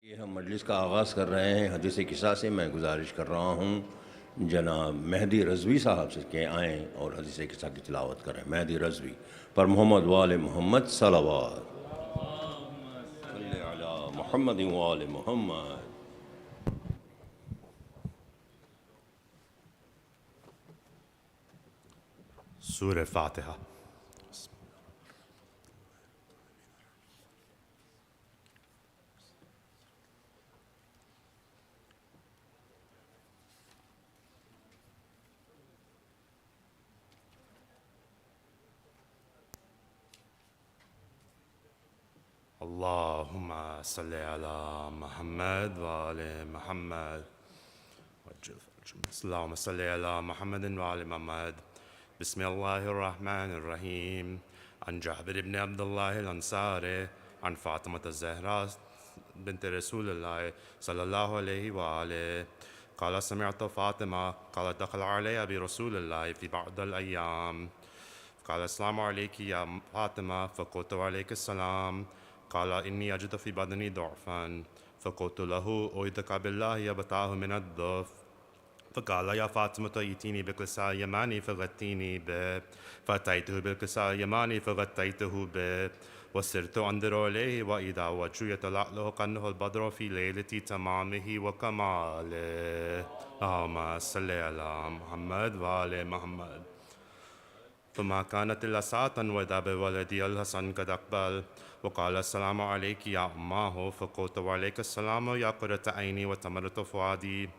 ये हम मजलिस का आगाज़ कर रहे हैं। हदीस किस्सा से मैं गुजारिश कर रहा हूँ जनाब मेहदी रज़वी साहब से के आएँ और हदीस किस्सा की तिलावत करें। मेहदी रज़वी पर मोहम्मद वाले मोहम्मद सलावत अला मोहम्मद वाले मोहम्मद। सूरह फातिहा। Allahumma salli ala Muhammad wa ali Muhammad. Allahumma salli ala Muhammadin wa ali Muhammad. Bismillahir Rahmanir Rahim. عن جابر بن عبد الله الأنصاري عن فاطمة-e-Zehra بنت رسول الله صلى الله عليه وآله قال سمعت فاطمة قال دخل علي أبي رسول الله في بعض الأيام قال السلام عليك يا فاطمة فقلت وعليك السلام قال إني أجد في بدني ضعفا فقلت له أعيذك بالله يبتاه من الضعف فقال يا فاطمة ائتيني بكساء يماني فغطيني به فأتيته بالكساء اليماني فغطيته به وسرت أنظر إليه وإذا وجهه يتلألأ كأنه البدر في ليلة تمامه وكماله اللهم صل على محمد وآل محمد. فما كانت إلا ساعة وإذا بولدي الحسن قد أقبل وقال السلام عليك يا أماه فقلت وعليك السلام يا قرة عيني وتمرة فؤادي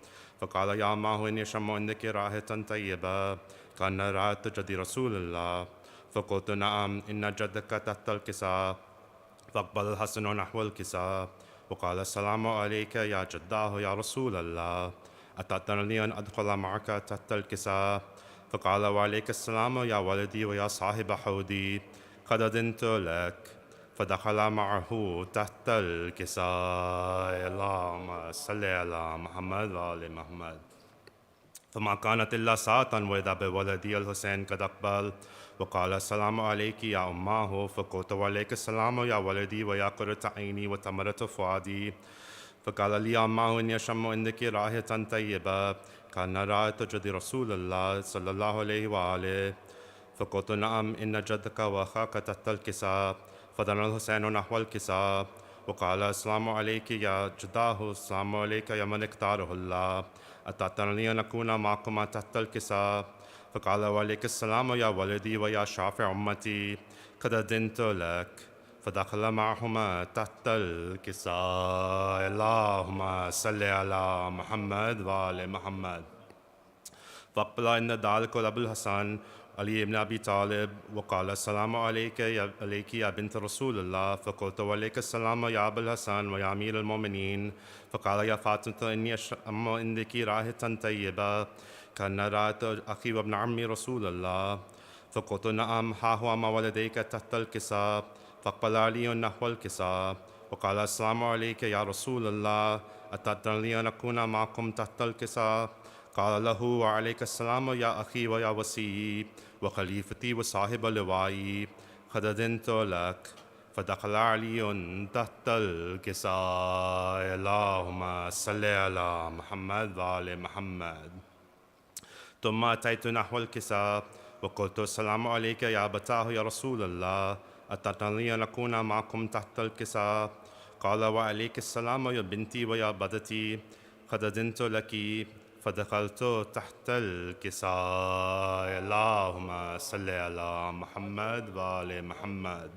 فقال يا أماه إني أشم عندك رائحة طيبة كأن رائحة جد رسول الله فقلت نعم إن جدك تحت الكساء فأقبل الحسن نحو الكساء وقال السلام عليك يا جداه يا رسول الله أتأذن أن أدخل معك تحت الكساء فقال وعليك السلام يا ولدي ويا صاحب حودي قد أذنت لك فدخل معه تحت الكساء اللهم صل على محمد وآل محمد. فما كانت إلا ساعة وإذا بولدي الحسين قد أقبل وقال السلام عليك يا أماه فقلت وعليك السلام يا ولدي ويا قرة عيني وتمرة فؤادي فقال لي يا أماه إني أشم عندك رائحة طيبة كان رائحة جد رسول الله صلى الله عليه وآله فقلت نعم إن جدك وأخاك تحت الكساء فدنا الحسين نحو الكساء وقال السلام عليك يا جداه السلام عليك يا من اختاره الله أتأتني أن أكون معكما تحت الكساء فقال وعليك السلام يا ولدي ويا شافع أمتي قد أذنت لك فدخل معهما تحت الكساء اللهم صل على محمد وآل محمد. فأقبل إن ذلك أبو الحسن علي بن أبي طالب وقال السلام عليك يا بنت رسول الله فقلت وعليك السلام يا أبا الحسن ويا أمير المؤمنين فقال يا فاطمة إني أشم عندك رائحة طيبة كان رائحة أخي وابن عمي رسول الله فقلت نعم ها هو ما ولديك تحت الكساء فأقبل علي نحو الكساء وقال السلام عليك يا رسول الله أتأذن لي أن أكون معكم تحت الكساء قال له وعليك السلام يا أخي ويا وصي وخليفتي وصاحب لوائي قد أذنت لك فدخل علي تحت الكساء اللهم صل على محمد وآل محمد. ثم أتيت نحو الكساء وقلت السلام عليك يا أبتاه يا رسول الله أتأذن لي أن أكون معكم تحت الكساء قال وعليك السلام يا بنتي ويا بدتي قد أذنت لك فدخلت تحت الكساء اللهم صل على محمد وآل محمد.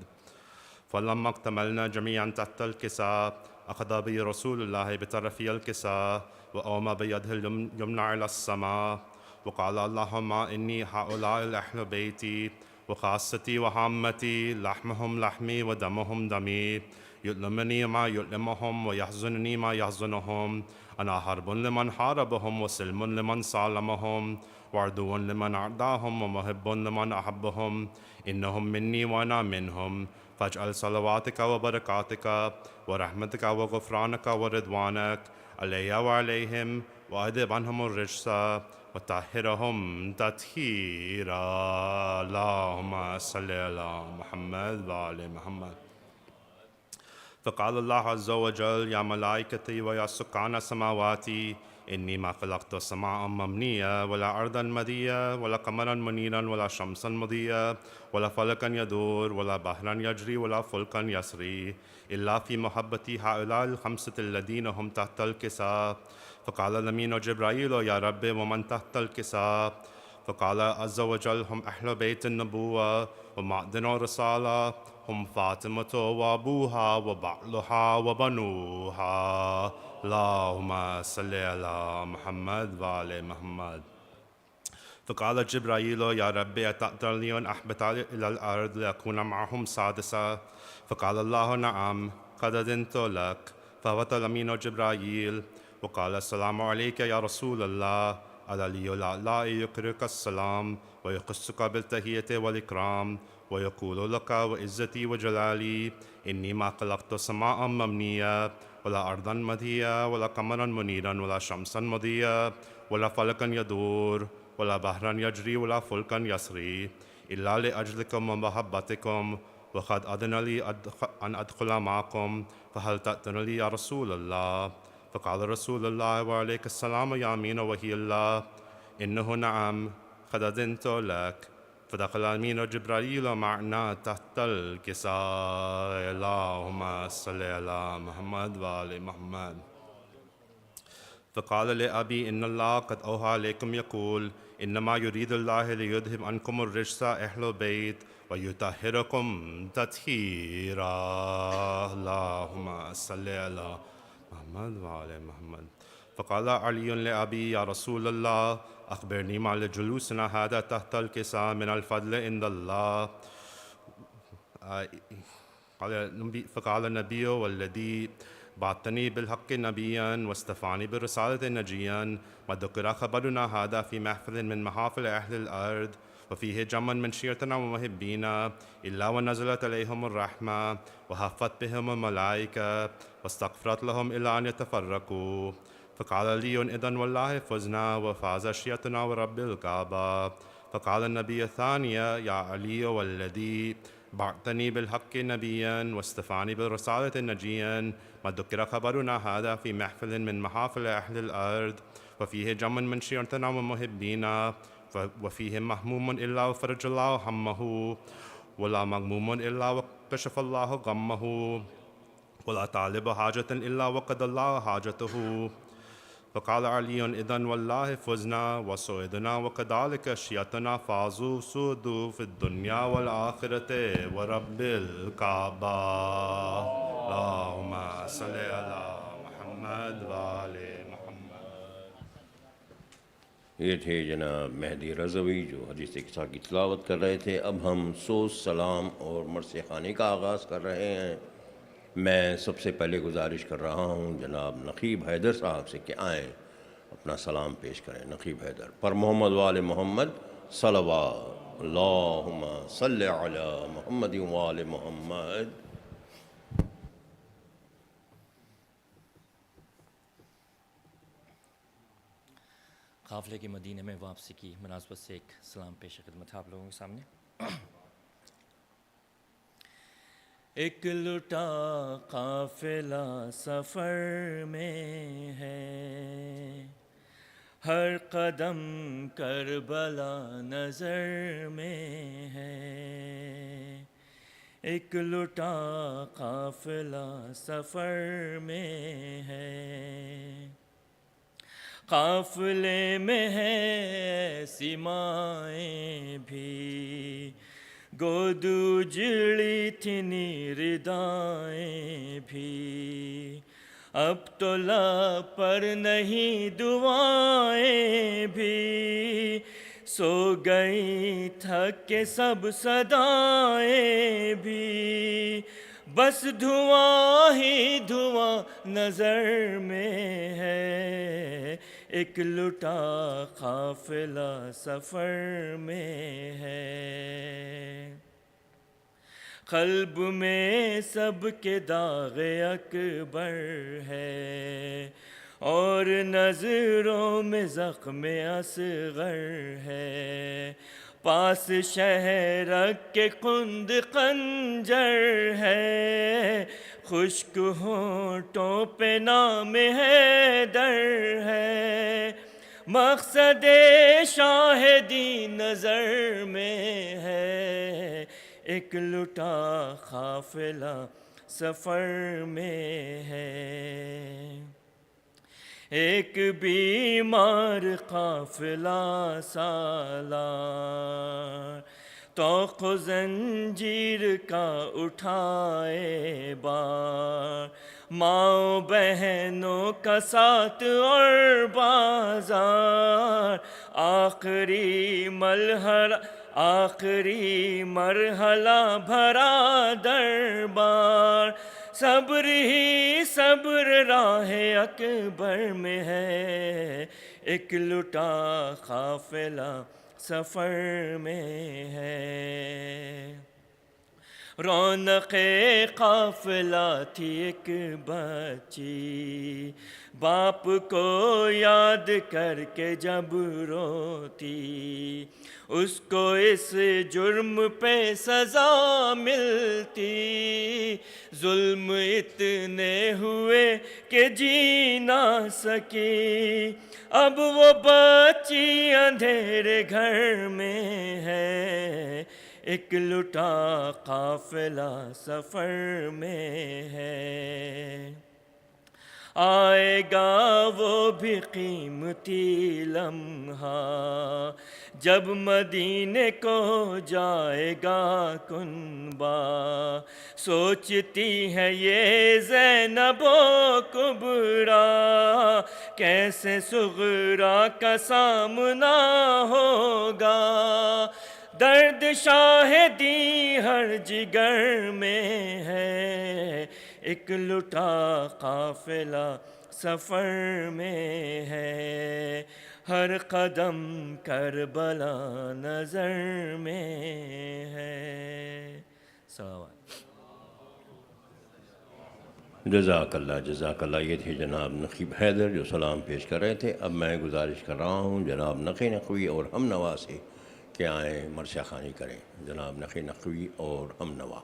فلما اكتملنا جميعا تحت الكساء أخذ بي رسول الله بطرفي الكساء وأومى بيده اليمنى إلى السماء وقال اللهم إني هؤلاء الأهل بيتي وخاصتي وعامتي لحمهم لحمي ودمهم دمي يؤلمني ما يؤلمهم ويحزنني ما يحزنهم أنا حرب لمن حاربهم وسلم لمن سالمهم وعدو لمن أعداهم ومحب لمن أحبهم إنهم مني وأنا منهم فاجعل صلواتك وبركاتك ورحمتك وغفرانك ورضوانك علي وعليهم وأذهب عنهم الرجس وطهرهم تطهيرا اللهم صل على محمد وآل محمد. فقال الله عز وجل يا ملائكتي ويا سكان سماواتي إني ما خلقت سماء مبنية ولا أرضا مدية ولا قمرا منيرا ولا شمسا مضية ولا فلكا يدور ولا بحرا يجري ولا فلكا يسري إلا في محبتي هؤلاء الخمسة الذين هم تحت الكساء. فقال الأمين جبرائيل يا رب ومن تحت الكساء؟ فقال عز وجل هم أهل بيت النبوة ومعدن الرسالة، هم فاطمة وأبوها وبعلها وبنوها. اللهم صل على محمد وآل محمد. فقال جبرائيل يا ربي أتقدر لي أن أهبط إلى الأرض لأكون معهم سادسا؟ فقال الله نعم قد أذنت لك. فهبط الأمين جبرائيل وقال السلام عليك يا رسول الله. العلي الأعلى يقرئك السلام ويخصك بالتحية والإكرام ويقول لك وعزتي وجلالي إني ما خلقت سماء مبنية ولا أرضا مدية ولا قمرا منيرا ولا شمسا مضية ولا فلكا يدور ولا بحرا يجري ولا فلكا يسري إلا لأجلكم ومحبتكم، وقد أذن لي أن أدخل معكم، فهل تأذن لي يا رسول الله؟ فقال رسول الله وعليك السلام يا أمين وحي الله إنه نعم قد أذنت لك. فدخل الأمين جبرائيل معنا تحت الكساء. اللهم صل على محمد وآل محمد. فقال لأبي إن الله قد أوحى عليكم يقول إنما يريد الله ليذهب عنكم الرجس أهل البيت ويطهركم تطهيرا. اللهم صل على محمد وآل محمد. فقال علي لأبي يا رسول الله أخبرني ما لجلوسنا هذا تحت الكساء من الفضل عند الله. فقال النبي والذي بعثني بالحق نبيا واستفاني بالرسالة نجيا ما ذكر خبرنا هذا في محفل من محافل أهل الأرض وفيه جمع من شيرتنا ومحبينا إلا ونزلت عليهم الرحمة وهفت بهم الملائكة واستغفرت لهم إلا أن يتفرقوا. فقال لي إذن والله فزنا وفاز شيعتنا ورب الكعبة. فقال النبي الثانية يا علي والذي بعثني بالحق نبيا واستفاني بالرسالة نجيا ما ذكر خبرنا هذا في محفل من محافل أهل الأرض وفيه جمع من شيعتنا ومحبينا وفيه مهموم إلا وفرج الله همه ولا مغموم إلا وكشف الله غمه ولا طالب حاجة إلا وقد الله حاجته. فقال علي إذن والله فزنا وسعدنا وكذلك شيعتنا فازوا سودوا في الدنيا والآخرة ورب الكعبة. اللهم صل على محمد وآل محمد. یہ تھے جناب مہدی رضوی جو حدیث قصہ کی تلاوت کر رہے تھے. اب ہم سوز سلام اور مرثیہ خوانی کا آغاز کر رہے ہیں. میں سب سے پہلے گزارش کر رہا ہوں جناب نقیب حیدر صاحب سے کہ آئیں اپنا سلام پیش کریں. نقیب حیدر پر محمد وآل محمد صلوات. اللہم صلی علی محمد وآل محمد. قافلے کی مدینہ میں واپسی کی مناسبت سے ایک سلام پیش خدمت آپ لوگوں کے سامنے. ایک لٹا قافلہ سفر میں ہے، ہر قدم کربلا نظر میں ہے. ایک لٹا قافلہ سفر میں ہے، قافلے میں ہے سیمائیں بھی، گود اجڑی تھی ردائیں بھی. اب تو لب پر نہیں دعائیں بھی، سو گئی تھک کے سب صدائیں بھی. بس دھواں ہی دھواں نظر میں ہے، ایک لٹا قافلہ سفر میں ہے. قلب میں سب کے داغ اکبر ہے، اور نظروں میں زخم اصغر ہے. پاس شہرک کے قند خنجر ہے، خشک ہونٹوں پہ نام حیدر ہے، مقصد شاہدی نظر میں ہے، ایک لٹا قافلہ سفر میں ہے، ایک بیمار قافلہ سالار، طوق و زنجیر کا اٹھائے بار، ماں بہنوں کا ساتھ اور بازار، آخری مرحلہ بھرا دربار، صبر ہی صبر راہ اکبر میں ہے، ایک لٹا قافلہ سفر میں ہے، رونق قافلہ تھی ایک بچی، باپ کو یاد کر کے جب روتی، اس کو اس جرم پہ سزا ملتی، ظلم اتنے ہوئے کہ جی نہ سکی، اب وہ بچی اندھیرے گھر میں ہے، ایک لٹا قافلہ سفر میں ہے، آئے گا وہ بھی قیمتی لمحہ، جب مدینے کو جائے گا کنبہ، سوچتی ہے یہ زینب و کبریٰ، کیسے صغریٰ کا سامنا ہوگا، درد شاہدی ہر جگر میں ہے، ایک لٹا قافلہ سفر میں ہے، ہر قدم کربلا نظر میں ہے۔ السلام علیکم۔ جزاک اللہ۔ یہ تھے جناب نقیب حیدر جو سلام پیش کر رہے تھے۔ اب میں گزارش کر رہا ہوں جناب نقی نقوی اور ہم نوا سے کہ آئیں مرثیہ خوانی کریں۔ جناب نقی نقوی اور ہم نوا۔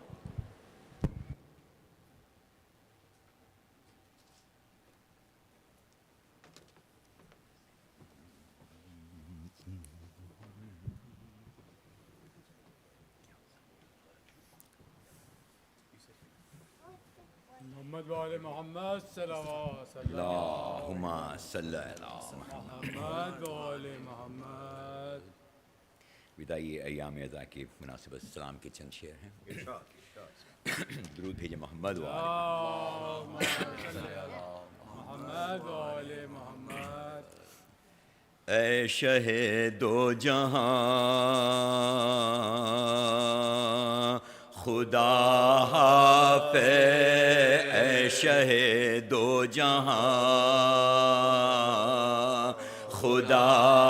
محمد وآل محمد صلوات اللہم صلی علی محمد وآل محمد۔ ودائی ایام اعزا کی مناسبت سلام کے چند شعر ہیں۔ درود بھیجے محمد وآل محمد وآل محمد۔ اے شہ دو جہاں خدا حافظ، اے شہ دو جہاں خدا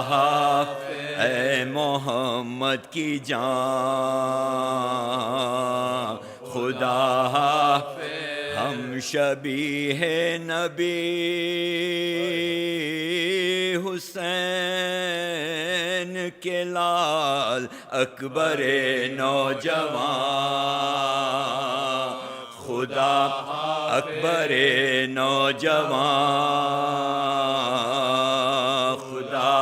حافظ، اے محمد کی جان خدا حافظ، ہم شبیہ نبی حسین کے لال اکبر نوجوان خدا اکبر نوجوان خدا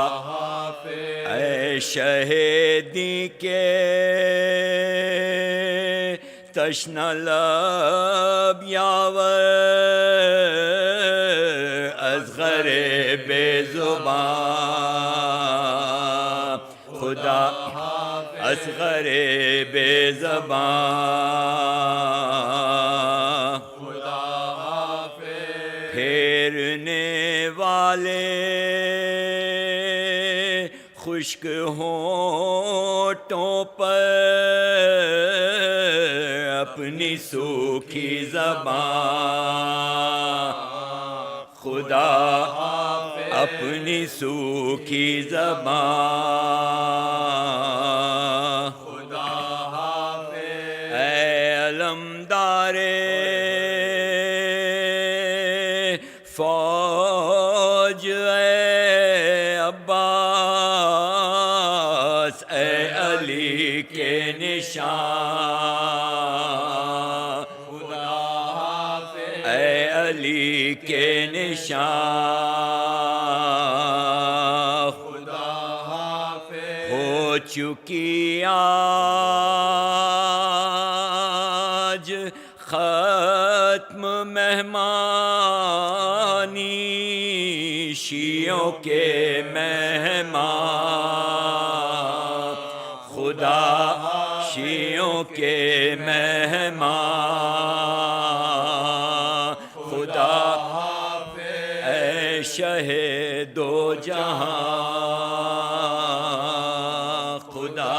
اے شہیدی کے تشنہ لب یاور اصغر بے زبان خدا اصغر بے زبان خدا پھیرنے والے خشک ہونٹوں پر اپنی سوکھی زبان خدا اپنی سوکھی زبان خدا اے علمدار فوج اے عباس اے علی علی کے نشان خدا حافظ ہو چکی آج ختم مہمانی شیعوں کے مہمان خدا شیعوں کے مہمان خدا اے شہ دو جہاں خدا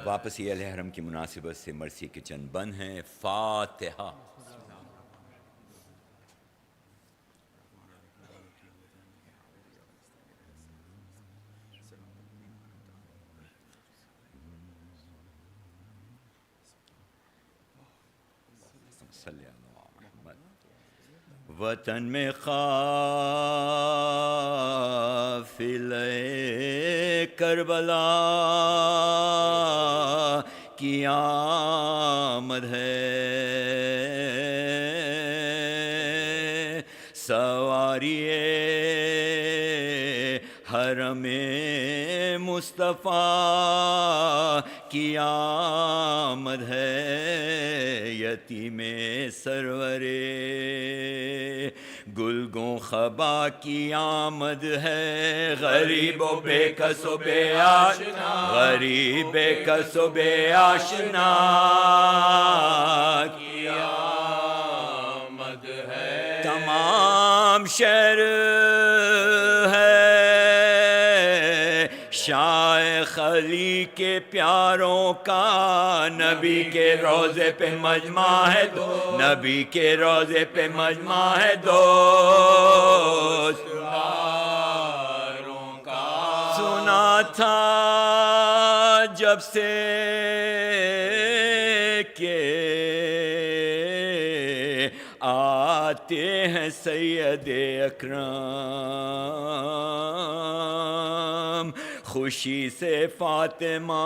واپسی اہل حرم کی مناسبت سے مرسی کے چند بند ہیں. فاتحہ. وطن میں قافلہ کربلا کی آمد ہے سواری حرم مصطفیٰ کی آمد ہے یتیم سرور گلگوں خبا کی آمد ہے غریب و بے کس و بے آشنا غریب بے کس و بے آشنا کی آمد ہے تمام شہر ہے شاہ خلی کے پیاروں کا نبی کے روضے پہ مجمع ہے دو نبی کے روضے پہ مجمع ہے دوست کا سنا تھا جب سے کہ آتے ہیں سید اکرم خوشی سے فاطمہ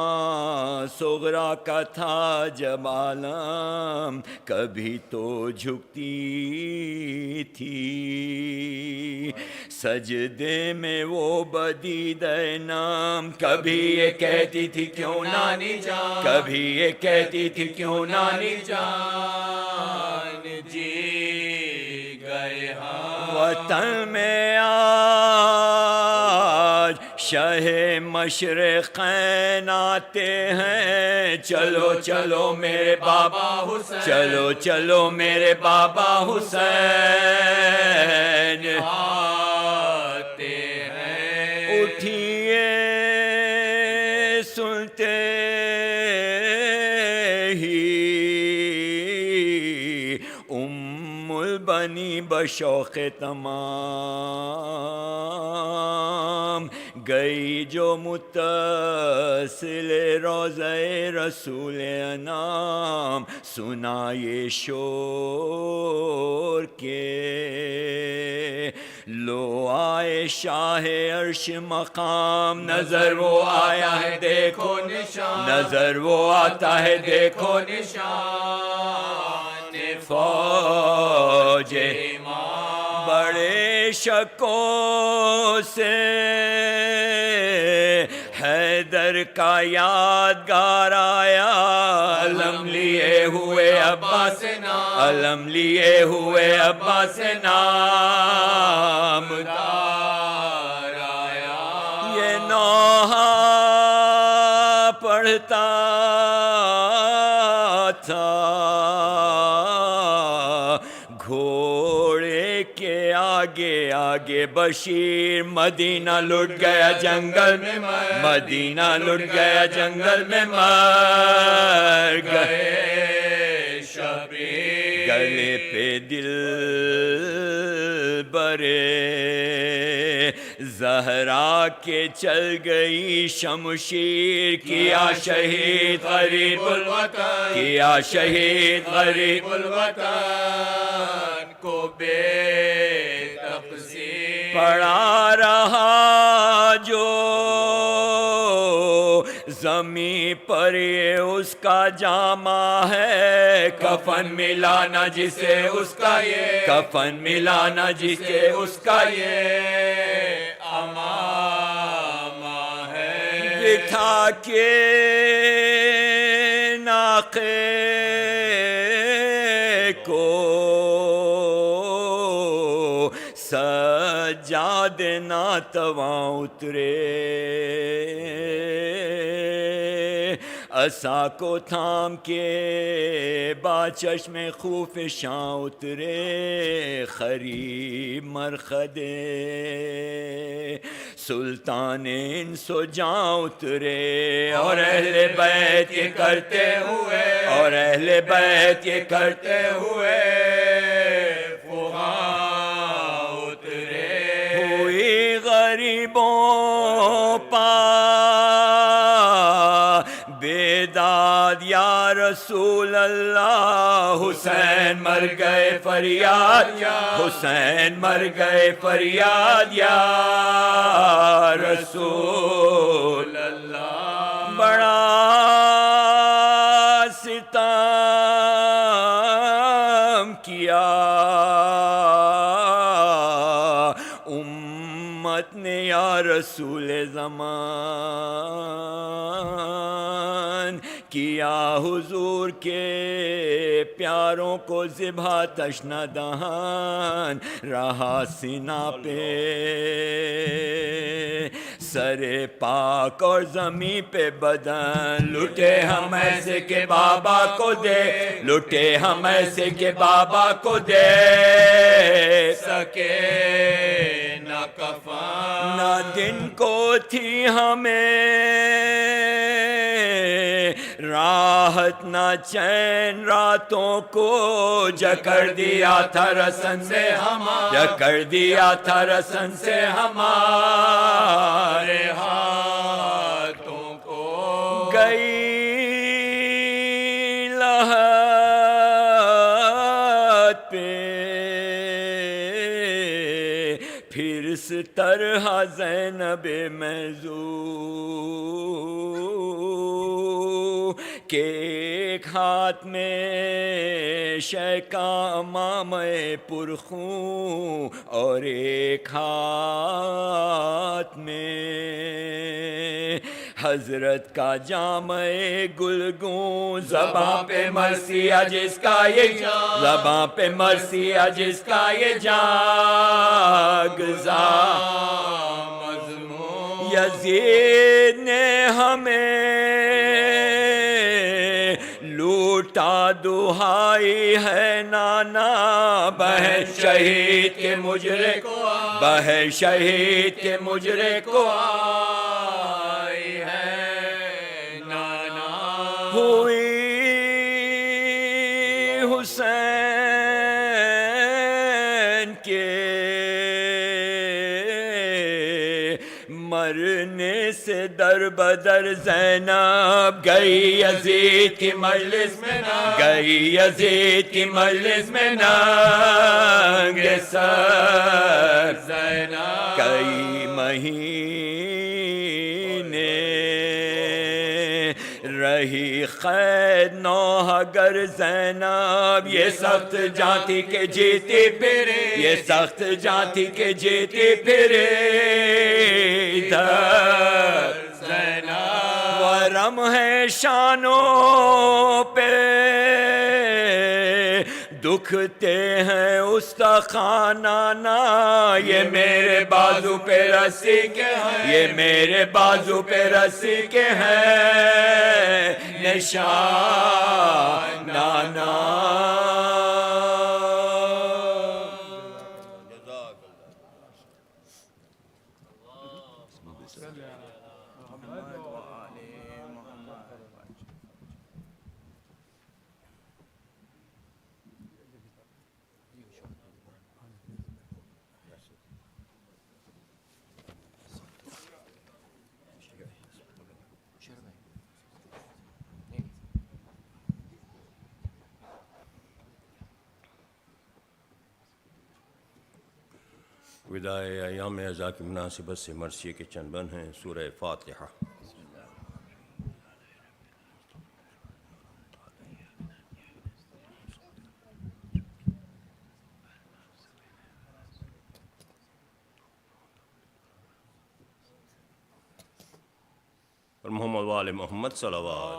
صغرا کا تھا جب عالم کبھی تو جھکتی تھی سجدے میں وہ بدیدہ نام کبھی یہ کہتی تھی کیوں نانی جان کبھی یہ کہتی تھی کیوں نانی جان جی گئے وطن میں آج شہ مشرقین آتے ہیں چلو چلو میرے بابا حسین چلو چلو میرے بابا حسین آتے ہیں اٹھیے سنتے ہی البنی بشوق تمام گئی جو متصل روضہ رسول انام سنا یہ شور کے لو آئے شاہ عرش مقام نظر وہ آیا ہے دیکھو نشان نظر وہ آتا ہے دیکھو نشان فوج بڑے شکوں سے حیدر کا یادگار آیا علم لیے ہوئے عباس نام علم لیے ہوئے عباس نامدار آیا یہ نوحہ پڑھتا تھا گھوڑے کے آگے آگے بشیر مدینہ لٹ گیا جنگل میں مدینہ لٹ گیا جنگل میں مر گئے شبیر گلے پہ دل برے زہرا کے چل گئی شمشیر کیا شہید غریب الوطن کیا شہید غریب الوطن کو بے تقصیر پڑا رہا جو زمین پر یہ اس کا جامہ ہے، کفن ملانا جسے اس کا یہ، کفن ملانا جسے اس کا یہ امامہ ہے۔ بٹھا کے ناقے کو سجاد ناتواں اترے، عصا کو تھام کے با چشم خوفشاں اترے، خریب مرخدے سلطان انس و جاں اترے، اور اہل بیت یہ کرتے ہوئے، اور اہل بیت یہ کرتے ہوئے غریبوں پا بیداد یا رسول اللہ، حسین مر گئے فریاد، حسین مر گئے فریاد یا رسول اللہ۔ بڑا ستم کیا نے یا رسول زمان، کیا حضور کے پیاروں کو ذبح تشنہ دہان، رہا سینہ پہ سر پاک اور زمین پہ بدن، لٹے ہم ایسے کہ بابا کو دے، لٹے ہم ایسے کہ بابا کو دے سکے نہ کفن، نہ دن کو تھی ہمیں راحت نہ چین، راتوں کو جکڑ دیا تھا رسن سے ہمارے، جکڑ دیا تھا رسن سے ہمارے ہاتھوں کو، گئی لحد پہ پھر اس طرح زینب موضوع کہ ایک ہاتھ میں شیک امامہ پرخون، اور ایک ہاتھ میں حضرت کا جامع گلگون، زباں پہ مرثیہ جس کا یہ جان، زباں پہ مرثیہ جس کا یہ جان گزار مضمون، یزید نے ہمیں لوٹا دہائی ہے نانا، بہن شہید کے مجرے کو، بہن شہید کے مجرے کو آئی ہے نانا، ہوئی حسین کے مرنے سے در بدر زینب، گئی یزید کی مجلس میں گئی یزید کی مجلس میں ننگے سر زینب، کئی مہینے رہی قید نوح گر زینب، یہ سخت جاتی کے جیتی پھرے، یہ سخت جاتی کے جیتی پھرے ادھر زینب، ورم ہے شانوں پہ دکھتے ہیں استخوانانا، یہ میرے بازو پہ رسی کے ہیں، یہ میرے بازو پہ رسی کے ہیں نشان نانا۔ ودائے ایام اعزا کی مناسبت سے مرثیے کے چند بند ہیں. سورہ فاتحہ. اور محمد وآل محمد صلوات.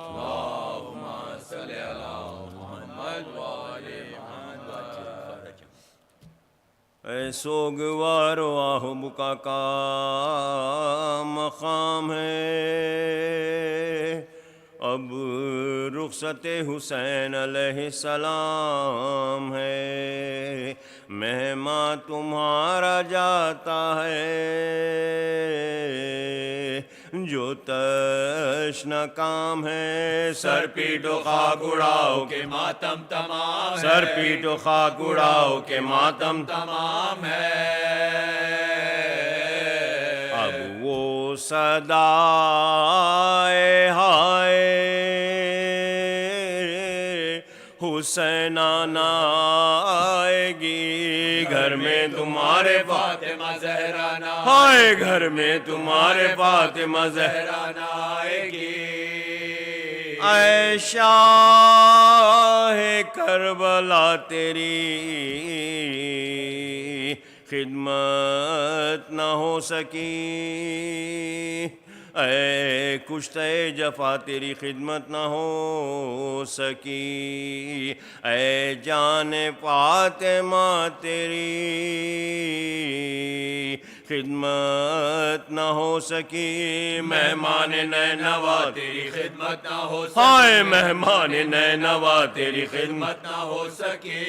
اے سوگوار و آہ بکا کا مقام ہے، اب رخصت حسین علیہ السلام ہے. مہماں تمہارا جاتا ہے جو تشنہ کام ہے. سر پیٹو خاک اڑاؤ کے ماتم تمام ہے، سر پیٹو خاک اڑاؤ کے ماتم تمام ہے. اب وہ صدائے ہائے حسین آنا آئے گی، گھر میں تمہارے فاطمہ زہرا نہ ہائے، گھر میں تمہارے فاطمہ زہرا نہ آئے گی. اے شاہ کربلا تیری خدمت نہ ہو سکی، اے کشتہ جفا تیری خدمت نہ ہو سکی. اے جان فاطمہ تیری خدمت نہ ہو سکی. مہمان نینوا تیری خدمت نہ ہو ہائے، مہمان نینوا تیری خدمت نہ ہو سکی.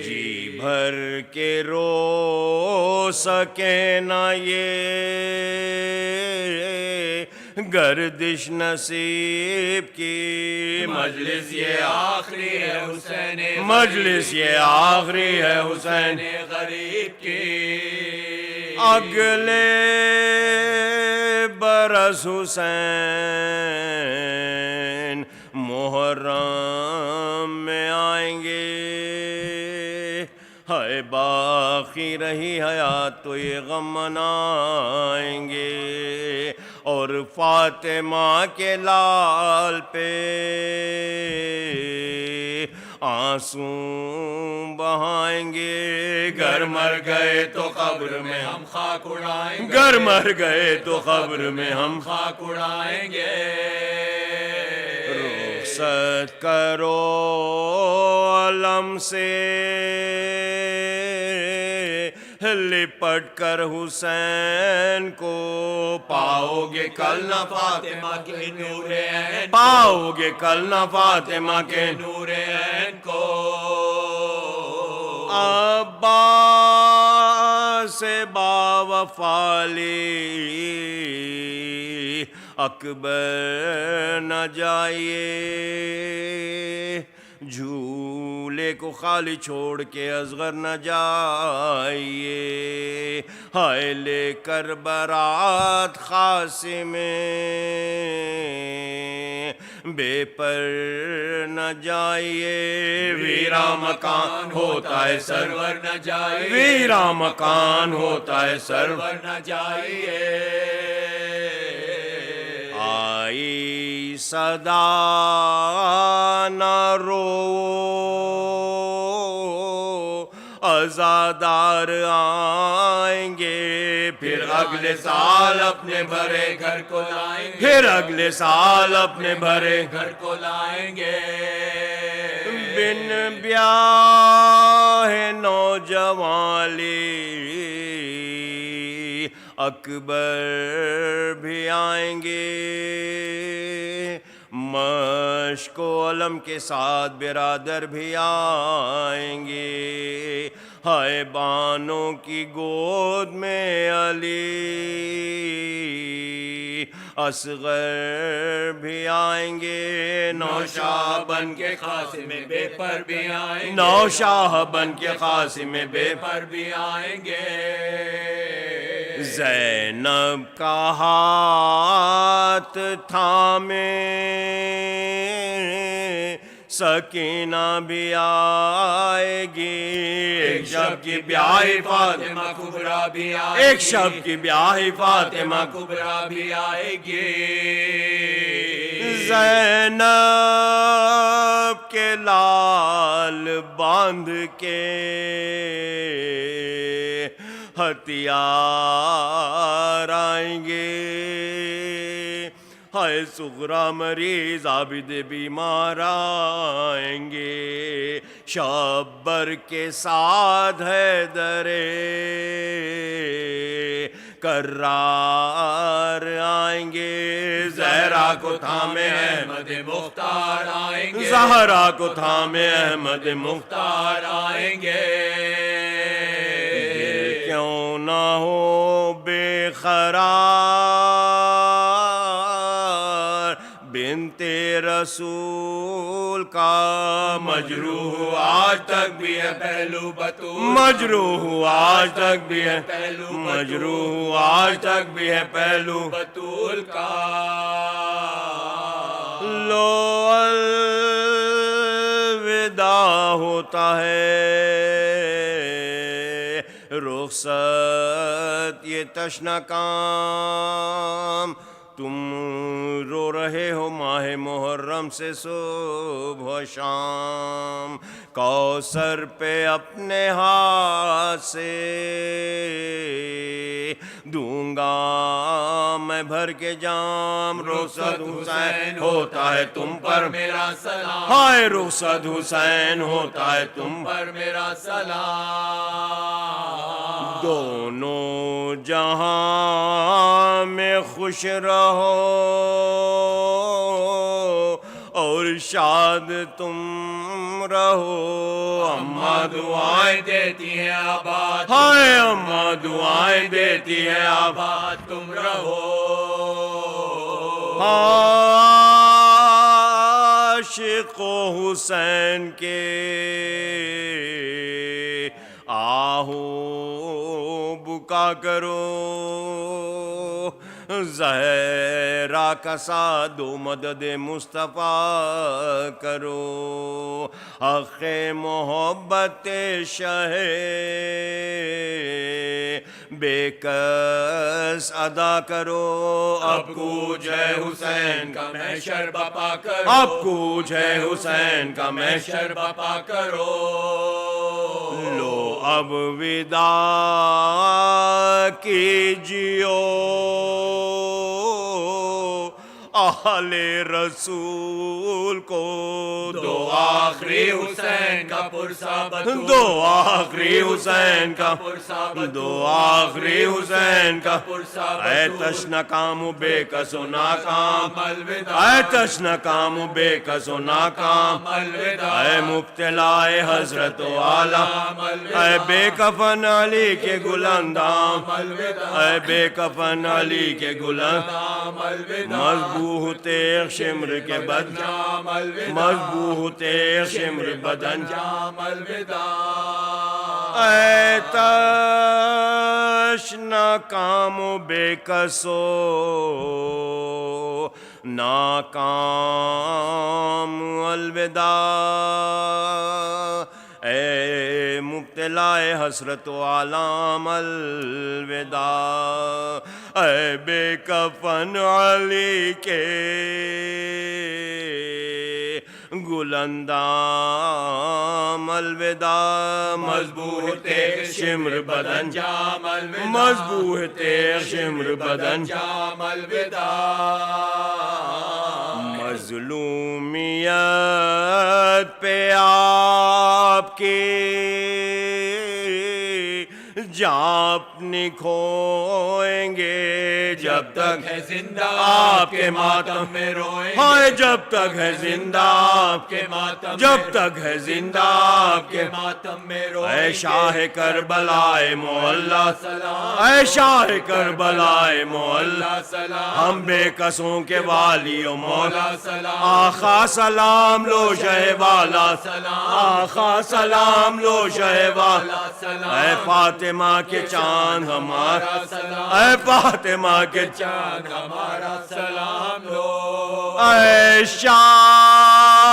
جی بھر کے رو سکے نہ یہ گردش نصیب کی. مجلس یہ آخری ہے حسین، مجلس یہ آخری ہے حسین غریب کی. اگلے برس حسین محرم میں آئیں گے. ہائے باقی رہی حیات تو یہ غم منائیں گے، اور فاطمہ کے لال پہ آنسو بہائیں گے. گر مر گئے تو قبر میں ہم خاک اڑائیں گے، گر مر گئے تو قبر میں ہم خاک اڑائیں گے. رخصت کرو علم سے لپٹ کر حسین کو، پاؤ گے کل نہ فاطمہ کے نور عین، پاؤ گے کل نہ فاطمہ کے نور عین کو. عباس باوفالی اکبر نہ جائیے، جھولے کو خالی چھوڑ کے اصغر نہ جائیے. ہائے لے کر برات قاسم بے پر نہ جائیے. ویرا مکان ہوتا ہے سرور نہ جائیے، ویرا مکان ہوتا ہے سرور نہ جائیے. آئی صدا نہ رو عزادار آئیں گے، پھر اگلے سال اپنے بھرے گھر کو لائیں گے، پھر اگلے سال اپنے بھرے گھر کو لائیں گے. بن بیاہ نوجوانی اکبر بھی آئیں گے، مشک و علم کے ساتھ برادر بھی آئیں گے. ہائے بانوں کی گود میں علی اصغر بھی آئیں گے. نوشاہ بن کے قاسم بے پر بھی آئیں گے، نوشاہ بن کے قاسم بے پر بھی آئیں گے. زینب کا ہاتھ تھامے سکینہ بھی آئے گی، ایک شب کی بیاہ فاطمہ کبرا بھی آئے ایک شب کی بیاہ فاطمہ کبرا بھی آئے گی، زینب کے لال باندھ کے ہتھیار آئیں گے، ہائے صغرا مریض عابد بیمار آئیں گے، شبر کے ساتھ حیدر کرار آئیں گے، زہرا کو تھامے احمد مختار آئیں گے، زہرا کو تھامے احمد مختار آئیں گے، کیوں نہ ہو بے قرار بنت رسول کا، مجروح آج تک بھی ہے پہلو بطول، مجروح آج تک بھی ہے پہلو مجروح آج تک بھی ہے پہلو بطول کا، لو الوداع ہوتا ہے رخصت یہ تشنہ کام، تم رو رہے ہو ماہ محرم سے صبح و شام، کوثر پہ اپنے ہاتھ سے دوں گا میں بھر کے جام، رخصت حسین ہوتا ہے تم پر میرا سلام، ہائے رخصت حسین ہوتا ہے تم پر میرا سلام، دونوں جہاں میں خوش رہو اور شاد تم رہو، اماں دعائیں دیتی ہیں آباد، ہائے اماں دعائیں دیتی ہے آباد تم رہو، عاشق و حسین کے آہو بکا کرو، زہرا کا ساتھ دو مدد مصطفیٰ کرو، حق محبت شہ بے کس ادا کرو، اب کوچ ہے حسین کا محشر بپا کرو، اب کوچ ہے حسین کا محشر محشر بپا کرو، لو اب وداع کیجیو اہل رسول کو، دو آخری حسین کا پرسا بطول، دو آخری حسین کا پرسا بطول، دو آخری حسین کا پرسا اے تشنہ کام و بے کس و ناکام، الوداع، اے تشنہ کام و بے کس و ناکام، الوداع، اے مبتلا حضرت و عالم، اے بے کفن علی کے گل اندام، اے بے کفن علی کے گل اندام، مذبوح تیغ شمر کے بدن، مذبوح تیغ شمر بدن، اے تشنہ کام و بے کسو ناکام الوداع، اے مبتلا حسرت و عالم الوداع، اے بے کفن علی کے گل اندام الوداع، مذبوح تیغ شمر بدن، مذبوح تیغ شمر بدن، مظلومیت پہ آپ کی جاں اپنی کھوئیں گے، جب تک ہے زندہ آپ کے ماتم میں روئیں گے، ہائے جب تک ہے زندہ آپ کے ماتم جب تک ہے زندہ آپ کے ماتم میں روئیں اے گے، شاہ کربلا معلّہ سلام، اے شاہ کربلا معلّہ سلام، ہم بے قصوں کے والی و مولا، سلام، آقا سلام لو شہ والا، سلام، آقا سلام لو شہ والا، سلام، اے فاطمہ کے چاند ہمارا، سلام، اے فاطمہ کے چاند ہمارا سلام لو، اے شاہ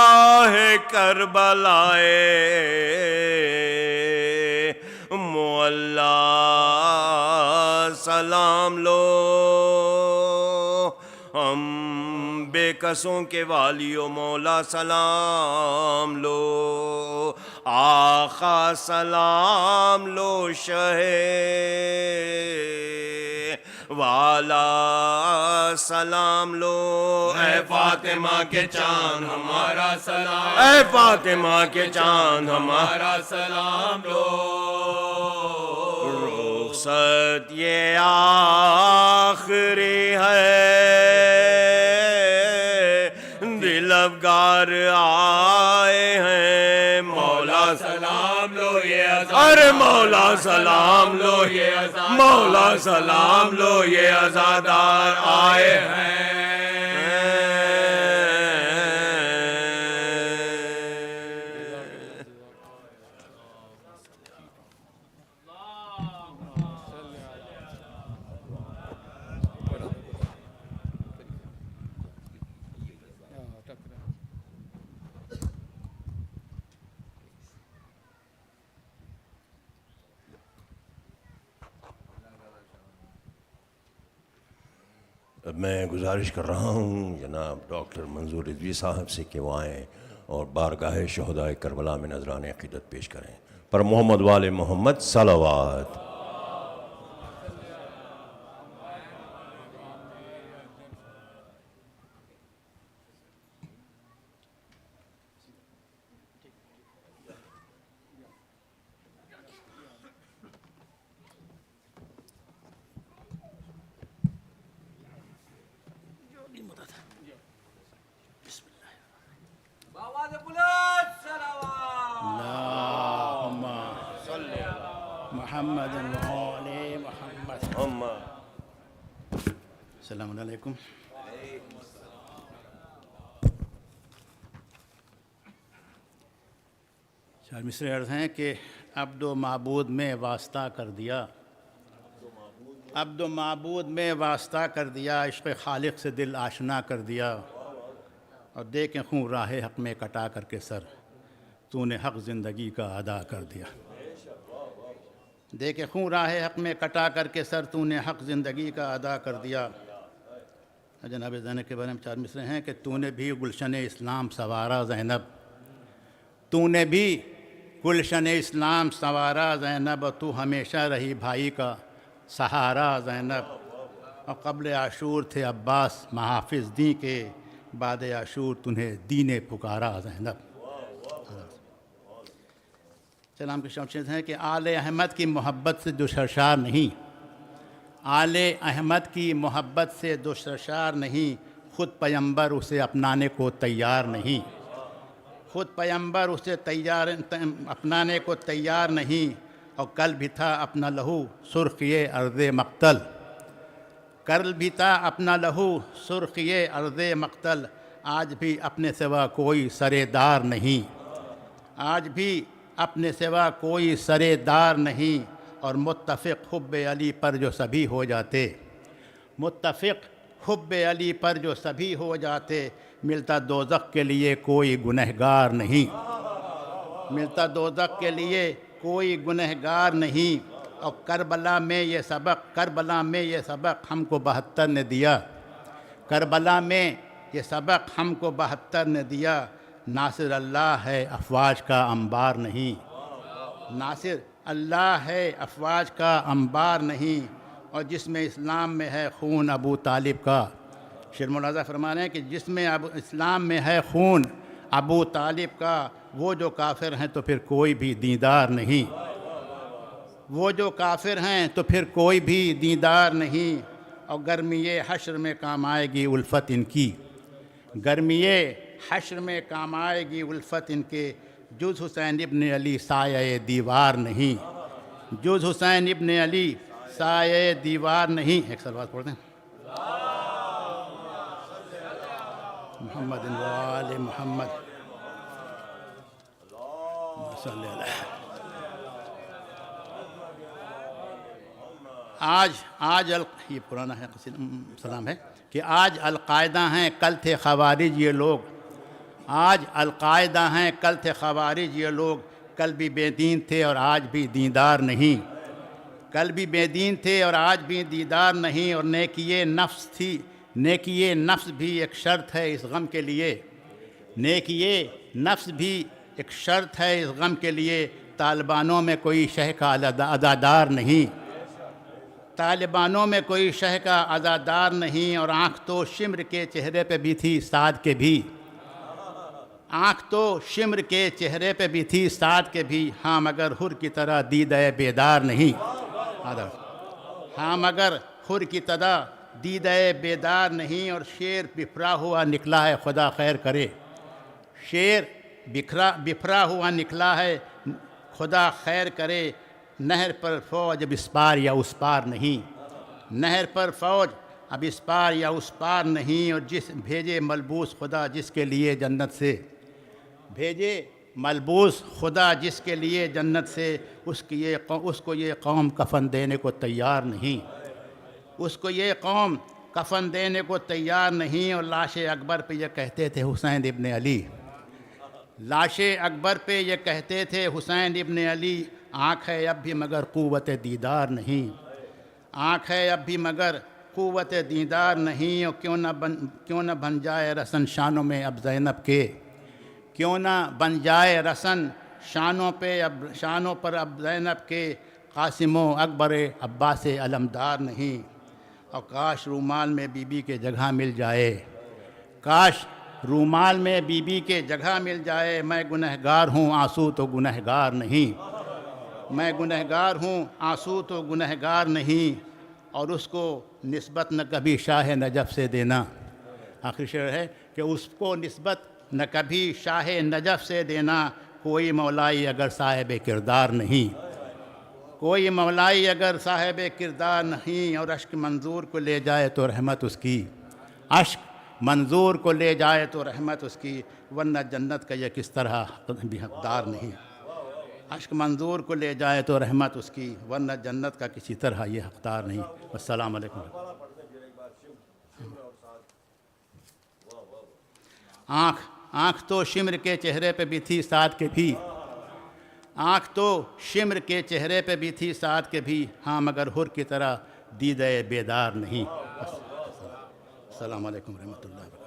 ہے کربلائے معلا سلام لو، ہم بے کسوں کے والی و مولا سلام لو، آقا سلام لو، شہ والا سلام لو، اے فاطمہ کے چاند ہمارا سلام، اے فاطمہ کے چاند ہمارا سلام لو، رخصت یہ آخری ہے، دل افگار آئے ہیں، مولا سلام لو یہ عزادار، ارے مولا سلام لو یہ عزادار، مولا سلام لو یہ عزادار آئے ہیں۔ اب میں گزارش کر رہا ہوں جناب ڈاکٹر منظور رضوی صاحب سے کہ وہ آئیں اور بارگاہ شہدائے کربلا میں نذران عقیدت پیش کریں۔ پر محمد وال محمد صلوات۔ محمد وآل محمد۔ السلام علیکم۔ چار مصرے عرض ہیں کہ عبد و معبود میں واسطہ کر دیا، عبد و معبود میں واسطہ کر دیا، عشق خالق سے دل آشنا کر دیا، اور دیکھیں خون راہ حق میں کٹا کر کے سر، تو نے حق زندگی کا ادا کر دیا۔ دیکھیں خون راہ حق میں کٹا کر کے سر، تو نے حق زندگی کا ادا کر دیا۔ جناب زینب کے بارے میں چار مصرے ہیں کہ تو نے بھی گلشن اسلام سنوارا زینب، تو نے بھی گلشن اسلام سنوارا زینب، تو ہمیشہ رہی بھائی کا سہارا زینب، اور قبل عاشور تھے عباس محافظ دین کے، بعد عاشور تنہیں دین پکارا زینب۔ سلام کے شمشید ہیں کہ آل احمد کی محبت سے جو سرشار نہیں، آل احمد کی محبت سے جو سرشار نہیں، خود پیمبر اسے اپنانے کو تیار نہیں، خود پیمبر اسے اپنانے کو تیار نہیں، اور کل بھی تھا اپنا لہو سرخیے ارض مقتل، کل بھی تھا اپنا لہو سرخیے ارض مقتل، آج بھی اپنے سوا کوئی سرے دار نہیں، آج بھی اپنے سوا کوئی سرے دار نہیں، اور متفق حب علی پر جو سبھی ہو جاتے، متفق حب علی پر جو سبھی ہو جاتے، ملتا دوزخ کے لیے کوئی گنہگار نہیں، ملتا دوزخ کے لیے کوئی گنہگار نہیں، اور کربلا میں یہ سبق، کربلا میں یہ سبق ہم کو 72 نے دیا، کربلا میں یہ سبق ہم کو 72 نے دیا، ناصر اللہ ہے افواج کا انبار نہیں، ناصر اللہ ہے افواج کا انبار نہیں، اور جس میں اسلام میں ہے خون ابو طالب کا، شیر ملاحظہ فرمانے ہیں کہ جس میں اسلام میں ہے خون ابو طالب کا، وہ جو کافر ہیں تو پھر کوئی بھی دیندار نہیں، وہ جو کافر ہیں تو پھر کوئی بھی دیندار نہیں، اور گرمی حشر میں کام آئے گی الفت ان کی، گرمی حشر میں کام آئے گی الفت ان کے، جز حسین ابن علی سایہ دیوار نہیں، جز حسین ابن علی سایہ دیوار نہیں۔ ایک سلوات پڑھ دیں، محمد وآل محمد صلی اللہ علیہ۔ آج یہ پرانا ہے سلام ہے کہ آج القاعدہ ہیں، کل تھے خوارج یہ لوگ، آج القاعدہ ہیں، کل تھے خوارج یہ لوگ، کل بھی بے دین تھے اور آج بھی دیندار نہیں، کل بھی بے دین تھے اور آج بھی دیندار نہیں، اور نیکی نفس تھی، نیکی نفس بھی ایک شرط ہے اس غم کے لیے، نیکی نفس بھی ایک شرط ہے اس غم کے لیے، طالبانوں میں کوئی شہ کا عزادار نہیں، طالبانوں میں کوئی شہ کا عزادار نہیں، اور آنکھ تو شمر کے چہرے پہ بھی تھی سعد کے بھی، آنکھ تو شمر کے چہرے پہ بھی تھی سعد کے بھی، ہاں مگر حر کی طرح دیدہ بیدار نہیں، ہاں مگر حر کی طرح دیدہ بیدار نہیں، اور شیر بفرا ہوا نکلا ہے خدا خیر کرے، شیر بفرا ہوا نکلا ہے خدا خیر کرے، نہر پر فوج اب اس پار یا اس پار نہیں، نہر پر فوج اب اس پار یا اس پار نہیں، اور جس بھیجے ملبوس خدا جس کے لیے جنت سے، بھیجے ملبوس خدا جس کے لیے جنت سے، اس کو یہ قوم کفن دینے کو تیار نہیں، اس کو یہ قوم کفن دینے کو تیار نہیں، اور لاش اکبر پہ یہ کہتے تھے حسین ابن علی، لاش اکبر پہ یہ کہتے تھے حسین ابن علی، آنکھ ہے اب بھی مگر قوت دیدار نہیں، آنکھ ہے اب بھی مگر قوت دیدار نہیں، اور کیوں نہ بن جائے رسن شانوں میں اب زینب کے، کیوں نہ بن جائے رسن شانوں پر اب زینب کے، قاسم و اکبر عباس علمدار نہیں، اور کاش رومال میں بی بی کے جگہ مل جائے، کاش رومال میں بی بی کے جگہ مل جائے، میں گنہگار ہوں آنسو تو گنہگار نہیں، میں گنہگار ہوں آنسو تو گنہگار نہیں، اور اس کو نسبت نہ کبھی شاہ نجف سے دینا، آخری شعر ہے کہ اس کو نسبت نہ کبھی شاہ نجف سے دینا، کوئی مولائی اگر صاحب کردار نہیں، کوئی مولائی اگر صاحب کردار نہیں، اور اشک منظور کو لے جائے تو رحمت اس کی، اشک منظور کو لے جائے تو رحمت اس کی، ورنہ جنت کا یہ کس طرح بھی حقدار نہیں، اشک منظور کو لے جائے تو رحمت اس کی، ورنہ جنت کا کسی طرح یہ حقدار نہیں۔ السلام علیکم۔ آنکھ تو شمر کے چہرے پہ بھی تھی سعد کے بھی، آنکھ تو شمر کے چہرے پہ بھی تھی سعد کے بھی، ہاں مگر حر کی طرح دیدہ بیدار نہیں۔ السلام علیکم ورحمۃ اللہ وبرکاتہ۔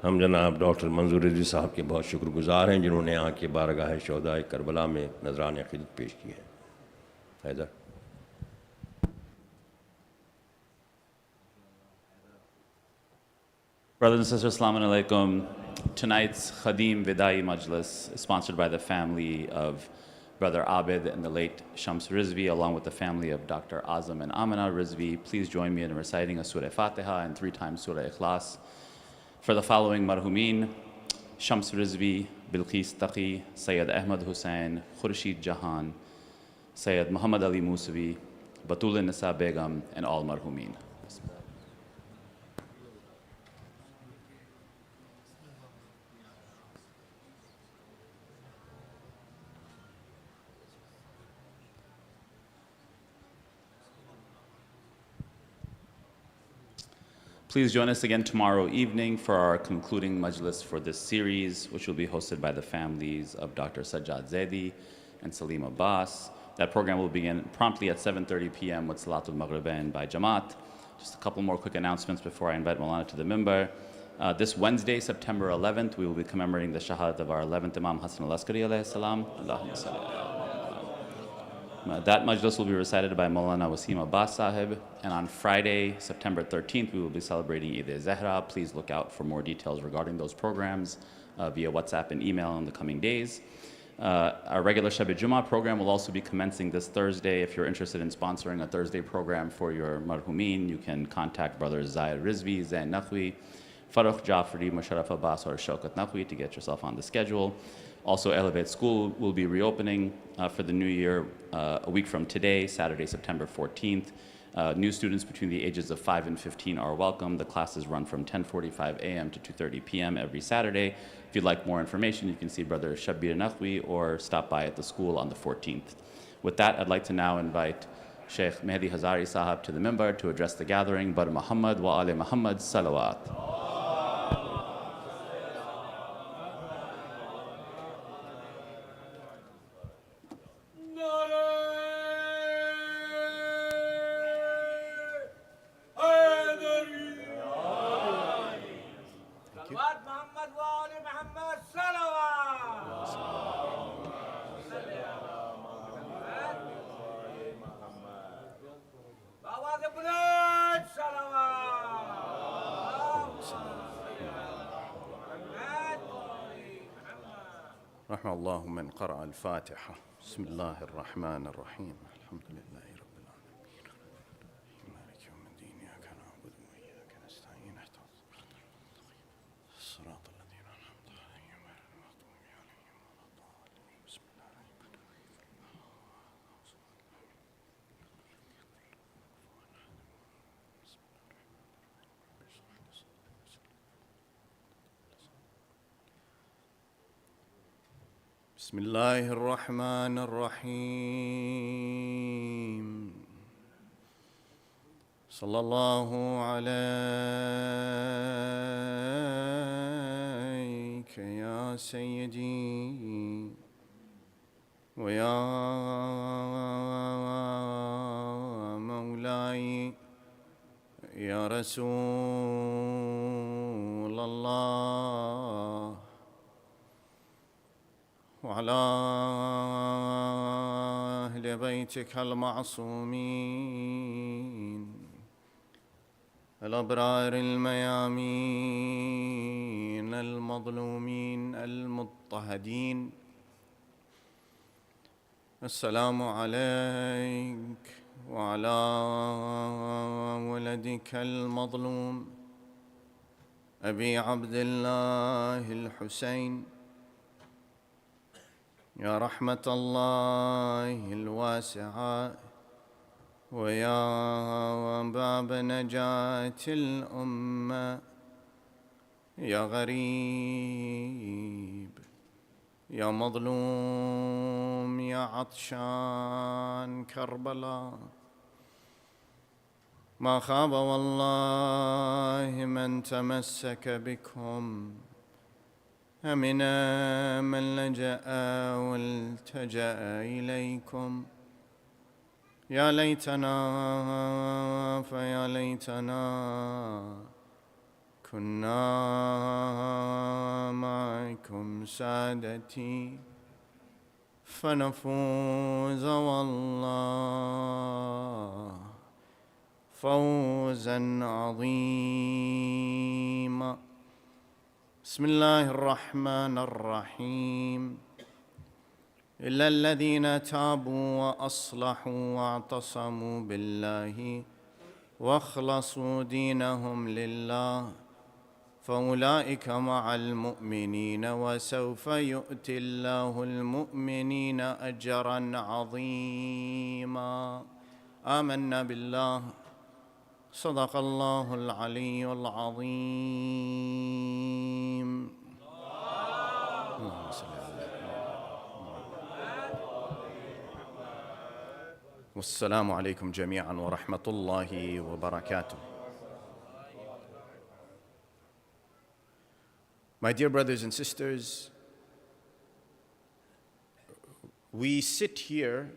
ہم جناب ڈاکٹر منظور رضوی صاحب کے بہت شکر گزار ہیں جنہوں نے آن کے بارگاہ شہداء کربلا میں نذران عقیدت پیش کیے ہیں۔ Haider. Brothers and sisters, Assalamu alaikum. Tonight's Qadeem Vidai Majlis is sponsored by the family of Brother Abid and the late Shams Rizvi, along with the family of Dr. Azam and Amina Rizvi. Please join me in reciting a Surah Fatiha and 3 times Surah Ikhlas for the following marhumin: Shams Rizvi, Bilqis Taqi, Sayyid Ahmad Hussain, Khurshid Jahan, Sayyid Muhammad Ali Musavi, Batul Nisa Begum, and all marhumin. Please join us again tomorrow evening for our concluding majlis for this series, which will be hosted by the families of Dr. Sajjad Zaidi and Salim Abbas. That program will begin promptly at 7:30 p.m. with Salatul Maghribain by Jamaat. Just a couple more quick announcements before I invite Maulana to the mimbar. This Wednesday, September 11th, we will be commemorating the shahadat of our 11th Imam Hussain al-Askari alayhi salam. Allahumma salli ala. That majlis will be recited by Maulana Wasim Abbas Sahib, and on Friday, September 13th, we will be celebrating Eid-e-Zehra. Please look out for more details regarding those programs via WhatsApp and email in the coming days. Our regular Shab Jummah program will also be commencing this Thursday. If you're interested in sponsoring a Thursday program for your marhumin, you can contact brothers Zahir Rizvi, Zain Naqvi, Farooq Jafri, Musharraf Abbas, or Shaukat Naqvi to get yourself on the schedule. Also, Elevate School will be reopening for the new year a week from today, Saturday, September 14th. New students between the ages of 5 and 15 are welcome. The classes run from 10:45 a.m. to 2:30 p.m. every Saturday. If you'd like more information, you can see Brother Shabbir Naqvi or stop by at the school on the 14th. With that, I'd like to now invite Sheikh Mehdi Hazari Sahab to the minbar to address the gathering. Bar Muhammad wa Ali Muhammad salawat. رحم الله من قرأ الفاتحة. بسم الله الرحمن الرحيم. الحمد لله رب العالمين مالك يوم الدين إياك نعبد وإياك نستعين اهدنا الصراط الذين أنعمت عليهم غير المغضوب عليهم ولا الضالين. بسم الله الرحمن بسم الله الرحمن الرحيم. صلى الله عليك يا سيدي ويا مولاي يا رسول الله، وعلى أهل بيتك المعصومين الأبرار الميامين المظلومين المضطهدين. السلام عليك وعلى ولدك المظلوم أبي عبد الله الحسين. يا رحمة الله الواسعة ويا باب نجاة الأمة، يا غريب يا مظلوم يا عطشان كربلاء، ما خاب والله من تمسك بكم، أمن من لجأ والتجأ إليكم. يا ليتنا فيا ليتنا كنا معكم سادتي فنفوز والله فوزا عظيما. بسم الله الرحمن الرحيم. إلا الذين تابوا وأصلحوا واعتصموا بالله واخلصوا دينهم لله فأولئك مع المؤمنين وسوف يؤتي الله المؤمنين أجرا عظيما. آمنا بالله. صدق الله العلي العظيم. اللهم صل على والسلام عليكم جميعا ورحمة الله وبركاته. My dear brothers and sisters, we sit here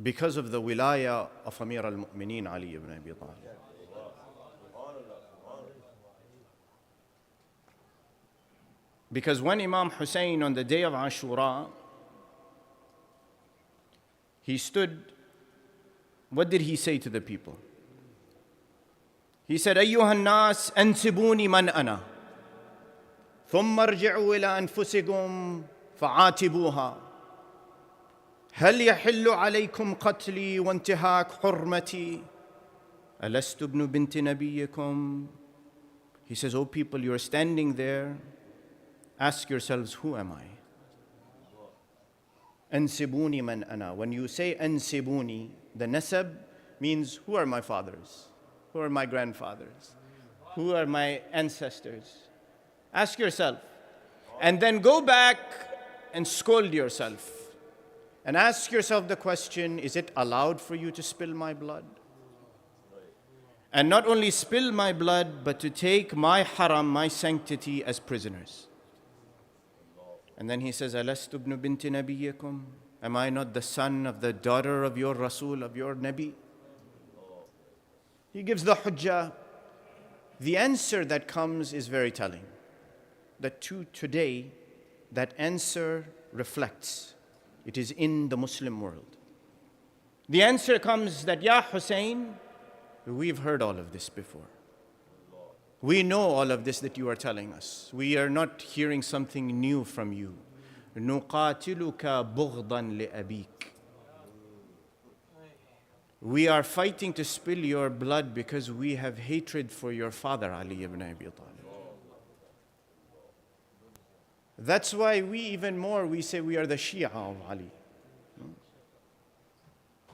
because of the wilaya of Amir al-Mu'mineen Ali ibn Abi Talib. Because when Imam Hussain on the day of Ashura, he stood, what did he say to the people? He said, أيها الناس أنسبوني من أنا ثم ارجعوا إلى أنفسكم فعاتبوها هل يحل عليكم قتلي وانتهاك حرمتي ألست ابن بنت نبيكم. He says, oh people, you're standing there, ask yourselves, who am I? أنسبوني من أنا. When you say أنسبوني, the nasab means who are my fathers? Who are my grandfathers? Who are my ancestors? Ask yourself. And then go back and scold yourself. And ask yourself the question, is it allowed for you to spill my blood? And not only spill my blood, but to take my haram, my sanctity as prisoners. And then he says, Alastu ibn binti nabiyyakum? Am I not the son of the daughter of your Rasul, of your Nabi? He gives the hujjah. The answer that comes is very telling. That today, that answer reflects. It is in the Muslim world. The answer comes that, Ya Hussain, we've heard all of this before. We know all of this that you are telling us. We are not hearing something new from you. نُقَاتِلُكَ بُغْضًا لِأَبِيكَ. We are fighting to spill your blood because we have hatred for your father, Ali ibn Abi Talib. That's why we say we are the Shia of Ali.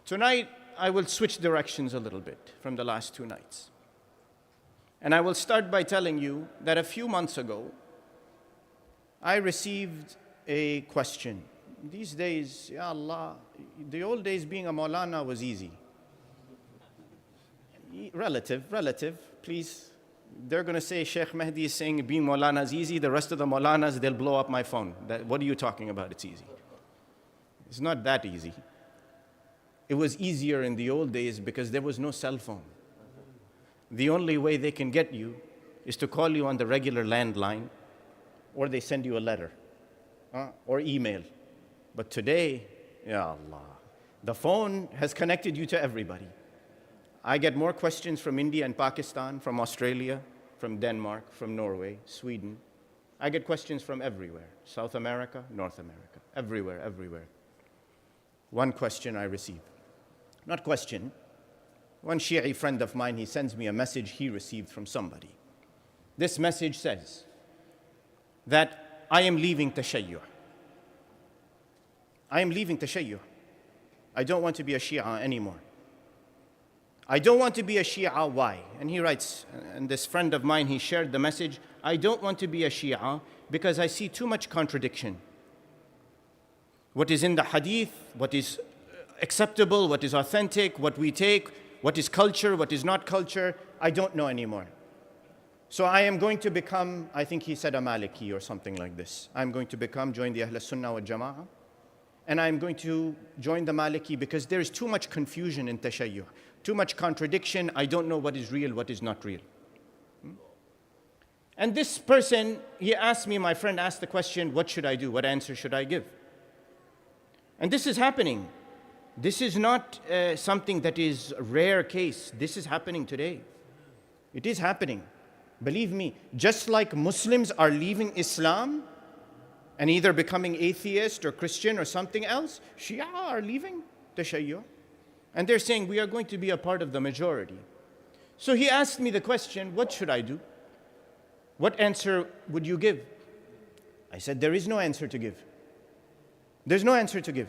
Tonight, I will switch directions a little bit from the last 2 nights. And I will start by telling you that a few months ago, I received a question. These days, Ya Allah, the old days being a Maulana was easy. Relative, please. They're going to say Sheikh Mehdi is saying being Maulana is easy. The rest of the Maulanas, they'll blow up my phone. What are you talking about? It's easy. It's not that easy. It was easier in the old days because there was no cell phone. The only way they can get you is to call you on the regular landline, or they send you a letter or email. But today, Ya Allah, the phone has connected you to everybody. I get more questions from India and Pakistan, from Australia, from Denmark, from Norway, Sweden. I get questions from everywhere. South America, North America, everywhere. One question I receive. Not question. One Shia friend of mine, he sends me a message he received from somebody. This message says that I am leaving Tashayyu'. I am leaving Tashayyu'. I don't want to be a Shia anymore. I don't want to be a Shia, why? And he writes, and this friend of mine, he shared the message, I don't want to be a Shia because I see too much contradiction. What is in the hadith, what is acceptable, what is authentic, what we take, what is culture, what is not culture, I don't know anymore. So I am going to become, I think he said a Maliki or something like this. I'm going to join the Ahl Sunnah wal Jama'ah, and I'm going to join the Maliki because there is too much confusion in Tashayyu'. Too much contradiction, I don't know what is real, what is not real. And this person, he asked me, my friend asked the question, what should I do? What answer should I give? And this is happening. This is not something that is a rare case. This is happening today. It is happening. Believe me, just like Muslims are leaving Islam and either becoming atheist or Christian or something else, Shia are leaving Tashayyu'. And they're saying, we are going to be a part of the majority. So he asked me the question, what should I do? What answer would you give? I said, there is no answer to give. There's no answer to give.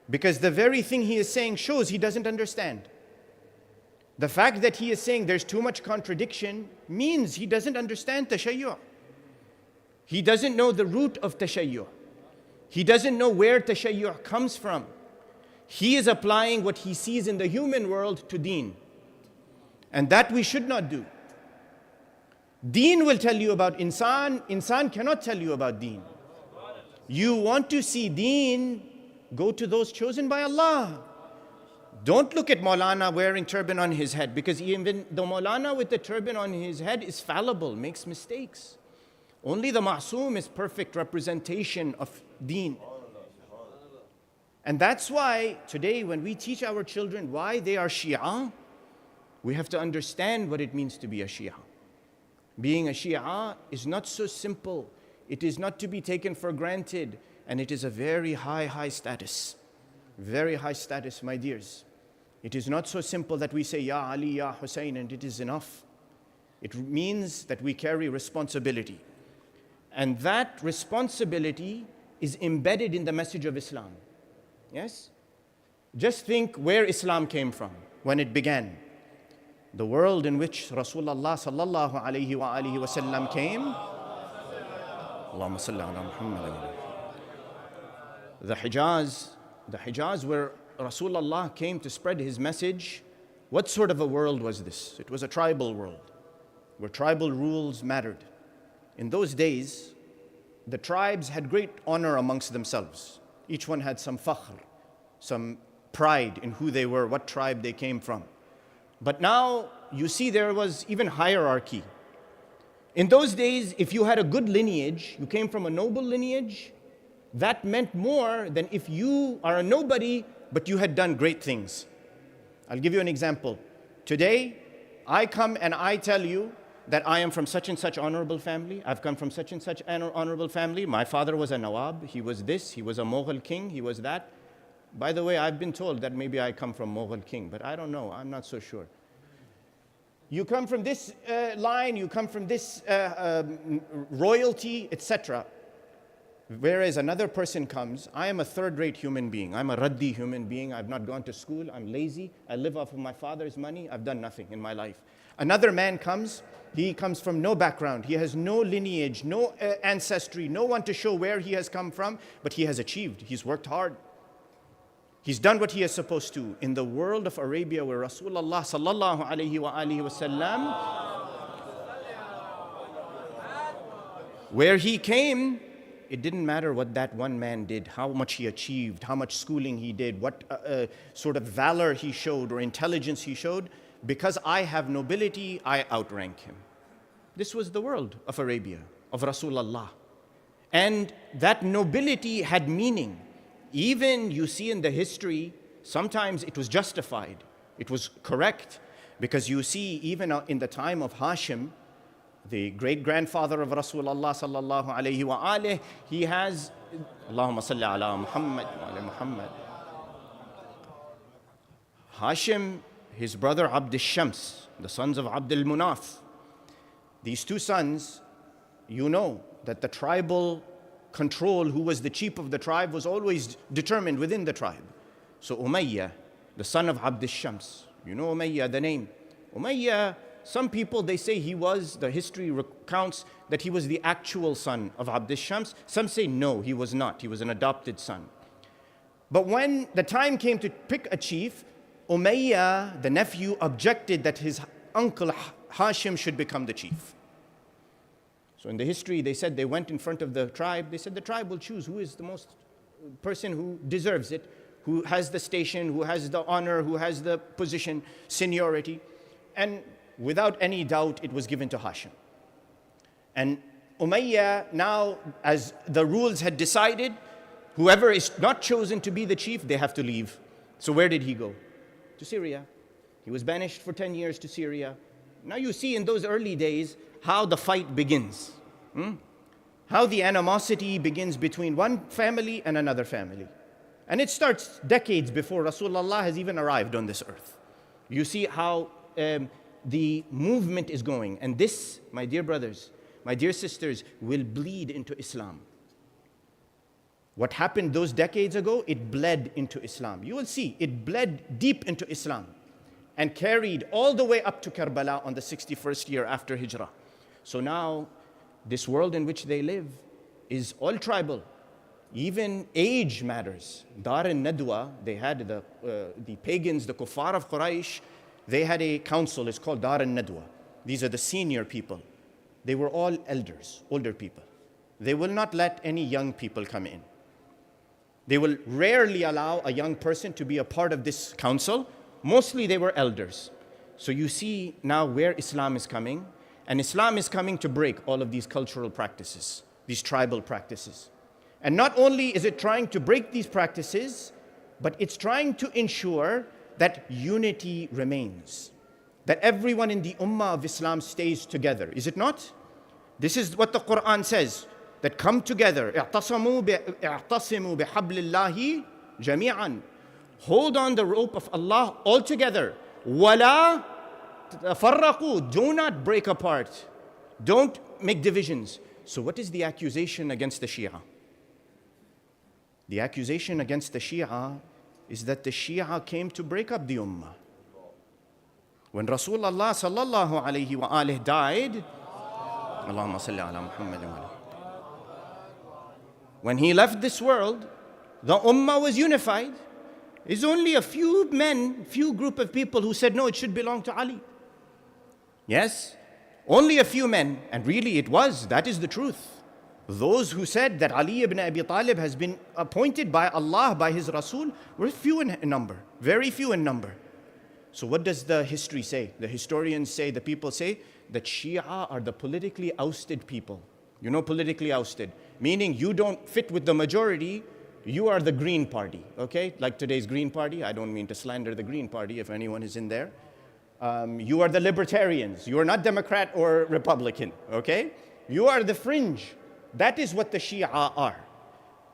Because the very thing he is saying shows he doesn't understand. The fact that he is saying there's too much contradiction means he doesn't understand Tashayyu'. He doesn't know the root of Tashayyu'. He doesn't know where Tashayyu' comes from. He is applying what he sees in the human world to deen. And that we should not do. Deen will tell you about insan. Insan cannot tell you about deen. You want to see deen, go to those chosen by Allah. Don't look at Maulana wearing turban on his head, because even the Maulana with the turban on his head is fallible, makes mistakes. Only the Ma'soom is perfect representation of deen. And that's why today when we teach our children why they are Shia, we have to understand what it means to be a Shia. Being a Shia is not so simple. It is not to be taken for granted. And it is a very high status. Very high status, my dears. It is not so simple that we say, Ya Ali, Ya Hussain, and it is enough. It means that we carry responsibility. And that responsibility is embedded in the message of Islam. Yes? Just think where Islam came from, when it began. The world in which Rasulullah sallallahu alayhi wa alihi wa sallam came. Allahumma salli ala Muhammad. The Hijaz, the Hijaz, where Rasulullah came to spread his message, what sort of a world was this? It was a tribal world, where tribal rules mattered. In those days, the tribes had great honor amongst themselves. Each one had some fakhr, some pride in who they were, what tribe they came from. But now, you see there was even hierarchy. In those days, if you had a good lineage, you came from a noble lineage, that meant more than if you are a nobody, but you had done great things. I'll give you an example. Today, I come and I tell you that I am from such and such honorable family. I've come from such and such honorable family. My father was a Nawab. He was this. He was a Mughal king. He was that. By the way, I've been told that maybe I come from Mughal king, but I don't know. I'm not so sure. You come from this line. You come from this royalty, etc. Whereas another person comes, I am a third-rate human being. I'm a raddi human being. I've not gone to school. I'm lazy. I live off of my father's money. I've done nothing in my life. Another man comes. He comes from no background. He has no lineage, no ancestry, no one to show where he has come from, but he has achieved. He's worked hard. He's done what he is supposed to. In the world of Arabia, where Rasulullah sallallahu alayhi wa alihi wasallam, where he came, it didn't matter what that one man did, how much he achieved, how much schooling he did, what sort of valor he showed or intelligence he showed. Because I have nobility, I outrank him. This was the world of Arabia, of Rasulullah. And that nobility had meaning. Even you see in the history, sometimes it was justified. It was correct. Because you see, even in the time of Hashim, the great-grandfather of Rasulullah sallallahu alayhi wa alih, he has, Allahumma salli ala Muhammad wa ala Muhammad. Hashim, his brother Abd al-Shams, the sons of Abd al-Munaf. These two sons, you know that the tribal control, who was the chief of the tribe, was always determined within the tribe. So Umayyah, the son of Abd al-Shams, you know Umayyah, the name. Umayyah, some people, they say he was, the history recounts that he was the actual son of Abd al-Shams. Some say no, he was not. He was an adopted son. But when the time came to pick a chief, Umayyah, the nephew, objected that his uncle Hashim should become the chief. So in the history, they said they went in front of the tribe. They said the tribe will choose who is the most person who deserves it, who has the station, who has the honor, who has the position, seniority. And without any doubt, it was given to Hashim. And Umayyah, now, as the rules had decided, whoever is not chosen to be the chief, they have to leave. So where did he go? To Syria. He was banished for 10 years to Syria. Now you see in those early days how the fight begins. How the animosity begins between one family and another family. And it starts decades before Rasulullah has even arrived on this earth. You see how the movement is going. And this, my dear brothers, my dear sisters, will bleed into Islam. What happened those decades ago, it bled into Islam. You will see, it bled deep into Islam and carried all the way up to Karbala on the 61st year after Hijrah. So now, this world in which they live is all tribal. Even age matters. Dar al-Nadwa, they had the pagans, the kuffar of Quraysh, they had a council, it's called Dar al-Nadwa. These are the senior people. They were all elders, older people. They will not let any young people come in. They will rarely allow a young person to be a part of this council. Mostly they were elders. So you see now where Islam is coming. And Islam is coming to break all of these cultural practices, these tribal practices. And not only is it trying to break these practices, but it's trying to ensure that unity remains. That everyone in the ummah of Islam stays together. Is it not? This is what the Quran says. That come together. اعتصموا بحبل الله جميعا. Hold on the rope of Allah all together. ولا تفرقوا. Do not break apart. Don't make divisions. So what is the accusation against the Shia? The accusation against the Shia is that the Shia came to break up the ummah. When Rasulullah sallallahu alayhi wa alihi died, Allahumma salli ala Muhammad wa ala. When he left this world, The ummah was unified. It's only a few men, few group of people who said, no, it should belong to Ali. Yes, only a few men, and really it was, that is the truth. Those who said that Ali ibn Abi Talib has been appointed by Allah, by His Rasul, were few in number, very few in number. So what does the history say? The historians say, the people say, that Shia are the politically ousted people. You know, politically ousted, meaning you don't fit with the majority, you are the Green Party, okay? Like today's Green Party, I don't mean to slander the Green Party if anyone is in there. You are the libertarians, you are not Democrat or Republican, okay? You are the fringe. That is what the Shia are.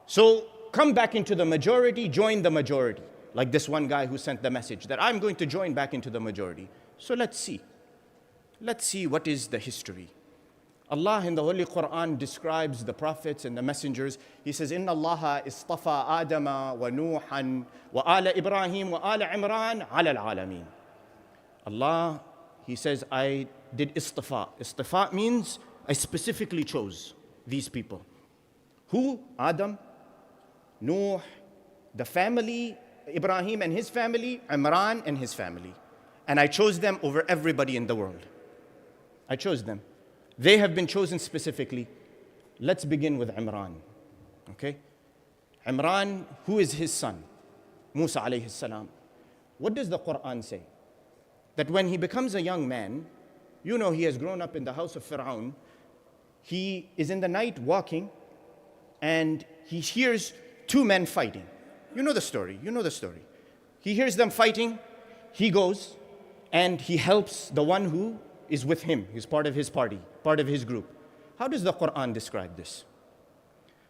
So come back into the majority, join the majority. Like this one guy who sent the message that I'm going to join back into the majority. So let's see. Let's see what is the history. Allah in the Holy Quran describes the prophets and the messengers. He says, Inna Allah istafa Adama wa Nuhan wa ala Ibrahim wa ala Imran ala al-alameen. Allah, He says, I did istafa. Istafa means I specifically chose these people. Who? Adam, Nuh, the family, Ibrahim and his family, Imran and his family. And I chose them over everybody in the world. I chose them. They have been chosen specifically. Let's begin with Imran. Okay? Imran, who is his son? Musa alayhi salam. What does the Quran say? That when he becomes a young man, you know he has grown up in the house of Fir'aun. He is in the night walking and he hears two men fighting. You know the story, you know the story. He hears them fighting, he goes and he helps the one who is with him. He's part of his party, part of his group. How does the Quran describe this?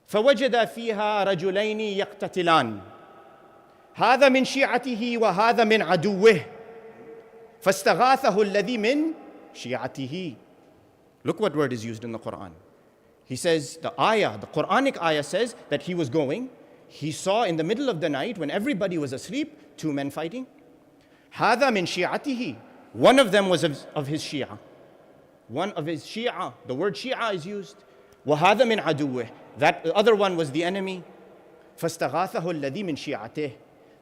فَوَجَدَ فِيهَا رَجُلَيْنِ يَقْتَتِلَانِ هَذَا مِنْ شِيعَتِهِ وَهَذَا مِنْ عَدُوِّهِ فَاسْتَغَاثَهُ الَّذِي مِنْ شِيعَتِهِ. Look what word is used in the Quran. He says, the Quranic ayah says that he was going, he saw in the middle of the night when everybody was asleep, two men fighting. هَذَا مِنْ شِيعَتِهِ. One of them was of his Shia. One of his Shia. The word Shia is used. وَهَذَا مِنْ عَدُوِّهِ. That other one was the enemy. فَاسْتَغَاثَهُ الَّذِي مِنْ شِيعَتِهِ.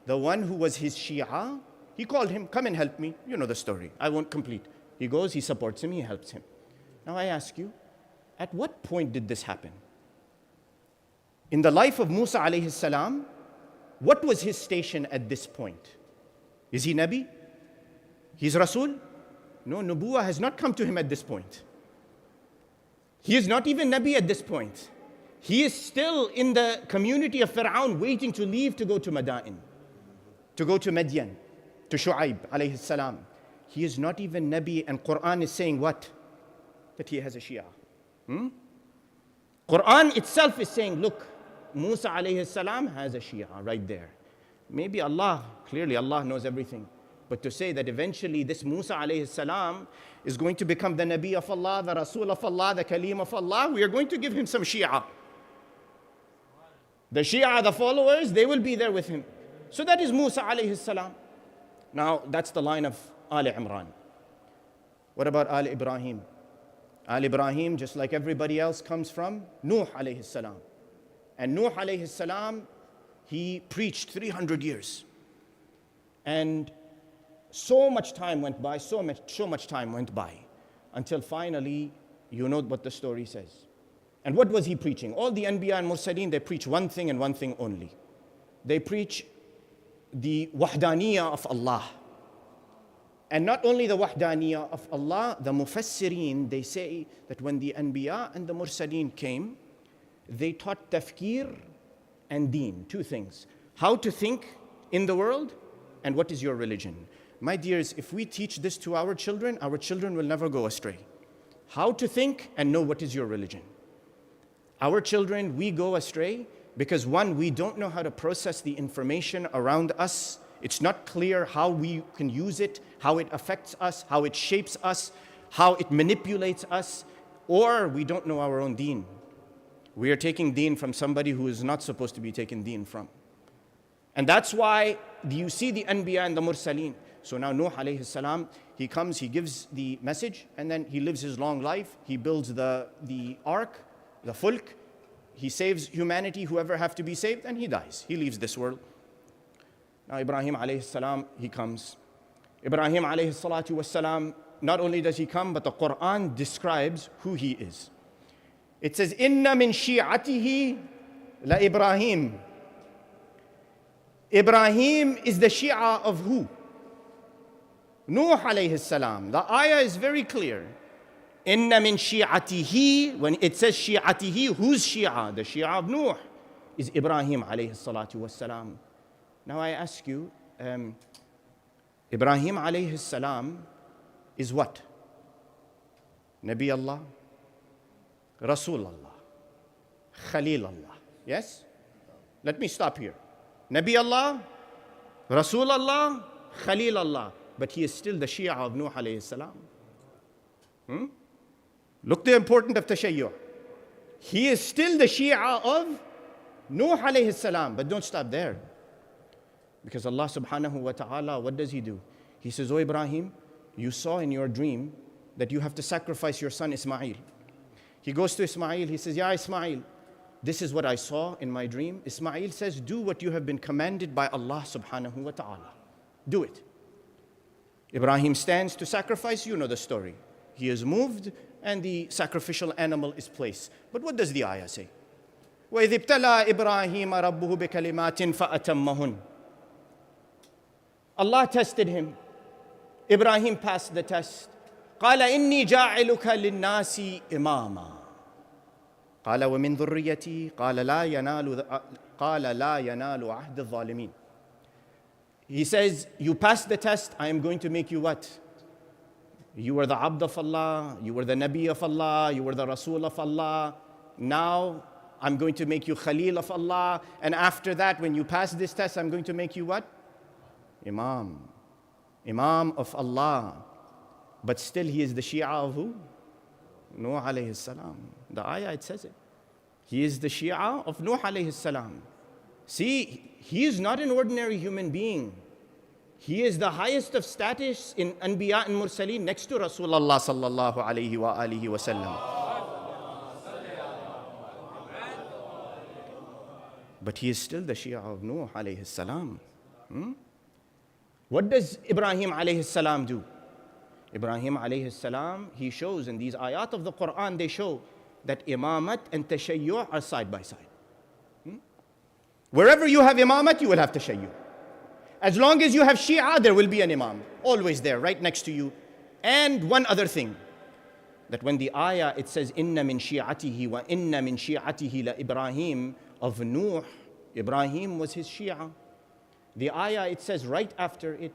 The one who was his Shia, he called him, come and help me. You know the story. I won't complete. He goes, he supports him, he helps him. Now I ask you, at what point did this happen? In the life of Musa alayhi salam, what was his station at this point? Is he Nabi? He's Rasul? No, Nubuwah has not come to him at this point. He is not even Nabi at this point. He is still in the community of Fir'aun waiting to leave to go to Madain, to go to Madian, to Shu'aib alayhi salam. He is not even Nabi and Quran is saying what? That he has a Shia. Quran itself is saying, look, Musa alayhi salam has a Shia right there. Maybe Allah, clearly Allah knows everything. But to say that eventually this Musa alayhi salam is going to become the Nabi of Allah, the Rasul of Allah, the Kaleem of Allah, we are going to give him some Shia. The Shia, the followers, they will be there with him. So that is Musa alayhi salam. Now that's the line of Ali Imran. What about Ali Ibrahim? Ali Ibrahim, just like everybody else, comes from Nuh alayhi salam. And Nuh alayhi salam, he preached 300 years. And so much time went by, so much time went by, until finally, you know what the story says. And what was he preaching? All the Anbiya and Mursaleen, they preach one thing and one thing only. They preach the wahdaniyah of Allah. And not only the wahdaniyah of Allah, the Mufassirin, they say that when the Anbiya and the Mursaleen came, they taught tafkir and deen, two things. How to think in the world and what is your religion. My dears, if we teach this to our children will never go astray. How to think and know what is your religion. Our children, we go astray because one, we don't know how to process the information around us. It's not clear how we can use it, how it affects us, how it shapes us, how it manipulates us, or we don't know our own deen. We are taking deen from somebody who is not supposed to be taken deen from. And that's why you see the Anbiya and the Mursaleen. So now Nuh alayhi salam, he comes, he gives the message, and then he lives his long life. He builds the ark, the fulk. he saves humanity, whoever have to be saved, and he dies. He leaves this world. Now Ibrahim alayhi salam, he comes. Ibrahim alayhi salatu was salam, not only does he come, but the Quran describes who he is. It says, Inna min shi'atihi la Ibrahim. Ibrahim is the Shia of who? Nuh alayhi salam. The ayah is very clear. Inna min shi'atihi, when it says shi'atihi, who's Shia? The Shia of Nuh is Ibrahim alayhi salatu was salam. Now I ask you, Ibrahim alayhi salam is what? Nabi Allah, Rasul Allah, Khalil Allah. Yes? Let me stop here. Nabi Allah, Rasul Allah, Khalil Allah. But he is still the Shia of Nuh alayhi salam. Look the importance of tashayyu'. He is still the Shia of Nuh alayhi salam. But don't stop there. Because Allah subhanahu wa ta'ala, what does he do? He says, Oh Ibrahim, you saw in your dream that you have to sacrifice your son Ismail. He goes to Ismail, he says, Ya Ismail, this is what I saw in my dream. Ismail says, do what you have been commanded by Allah subhanahu wa ta'ala. Do it. Ibrahim stands to sacrifice, you know the story. He is moved and the sacrificial animal is placed. But what does the ayah say? وَإِذِ ابْتَلَى إِبْرَاهِيمَ رَبُّهُ بِكَلِمَاتٍ فَأَتَمَّهُنْ. Allah tested him. Ibrahim passed the test. قال إني جاعلك للناس إماما. قال ومن ذريتي قال لا ينال عهد الظالمين. He says, you passed the test, I am going to make you what? You were the Abd of Allah, you were the Nabi of Allah, you were the Rasul of Allah. Now I'm going to make you Khalil of Allah. And after that, when you pass this test, I'm going to make you what? Imam of Allah. But still he is the Shia of who? Nuh alayhi salam. The ayah, it says it. He is the Shia of Nuh alayhi salam. See, he is not an ordinary human being. He is the highest of status in Anbiya and Mursaleen next to Rasulullah sallallahu alayhi wa alihi wa sallam. But he is still the Shia of Nuh alayhi salam. What does Ibrahim alayhi salam do? Ibrahim alayhi salam, he shows in these ayat of the Quran, they show that imamat and tashayyu' are side by side. Wherever you have imamat, you will have tashayyu'. As long as you have Shia, there will be an imam. Always there, right next to you. And one other thing, that when the ayah, it says, Inna min shi'atihi wa inna min shi'atihi la Ibrahim, of Nuh, Ibrahim was his Shia. The ayah, it says right after it,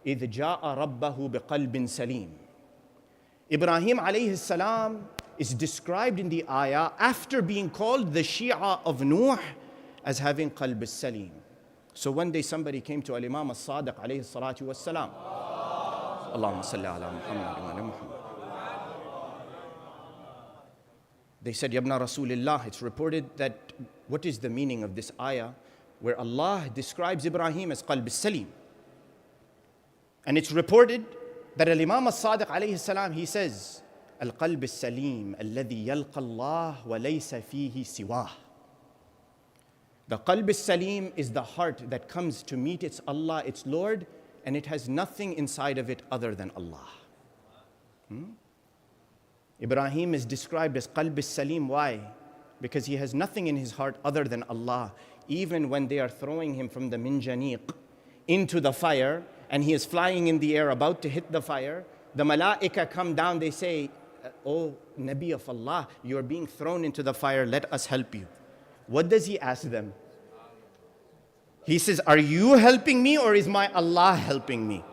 إِذْ جَاءَ رَبَّهُ بِقَلْبٍ سَلِيمٍ. Ibrahim alayhi salam is described in the ayah after being called the Shia of Nuh as having qalb salim. So one day somebody came to Imam As-Sadiq alayhi salatu was salam. Allahumma salli ala Muhammad wa ala Muhammad. They said, Yabna Rasulillah, it's reported that what is the meaning of this ayah where Allah describes Ibrahim as qalb salim? And it's reported that Imam As-Sadiq alayhi salam, he says, Al-qalb as-salim alladhi yalqa Allah wa laysa fihi siwah. The qalb as-salim is the heart that comes to meet its Allah, its Lord, and it has nothing inside of it other than Allah. Ibrahim is described as qalb as-salim. Why? Because he has nothing in his heart other than Allah. Even when they are throwing him from the minjaniq into the fire, and he is flying in the air about to hit the fire, the malaika come down, they say, Oh Nabi of Allah, you are being thrown into the fire, let us help you. What does he ask them? He says, are you helping me or is my Allah helping me?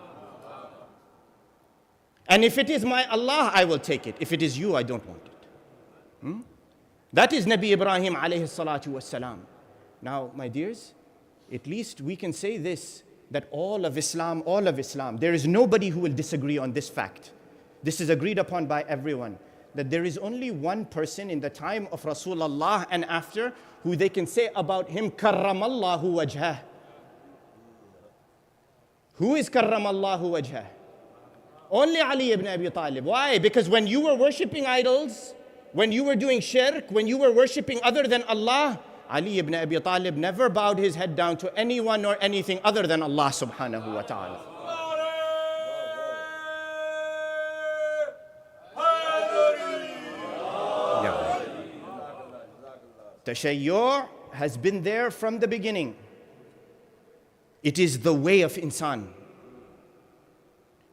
And if it is my Allah, I will take it. If it is you, I don't want it. That is Nabi Ibrahim alayhi salatu was salam. Now, my dears, at least we can say this, that all of Islam, there is nobody who will disagree on this fact. This is agreed upon by everyone, that there is only one person in the time of Rasulullah and after who they can say about him, karramallahu wajhah. Who is karramallahu wajhah? Only Ali ibn Abi Talib. Why? Because when you were worshipping idols, when you were doing shirk, when you were worshipping other than Allah, Ali ibn Abi Talib never bowed his head down to anyone or anything other than Allah subhanahu wa ta'ala. Tashayyu' has been there from the beginning. It is the way of insan.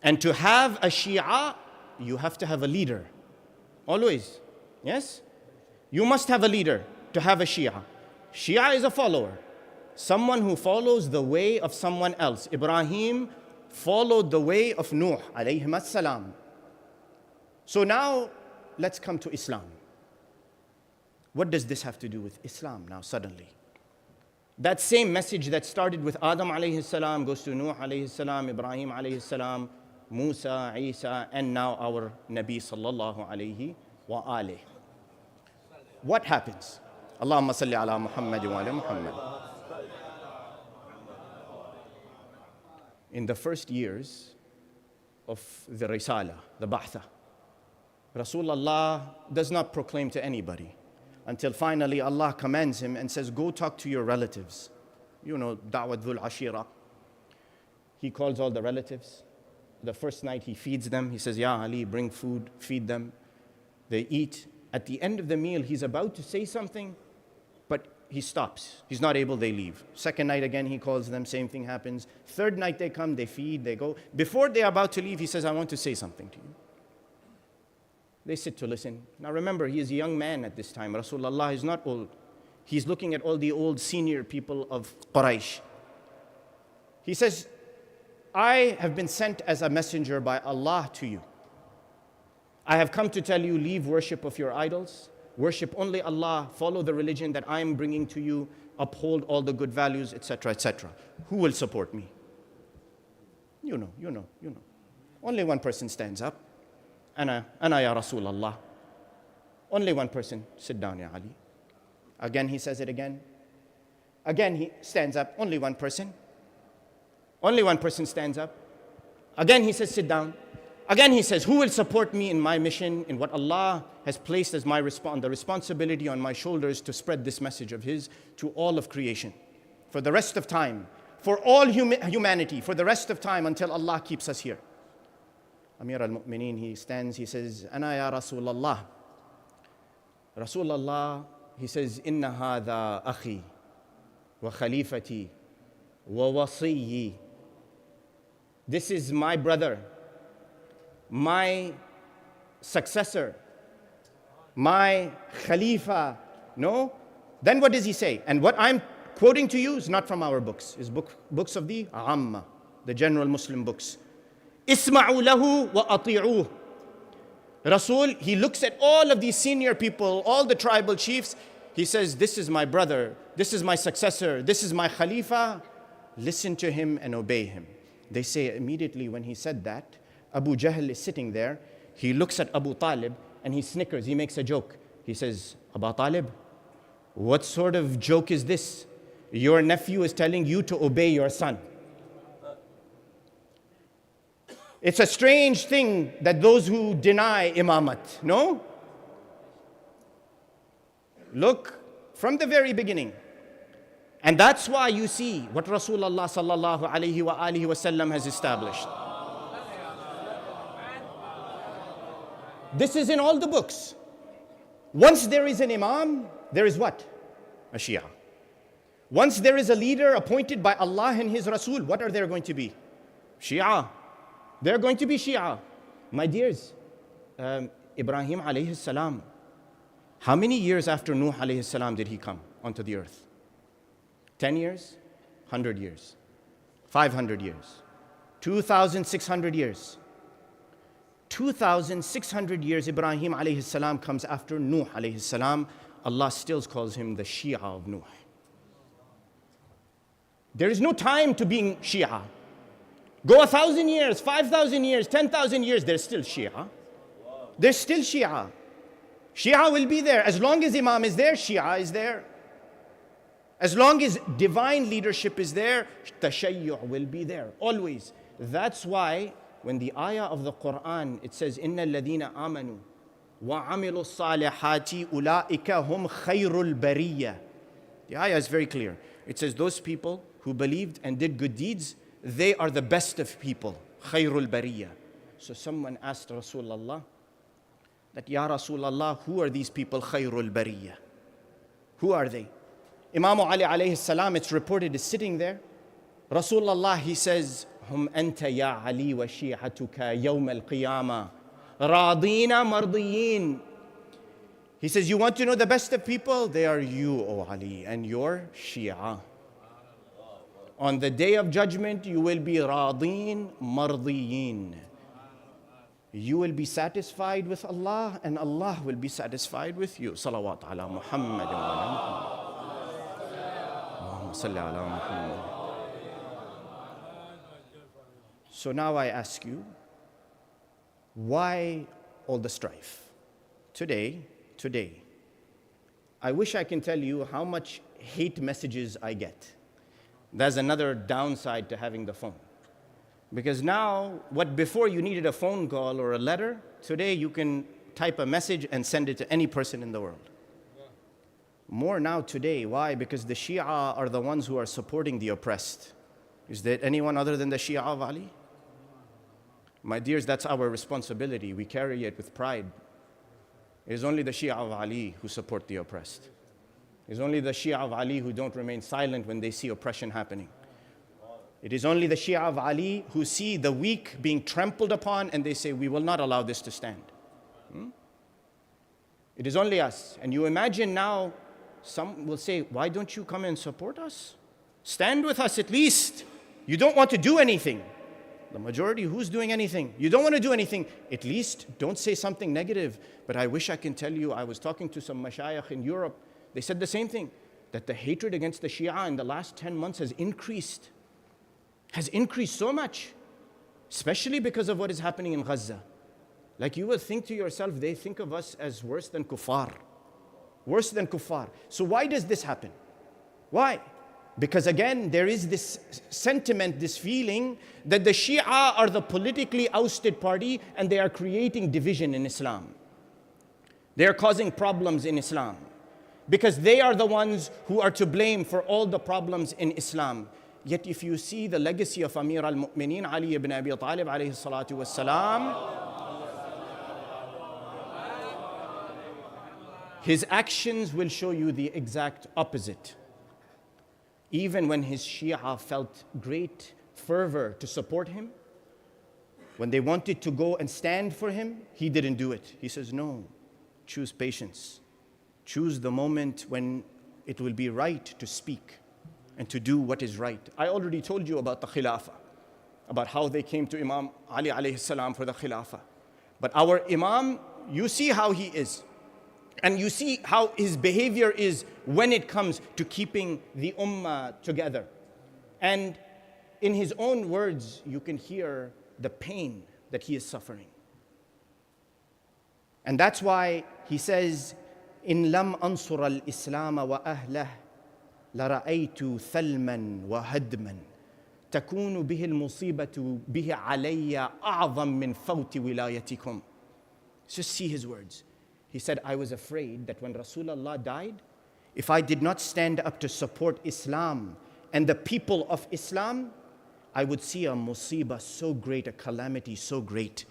And to have a Shia, you have to have a leader. Always. Yes? You must have a leader to have a Shia. Shia is a follower. Someone who follows the way of someone else. Ibrahim followed the way of Nuh alayhim as-salam. So now, let's come to Islam. What does this have to do with Islam now suddenly? That same message that started with Adam alayhi salam goes to Nuh alayhi salam, Ibrahim alayhi salam, Musa, Isa, and now our Nabi sallallahu alayhi wa alayhi. What happens? Allahumma salli ala Muhammad wa ala Muhammad. In the first years of the Risala, the Ba'tha, Rasulullah does not proclaim to anybody until finally Allah commands him and says, go talk to your relatives. You know, Da'wat dhul ashira. He calls all the relatives. The first night he feeds them. He says, Ya Ali, bring food, feed them. They eat. At the end of the meal, he's about to say something, but he stops. He's not able, they leave. Second night again, he calls them, same thing happens. Third night they come, they feed, they go. Before they're about to leave, he says, I want to say something to you. They sit to listen. Now remember, he is a young man at this time. Rasulullah is not old. He's looking at all the old senior people of Quraysh. He says, I have been sent as a messenger by Allah to you. I have come to tell you, leave worship of your idols. Worship only Allah. Follow the religion that I am bringing to you. Uphold all the good values, etc., etc. Who will support me? You know. Only one person stands up. Ana ya Rasulallah. Only one person. Sit down, Ya Ali. Again, he says it again. Again, he stands up. Only one person. Only one person stands up. Again, he says, sit down. Again, he says, who will support me in my mission, in what Allah has placed as my the responsibility on my shoulders to spread this message of His to all of creation for the rest of time, for all humanity, for the rest of time until Allah keeps us here. Amir al-Mu'mineen, he stands, he says, Ana ya Rasulallah. Rasulullah, he says, Inna hadha akhi wa khalifati wa wasiyyi. This is my brother, my successor, my khalifa. No? Then what does he say? And what I'm quoting to you is not from our books. It's books of the Amma, the general Muslim books. Isma'u lahu wa ati'uh. Rasul, he looks at all of these senior people, all the tribal chiefs. He says, this is my brother, this is my successor, this is my khalifa. Listen to him and obey him. They say immediately when he said that, Abu Jahl is sitting there. He looks at Abu Talib and he snickers. He makes a joke. He says, Abu Talib, what sort of joke is this? Your nephew is telling you to obey your son. It's a strange thing that those who deny imamat, no? Look, from the very beginning. And that's why you see what Rasulullah sallallahu alayhi wa alihi wasallam has established. This is in all the books. Once there is an imam, there is what? A Shia. Once there is a leader appointed by Allah and His Rasul, what are there going to be? Shia. They're going to be Shia. My dears, Ibrahim alayhi salam, how many years after Nuh alayhi salam did he come onto the earth? 10 years? 100 years? 500 years? 2,600 years? 2,600 years Ibrahim alayhi salam comes after Nuh alayhi salam. Allah still calls him the Shia of Nuh. There is no time to being Shia. Go 1,000 years, 5,000 years, 10,000 years, there's still Shia. There's still Shia. Shia will be there. As long as Imam is there, Shia is there. As long as divine leadership is there, Tashayyu' will be there, always. That's why when the ayah of the Quran, it says, إِنَّ الَّذِينَ آمَنُوا وَعَمِلُوا الصَّالِحَاتِ أُولَٰئِكَ هُمْ خَيْرُ الْبَرِيَّةِ. The ayah is very clear. It says those people who believed and did good deeds, they are the best of people. خَيْرُ الْبَرِيَّةِ. So someone asked Rasulullah that, Ya Rasulullah, who are these people خَيْرُ الْبَرِيَّةِ? Who are they? Imam Ali alayhi salam, it's reported, is sitting there. Rasulullah, he says, Hum anta ya Ali wa shi'atuka yawm al-qiyamah radina mardiyin. He says, you want to know the best of people? They are you, O Ali, and your Shia. On the day of judgment, you will be radin mardiyin. You will be satisfied with Allah, and Allah will be satisfied with you. Salawat ala Muhammad wa ala Muhammad. Salli ala Muhammad. So now I ask you, why all the strife? Today, I wish I can tell you how much hate messages I get. That's another downside to having the phone. Because now, what before you needed a phone call or a letter, today you can type a message and send it to any person in the world. More now today. Why? Because the Shia are the ones who are supporting the oppressed. Is there anyone other than the Shia of Ali? My dears, that's our responsibility. We carry it with pride. It is only the Shia of Ali who support the oppressed. It is only the Shia of Ali who don't remain silent when they see oppression happening. It is only the Shia of Ali who see the weak being trampled upon and they say, we will not allow this to stand. It is only us. And you imagine now, some will say, why don't you come and support us? Stand with us at least. You don't want to do anything. The majority, who's doing anything? You don't want to do anything. At least don't say something negative. But I wish I can tell you, I was talking to some mashayikh in Europe. They said the same thing, that the hatred against the Shia in the last 10 months has increased so much, especially because of what is happening in Gaza. Like you will think to yourself, they think of us as worse than kuffar. Worse than kuffar. So why does this happen? Why? Because again, there is this sentiment, this feeling that the Shia are the politically ousted party and they are creating division in Islam. They are causing problems in Islam. Because they are the ones who are to blame for all the problems in Islam. Yet if you see the legacy of Amir al-Mu'mineen Ali ibn Abi Talib alayhi salatu wassalam, his actions will show you the exact opposite. Even when his Shia felt great fervor to support him, when they wanted to go and stand for him, he didn't do it. He says, no, choose patience. Choose the moment when it will be right to speak and to do what is right. I already told you about the Khilafah, about how they came to Imam Ali alayhi salam for the Khilafah. But our Imam, you see how he is. And you see how his behavior is when it comes to keeping the ummah together. And in his own words, you can hear the pain that he is suffering. And that's why he says, إن لم أنصر الإسلام وأهله لرأيت ثلما وهدما تكون به المصيبة به علي أعظم من فوت ولايتكم. Just see his words. He said, I was afraid that when Rasulullah died, if I did not stand up to support Islam and the people of Islam, I would see a musibah so great, a calamity so great.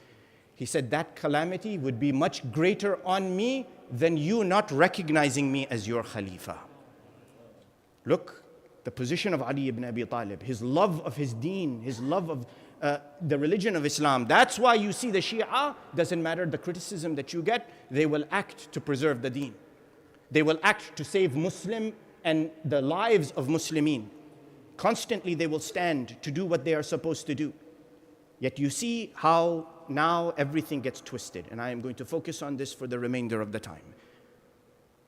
He said that calamity would be much greater on me than you not recognizing me as your Khalifa. Look, the position of Ali ibn Abi Talib, his love of his deen, his love of the religion of Islam. That's why you see the Shia, doesn't matter the criticism that you get, they will act to preserve the deen. They will act to save Muslim and the lives of Muslimin. Constantly they will stand to do what they are supposed to do. Yet you see how now everything gets twisted. And I am going to focus on this for the remainder of the time.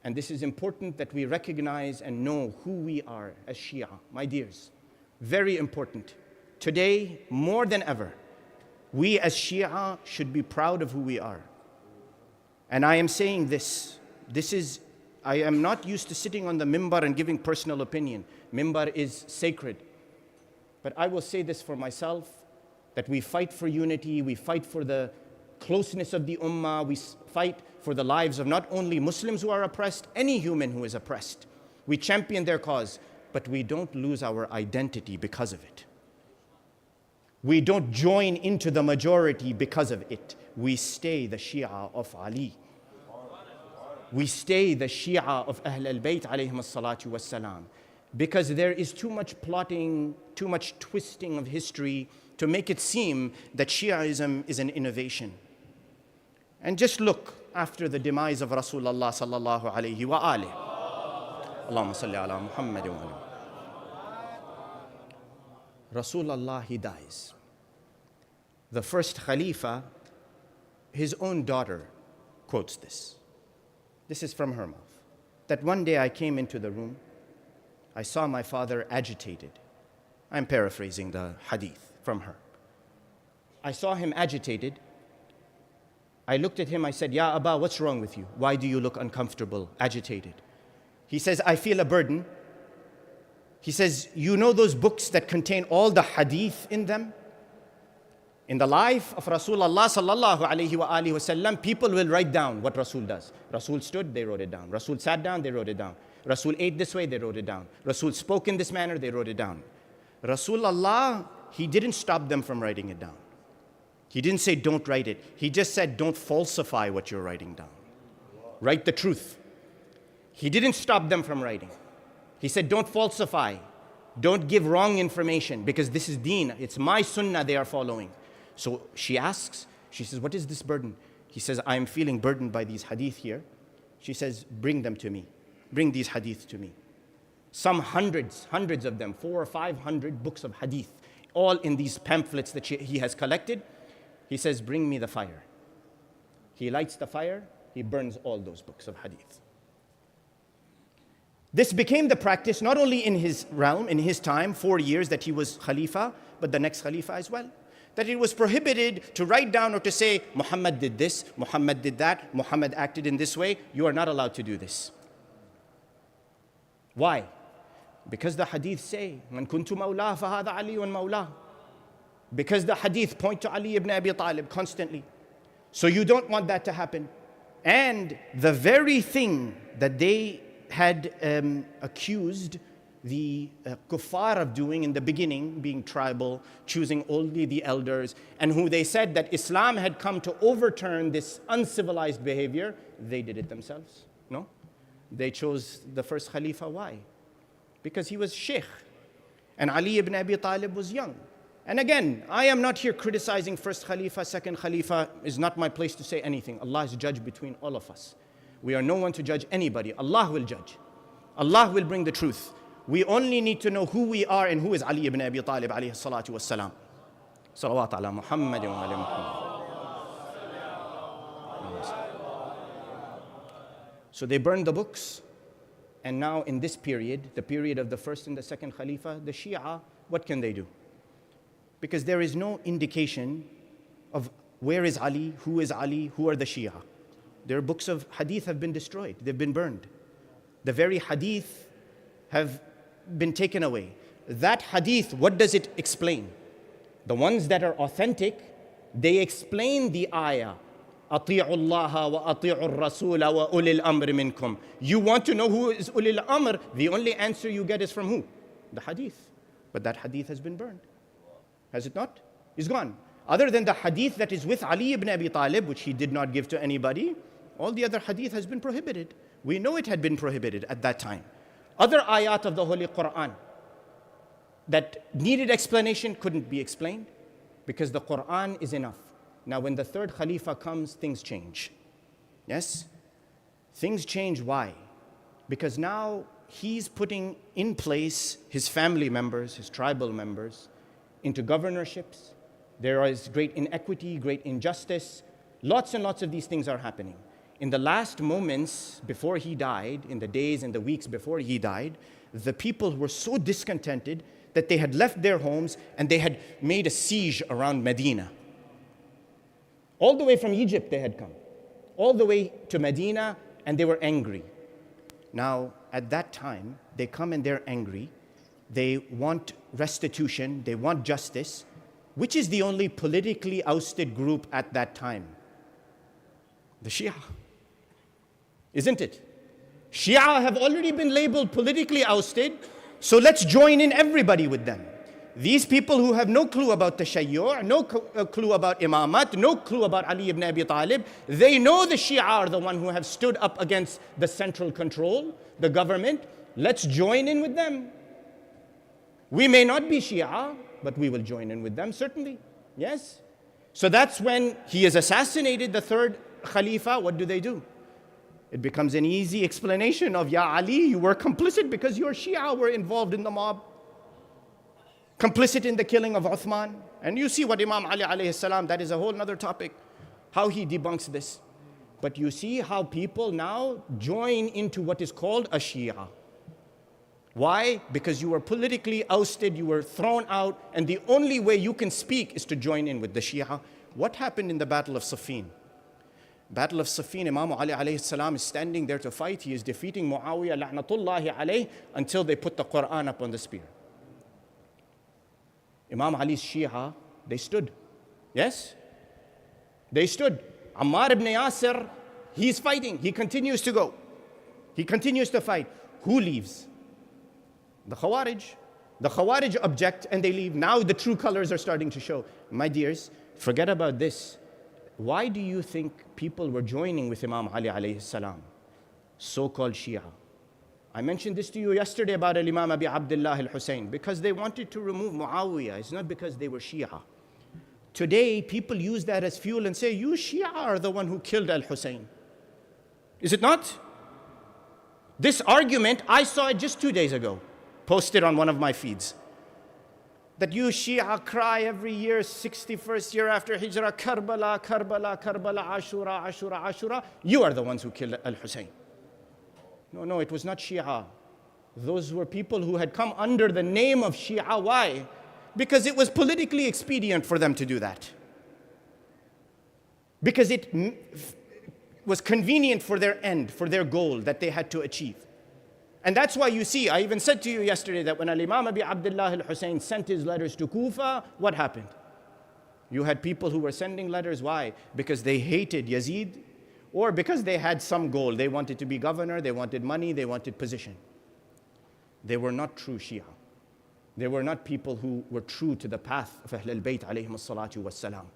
And this is important that we recognize and know who we are as Shia, my dears. Very important. Today, more than ever, we as Shia should be proud of who we are. And I am saying this. I am not used to sitting on the mimbar and giving personal opinion. Mimbar is sacred. But I will say this for myself, that we fight for unity, we fight for the closeness of the ummah. We fight for the lives of not only Muslims who are oppressed, any human who is oppressed. We champion their cause, but we don't lose our identity because of it. We don't join into the majority because of it. We stay the Shia of Ali. We stay the Shia of Ahl al-Bayt alayhim as-salatu was-salam. Because there is too much plotting, too much twisting of history to make it seem that Shiaism is an innovation. And just look after the demise of Rasulullah sallallahu alayhi wa alihi. Allahumma salli ala Muhammad wa ala. Rasulullah, he dies. The first Khalifa, his own daughter, quotes this. This is from her mouth. That one day I came into the room, I saw my father agitated. I'm paraphrasing the hadith from her. I saw him agitated. I looked at him, I said, Ya Abba, what's wrong with you? Why do you look uncomfortable, agitated? He says, I feel a burden. He says, you know those books that contain all the hadith in them? In the life of Rasulullah sallallahu alayhi wa alihi wasallam, people will write down what Rasul does. Rasul stood, they wrote it down. Rasul sat down, they wrote it down. Rasul ate this way, they wrote it down. Rasul spoke in this manner, they wrote it down. Rasulullah, he didn't stop them from writing it down. He didn't say don't write it. He just said don't falsify what you're writing down. Write the truth. He didn't stop them from writing. He said don't falsify. Don't give wrong information because this is deen. It's my sunnah they are following. So she asks, she says, what is this burden? He says, I am feeling burdened by these hadith here. She says, bring them to me. Bring these hadith to me. Some hundreds of them, 400 or 500 books of hadith, all in these pamphlets that he has collected. He says, bring me the fire. He lights the fire, he burns all those books of hadith. This became the practice not only in his realm, in his time, 4 years that he was Khalifa, but the next Khalifa as well. That it was prohibited to write down or to say, Muhammad did this, Muhammad did that, Muhammad acted in this way. You are not allowed to do this. Why? Because the hadith say, Man kuntu mawla fahada Aliyun mawla. Because the hadith point to Ali ibn Abi Talib constantly. So you don't want that to happen. And the very thing that they had accused the kuffar of doing in the beginning, being tribal, choosing only the elders, and who they said that Islam had come to overturn this uncivilized behavior, they did it themselves. No? They chose the first Khalifa. Why? Because he was Sheikh, and Ali ibn Abi Talib was young. And again, I am not here criticizing first Khalifa, second Khalifa. Is not my place to say anything. Allah is judge between all of us. We are no one to judge anybody. Allah will judge. Allah will bring the truth. We only need to know who we are and who is Ali ibn Abi Talib alayhi salatu wassalam. Salawat ala Muhammad wa ala Muhammad. So they burned the books. And now in this period, the period of the first and the second Khalifa, the Shia, what can they do? Because there is no indication of where is Ali, who are the Shia. Their books of hadith have been destroyed. They've been burned. The very hadith have been taken away. That hadith, what does it explain? The ones that are authentic, they explain the ayah. أطيعوا الله وأطيعوا الرسول وأولي الأمر منكم. You want to know who is أولي الأمر? The only answer you get is from who? The hadith. But that hadith has been burned. Has it not? It's gone. Other than the hadith that is with Ali ibn Abi Talib, which he did not give to anybody, all the other hadith has been prohibited. We know it had been prohibited at that time. Other ayat of the Holy Quran that needed explanation couldn't be explained because the Quran is enough. Now when the third Khalifa comes, things change. Yes? Things change. Why? Because now he's putting in place his family members, his tribal members, into governorships. There is great inequity, great injustice. Lots and lots of these things are happening. In the last moments before he died, in the days and the weeks before he died, the people were so discontented that they had left their homes and they had made a siege around Medina. All the way from Egypt they had come, all the way to Medina, and they were angry. Now, at that time, they come and they're angry. They want restitution, they want justice. Which is the only politically ousted group at that time? The Shia. Isn't it? Shia have already been labeled politically ousted, so let's join in everybody with them. These people who have no clue about Tashayyu', no clue about Imamat, no clue about Ali ibn Abi Talib, they know the Shia are the one who have stood up against the central control, the government. Let's join in with them. We may not be Shia, but we will join in with them, certainly. Yes? So that's when he is assassinated, the third Khalifa. What do? It becomes an easy explanation of, Ya Ali, you were complicit because your Shia were involved in the mob. Complicit in the killing of Uthman. And you see what Imam Ali alayhi salam, that is a whole other topic, how he debunks this. But you see how people now join into what is called a Shia. Why? Because you were politically ousted, you were thrown out, and the only way you can speak is to join in with the Shia. What happened in the Battle of Siffin? Battle of Siffin, Imam Ali alayhi salam is standing there to fight. He is defeating Muawiyah la'natullahi alayhi until they put the Quran up on the spear. Imam Ali's Shia, they stood. Yes? They stood. Ammar ibn Yasir, he's fighting. He continues to go. He continues to fight. Who leaves? The Khawarij. The Khawarij object and they leave. Now the true colors are starting to show. My dears, forget about this. Why do you think people were joining with Imam Ali alayhi salam? So-called Shia. I mentioned this to you yesterday about Imam Abi Abdullah al-Hussain. Because they wanted to remove Muawiyah. It's not because they were Shia. Today, people use that as fuel and say, you Shia are the one who killed al-Hussain. Is it not? This argument, I saw it just 2 days ago. Posted on one of my feeds. That you Shia cry every year, 61st year after Hijrah, Karbala, Karbala, Karbala, Ashura, Ashura, Ashura. You are the ones who killed al-Hussain. No, it was not Shia. Those were people who had come under the name of Shia. Why? Because it was politically expedient for them to do that. Because it was convenient for their end, for their goal that they had to achieve. And that's why you see, I even said to you yesterday that when Imam Abi Abdullah al-Hussain sent his letters to Kufa, what happened? You had people who were sending letters. Why? Because they hated Yazid, or because they had some goal. They wanted to be governor, they wanted money, they wanted position. They were not true Shia. They were not people who were true to the path of Ahlul Bayt alayhim as-salatu was-salam.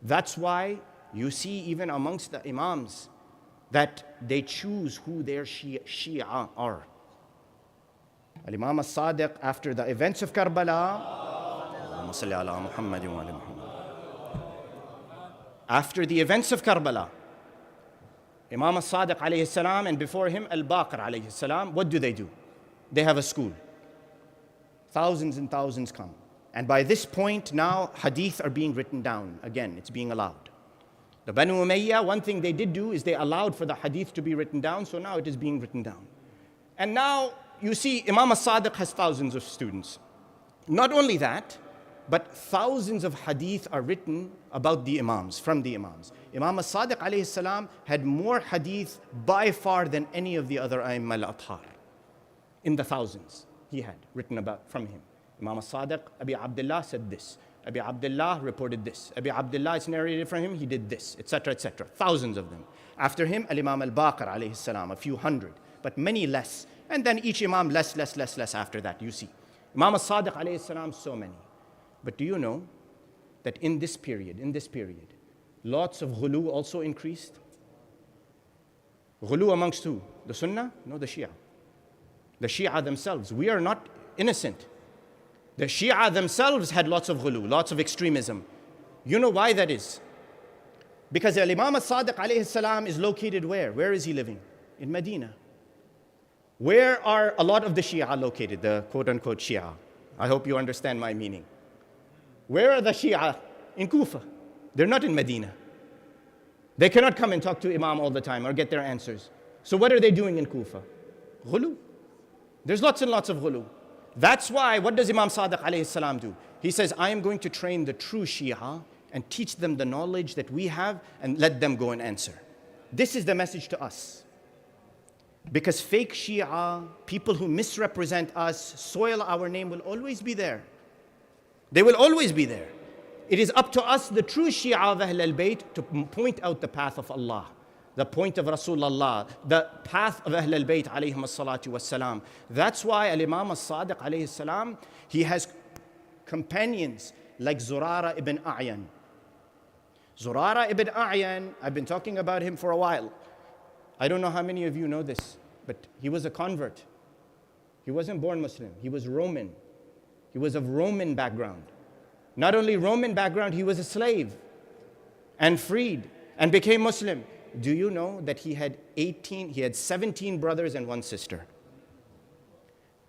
That's why you see even amongst the Imams that they choose who their Shia are. Al-Imam as-Sadiq, after the events of Karbala, after the events of Karbala, Imam as-Sadiq alayhi salam and before him Al-Baqir alayhi salam, what do? They have a school. Thousands and thousands come. And by this point now, hadith are being written down. Again, it's being allowed. The Banu Umayyah, one thing they did do is they allowed for the hadith to be written down, so now it is being written down. And now you see Imam as-Sadiq has thousands of students. Not only that, but thousands of hadith are written about the Imams, from the Imams. Imam as-Sadiq alayhi salam had more hadith by far than any of the other A'immah al-Athar. In the thousands he had written about from him. Imam as-Sadiq, Abi Abdullah said this. Abi Abdullah reported this. Abi Abdullah is narrated from him, he did this, etc., etc. Thousands of them. After him, Al-Imam Al-Baqir alayhi salam, a few hundred, but many less. And then each Imam less after that, you see. Imam As-Sadiq alayhi salam, so many. But do you know that in this period, lots of ghulu also increased? Ghulu amongst who? The Sunnah? No, the Shia. The Shia themselves. We are not innocent. The Shia themselves had lots of ghulu, lots of extremism. You know why that is? Because Imam As-Sadiq alayhi salam is located where? Where is he living? In Medina. Where are a lot of the Shia located, the quote-unquote Shia? I hope you understand my meaning. Where are the Shia? In Kufa. They're not in Medina. They cannot come and talk to Imam all the time or get their answers. So what are they doing in Kufa? Ghulu. There's lots and lots of ghulu. That's why, what does Imam Sadiq alayhi salam do? He says, I am going to train the true Shia and teach them the knowledge that we have and let them go and answer. This is the message to us. Because fake Shia, people who misrepresent us, soil our name, will always be there. They will always be there. It is up to us, the true Shia of Ahl al-Bayt, to point out the path of Allah. the point of Rasulullah, the path of Ahl al-Bayt alayhim as-salatu was-salam. That's why Al-Imam as-Sadiq alayhi salam, he has companions like Zurara ibn A'yan. Zurara ibn A'yan, I've been talking about him for a while. I don't know how many of you know this, but he was a convert. He wasn't born Muslim, he was Roman. He was of Roman background. Not only Roman background, he was a slave and freed and became Muslim. Do you know that he had 17 brothers and one sister?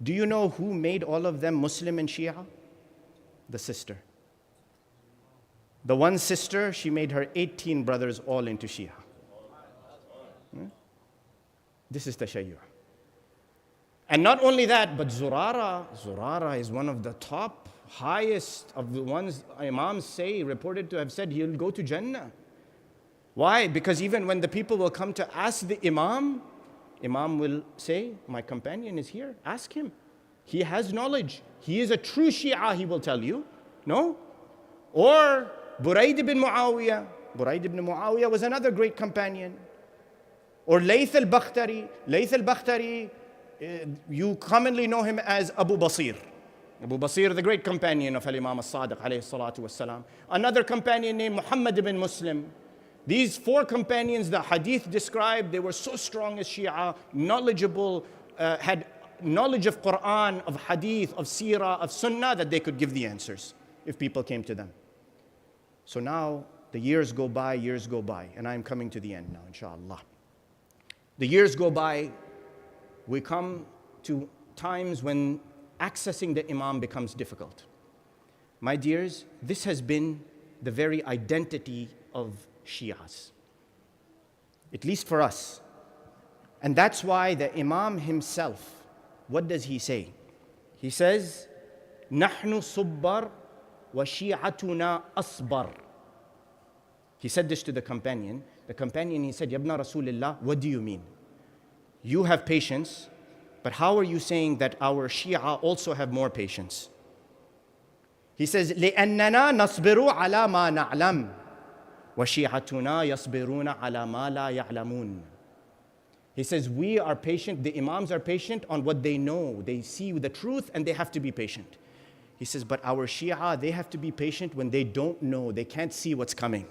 Do you know who made all of them Muslim and Shia? The sister. The one sister, she made her 18 brothers all into Shia. This is Tashayyuh. And not only that, but Zurara is one of the top, highest of the ones Imams say, reported to have said he'll go to Jannah. Why? Because even when the people will come to ask the Imam, Imam will say, my companion is here, ask him. He has knowledge. He is a true Shia, he will tell you. No? Or Burayd ibn Muawiyah. Burayd ibn Muawiyah was another great companion. Or Layth al-Bakhtari. Layth al-Bakhtari, you commonly know him as Abu Basir. Abu Basir, the great companion of Al-Imam as-Sadiq alayhi salatu was-salam. Another companion named Muhammad ibn Muslim. These four companions, the hadith described, they were so strong as Shia, knowledgeable, had knowledge of Quran, of hadith, of seerah, of sunnah, that they could give the answers if people came to them. So now the years go by, and I'm coming to the end now, inshallah. The years go by, we come to times when accessing the Imam becomes difficult. My dears, this has been the very identity of Shias, at least for us. And that's why the Imam himself, what does he say? He says, نحن صبر وشيعتنا أصبر. He said this to the companion. The companion, he said, Yabna Rasulullah, what do you mean? You have patience, but how are you saying that our Shia also have more patience? He says, لأننا نصبر على ما نعلم وشيعتنا يصبرون على ما لا يعلمون. He says, we are patient, the Imams are patient on what they know. They see the truth and they have to be patient. He says, but our Shia, they have to be patient when they don't know, they can't see what's coming.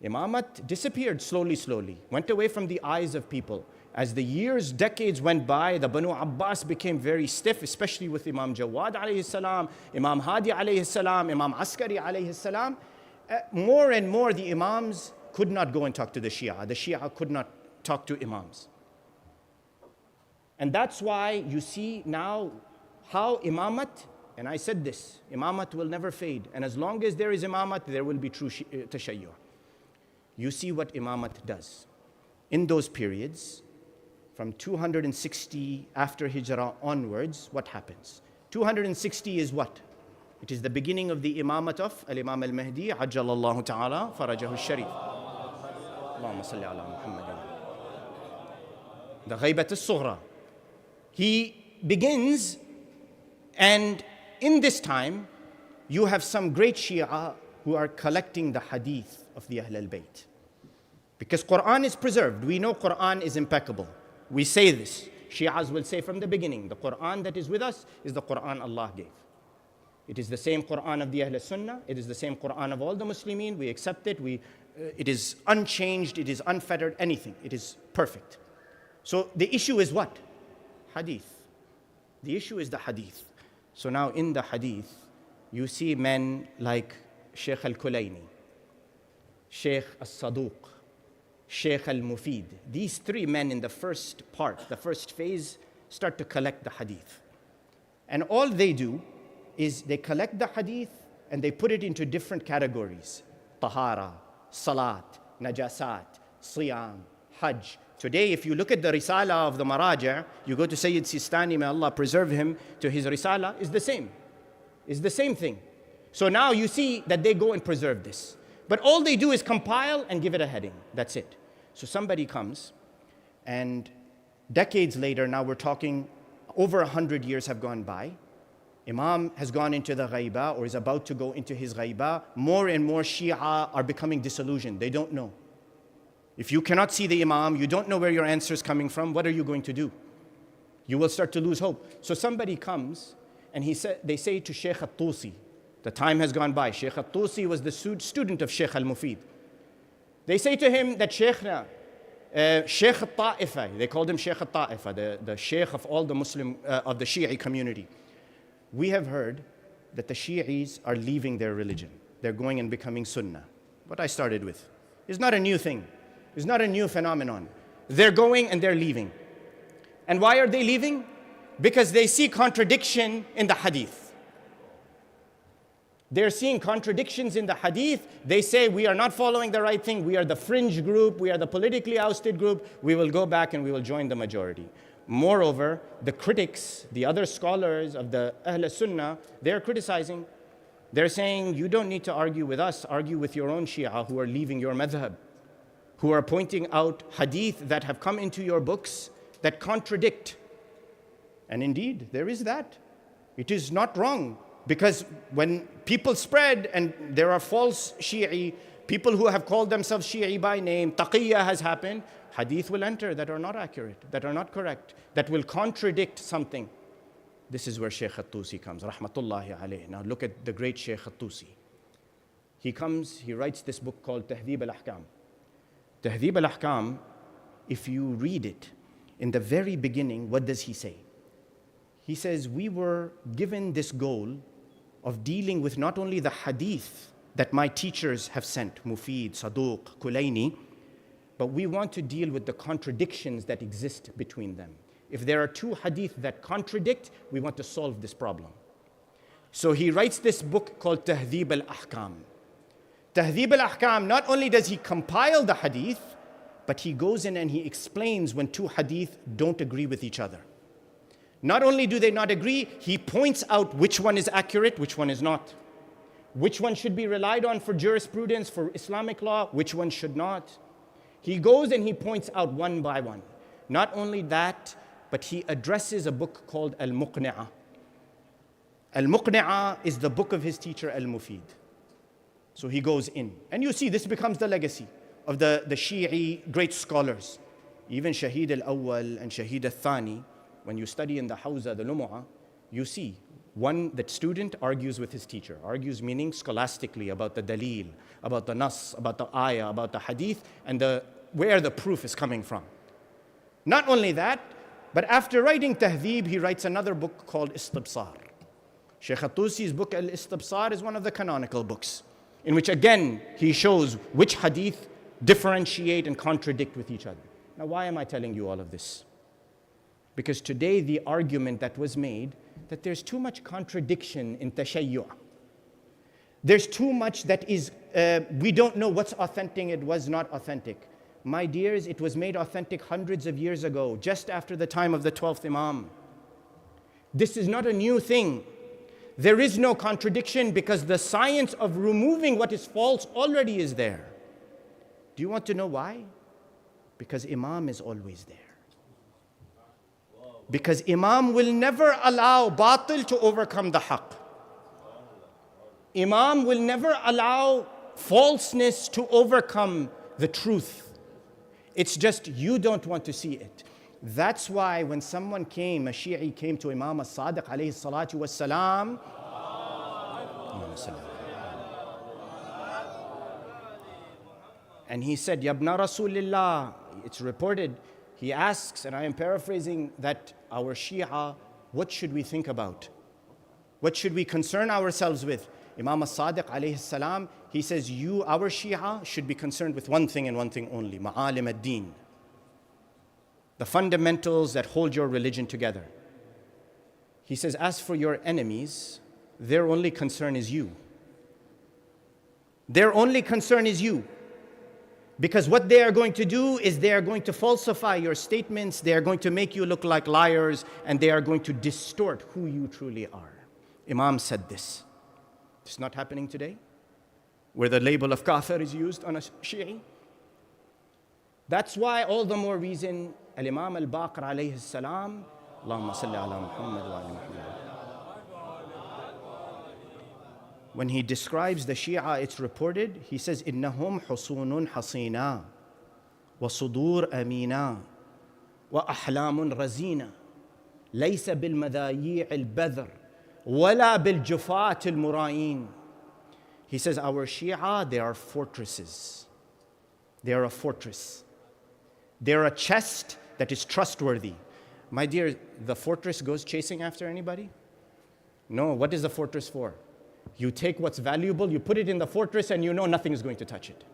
Imamat disappeared slowly, went away from the eyes of people. As the years, decades went by, the Banu Abbas became very stiff, especially with Imam Jawad alayhi salam, Imam Hadi alayhi salam, Imam Askari alayhi salam. More and more the Imams could not go and talk to the Shia. The Shia could not talk to Imams. And that's why you see now how Imamat, and I said this, Imamat will never fade. And as long as there is Imamat, there will be true Tashayyuh. You see what Imamat does. In those periods, from 260 after Hijrah onwards, what happens? 260 is what? It is the beginning of the Imamat of Al-Imam al-Mehdi, Ajjalallahu ta'ala, Farajahu al-Sharif. Allahumma salli ala Muhammadin. The Ghaybat al-Sughra. He begins, and in this time, you have some great Shia who are collecting the hadith of the Ahl al-Bayt. Because Quran is preserved. We know Quran is impeccable. We say this. Shias will say from the beginning, the Quran that is with us is the Quran Allah gave. It is the same Quran of the Ahl Sunnah. It is the same Quran of all the Muslimin. We accept it. It is unchanged. It is unfettered. Anything. It is perfect. So the issue is what? Hadith. The issue is the hadith. So now in the hadith, you see men like Sheikh al-Kulayni, Sheikh al-Saduq, Sheikh al-Mufid. These three men in the first part, the first phase, start to collect the hadith. And all they do is they collect the hadith and they put it into different categories. Tahara, Salat, Najasat, Siyam, Hajj. Today, if you look at the Risala of the Maraja, you go to Sayyid Sistani, may Allah preserve him, to his Risala, is the same. It's the same thing. So now you see that they go and preserve this. But all they do is compile and give it a heading. That's it. So somebody comes, and decades later, now we're talking over 100 years have gone by. Imam has gone into the ghaiba or is about to go into his ghaiba. More and more Shia are becoming disillusioned. They don't know. If you cannot see the Imam, you don't know where your answer is coming from, what are you going to do? You will start to lose hope. So somebody comes and they say to Sheikh al-Tusi, the time has gone by. Sheikh al-Tusi was the student of Sheikh al-Mufid. They say to him that Sheikh al-Ta'ifa, they called him Sheikh al-Ta'ifa, the Sheikh of all the Muslim, of the Shia community. We have heard that the Shi'is are leaving their religion. They're going and becoming Sunnah. What I started with. It's not a new thing. It's not a new phenomenon. They're going and they're leaving. And why are they leaving? Because they see contradiction in the hadith. They're seeing contradictions in the hadith. They say, we are not following the right thing. We are the fringe group. We are the politically ousted group. We will go back and we will join the majority. Moreover, the critics, the other scholars of the Ahl Sunnah, they're criticizing. They're saying, you don't need to argue with us. Argue with your own Shia who are leaving your madhab, who are pointing out hadith that have come into your books that contradict. And indeed, there is that. It is not wrong. Because when people spread and there are false Shi'i, people who have called themselves Shi'i by name, taqiyya has happened, hadith will enter that are not accurate, that are not correct, that will contradict something. This is where Sheikh al-Tusi comes, rahmatullahi alayhi. Now look at the great Sheikh al-Tusi. He comes, he writes this book called Tahdhib al-Ahkam. Tahdhib al-Ahkam, if you read it, in the very beginning, what does he say? He says, we were given this goal of dealing with not only the hadith that my teachers have sent, Mufid, Saduq, Kulayni, but we want to deal with the contradictions that exist between them. If there are two hadith that contradict, we want to solve this problem. So he writes this book called Tahdhib al-Ahkam. Tahdhib al-Ahkam, not only does he compile the hadith, but he goes in and he explains when two hadith don't agree with each other. Not only do they not agree, he points out which one is accurate, which one is not. Which one should be relied on for jurisprudence, for Islamic law, which one should not. He goes and he points out one by one. Not only that, but he addresses a book called Al-Muqni'ah. Al-Muqni'ah is the book of his teacher Al-Mufid. So he goes in. And you see, this becomes the legacy of the Shi'i great scholars. Even Shahid al-Awwal and Shahid al-Thani, when you study in the Hawza, the Lumu'ah, you see that student argues with his teacher. Argues meaning scholastically about the dalil, about the nas, about the ayah, about the hadith, and where the proof is coming from. Not only that, but after writing Tahdhib, he writes another book called Istibsar. Sheikh al-Tusi's book Al-Istibsar is one of the canonical books, in which again, he shows which hadith differentiate and contradict with each other. Now, why am I telling you all of this? Because today the argument that was made that there's too much contradiction in tashayyu'. There's too much that is, we don't know what's authentic and what's not authentic. My dears, it was made authentic hundreds of years ago, just after the time of the 12th Imam. This is not a new thing. There is no contradiction because the science of removing what is false already is there. Do you want to know why? Because Imam is always there. Because Imam will never allow batil to overcome the haqq. Imam will never allow falseness to overcome the truth. It's just you don't want to see it. That's why when someone came, a Shi'i came to Imam as-Sadiq alayhi salatu was-salam, and he said, Yabna Rasulillah, it's reported, he asks, and I am paraphrasing, that our Shia, what should we think about? What should we concern ourselves with? Imam as-Sadiq alayhi salam, he says, you, our Shia, should be concerned with one thing and one thing only, ma'alim ad-din. The fundamentals that hold your religion together. He says, as for your enemies, their only concern is you. Their only concern is you. Because what they are going to do is they are going to falsify your statements, they are going to make you look like liars, and they are going to distort who you truly are. Imam said this. It's not happening today, where the label of kafir is used on a Shi'i. That's why all the more reason Al-Imam al-Baqir alayhi salam, Allahumma salli ala Muhammad wa ala Muhammad. When he describes the Shia, it's reported, he says, إِنَّهُمْ حُصُونٌ حَصِينًا وصدور أمينا وأحلام رزينة ليس بالمذايع البذر ولا بالجفاة المرايين. He says, our Shia, they are fortresses. They are a fortress. They are a chest that is trustworthy. My dear, the fortress goes chasing after anybody? No, what is the fortress for? You take what's valuable, you put it in the fortress, and you know nothing is going to touch it.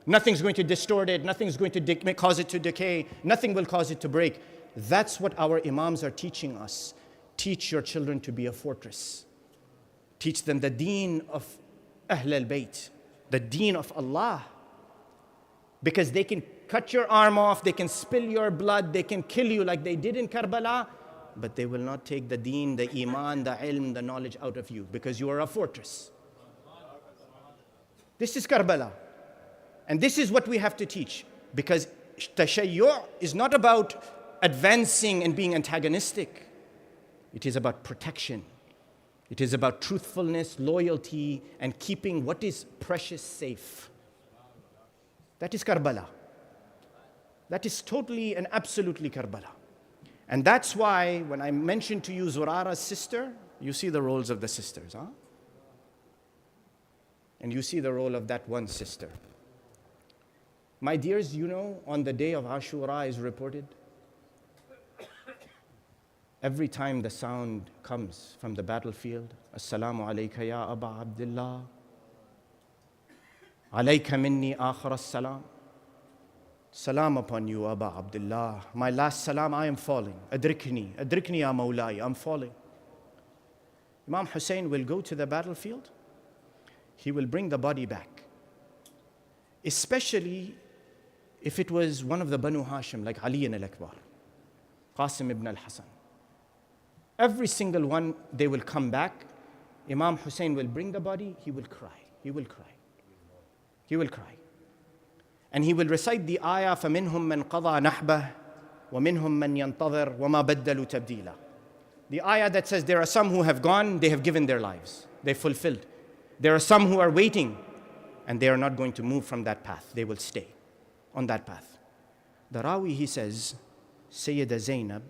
Nothing's going to distort it, nothing's going to cause it to decay, nothing will cause it to break. That's what our Imams are teaching us. Teach your children to be a fortress. Teach them the deen of Ahl al-Bayt, the deen of Allah. Because they can cut your arm off, they can spill your blood, they can kill you like they did in Karbala, but they will not take the deen, the iman, the ilm, the knowledge out of you, because you are a fortress. This is Karbala. And this is what we have to teach, because tashayyu' is not about advancing and being antagonistic. It is about protection. It is about truthfulness, loyalty, and keeping what is precious safe. That is Karbala. That is totally and absolutely Karbala. And that's why when I mentioned to you Zurara's sister, you see the roles of the sisters, huh? And you see the role of that one sister. My dears, you know, on the day of Ashura is reported, every time the sound comes from the battlefield, Assalamu alayka ya Aba Abdullah, alayka minni akhir as-salam, salam upon you, Aba Abdullah. My last salam, I am falling. Adrikni ya Mawlai, I'm falling. Imam Hussain will go to the battlefield. He will bring the body back. Especially if it was one of the Banu Hashim, like Ali al-Akbar, Qasim ibn al-Hasan. Every single one, they will come back. Imam Hussain will bring the body. He will cry. He will cry. He will cry. And he will recite the ayah, فَمِنْهُمْ مَنْ قَضَى نَحْبَهُ وَمِنْهُمْ مَنْ يَنْتَظِرُ وَمَا بَدَّلُوا تَبْدِيلًا. The ayah that says there are some who have gone, they have given their lives. They fulfilled. There are some who are waiting, and they are not going to move from that path. They will stay on that path. The Rawi, he says, Sayyida Zainab,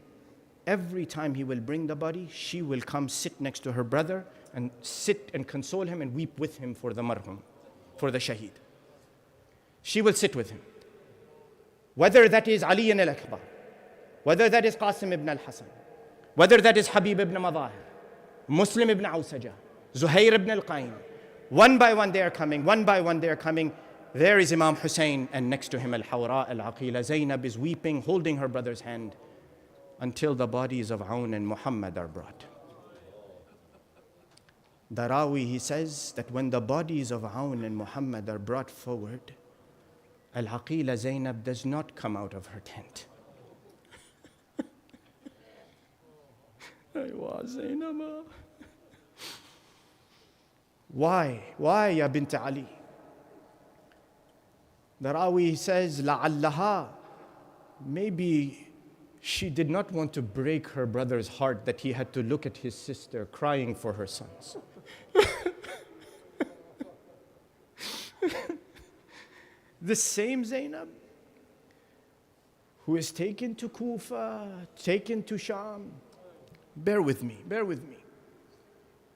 every time he will bring the body, she will come sit next to her brother and sit and console him and weep with him for the marhum, for the shaheed. She will sit with him. Whether that is Ali al-Akbar, whether that is Qasim ibn al-Hasan, whether that is Habib ibn Madahir, Muslim ibn Awsaja, Zuhair ibn al-Qaim, one by one they are coming, one by one they are coming. There is Imam Hussain, and next to him al-Hawra al-Aqila. Zainab is weeping, holding her brother's hand, until the bodies of Aun and Muhammad are brought. The Rawi, he says that when the bodies of Aun and Muhammad are brought forward, Al-Aqila Zainab does not come out of her tent. Aywa Zainab. Why? Why, ya bint Ali? The Rawi says, لَعَلَّهَا, maybe she did not want to break her brother's heart that he had to look at his sister crying for her sons. The same Zainab who is taken to Kufa, taken to Sham. Bear with me, bear with me.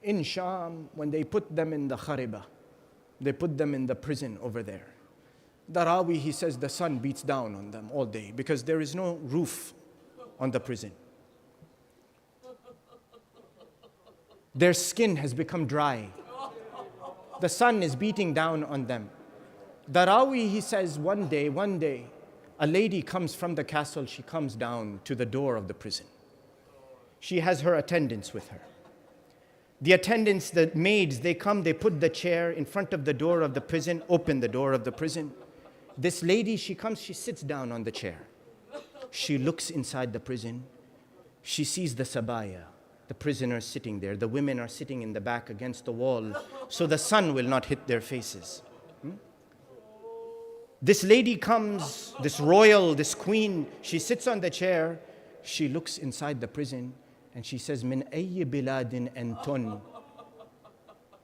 In Sham, when they put them in the khariba, they put them in the prison over there. The Rawi, he says the sun beats down on them all day because there is no roof on the prison. Their skin has become dry. The sun is beating down on them. The Rawi, he says one day, a lady comes from the castle, she comes down to the door of the prison. She has her attendants with her. The attendants, the maids, they come, they put the chair in front of the door of the prison, open the door of the prison. This lady, she comes, she sits down on the chair. She looks inside the prison. She sees the sabaya, the prisoners sitting there. The women are sitting in the back against the wall, so the sun will not hit their faces. This lady comes, this royal, this queen, she sits on the chair. She looks inside the prison and she says, Min ayyi biladin anton?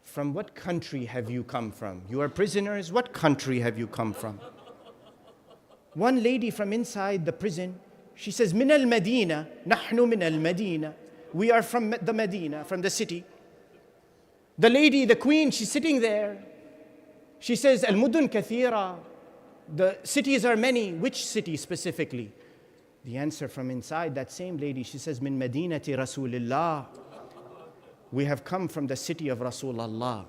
From what country have you come from? You are prisoners, what country have you come from? One lady from inside the prison, she says, "Min al-Madina, nahnu min al-Madina." We are from the Medina, from the city. The lady, the queen, she's sitting there. She says, "Al-mudun kathira." The cities are many. Which city specifically? The answer from inside that same lady, she says, "Min Madinati Rasulillah." We have come from the city of Rasulullah.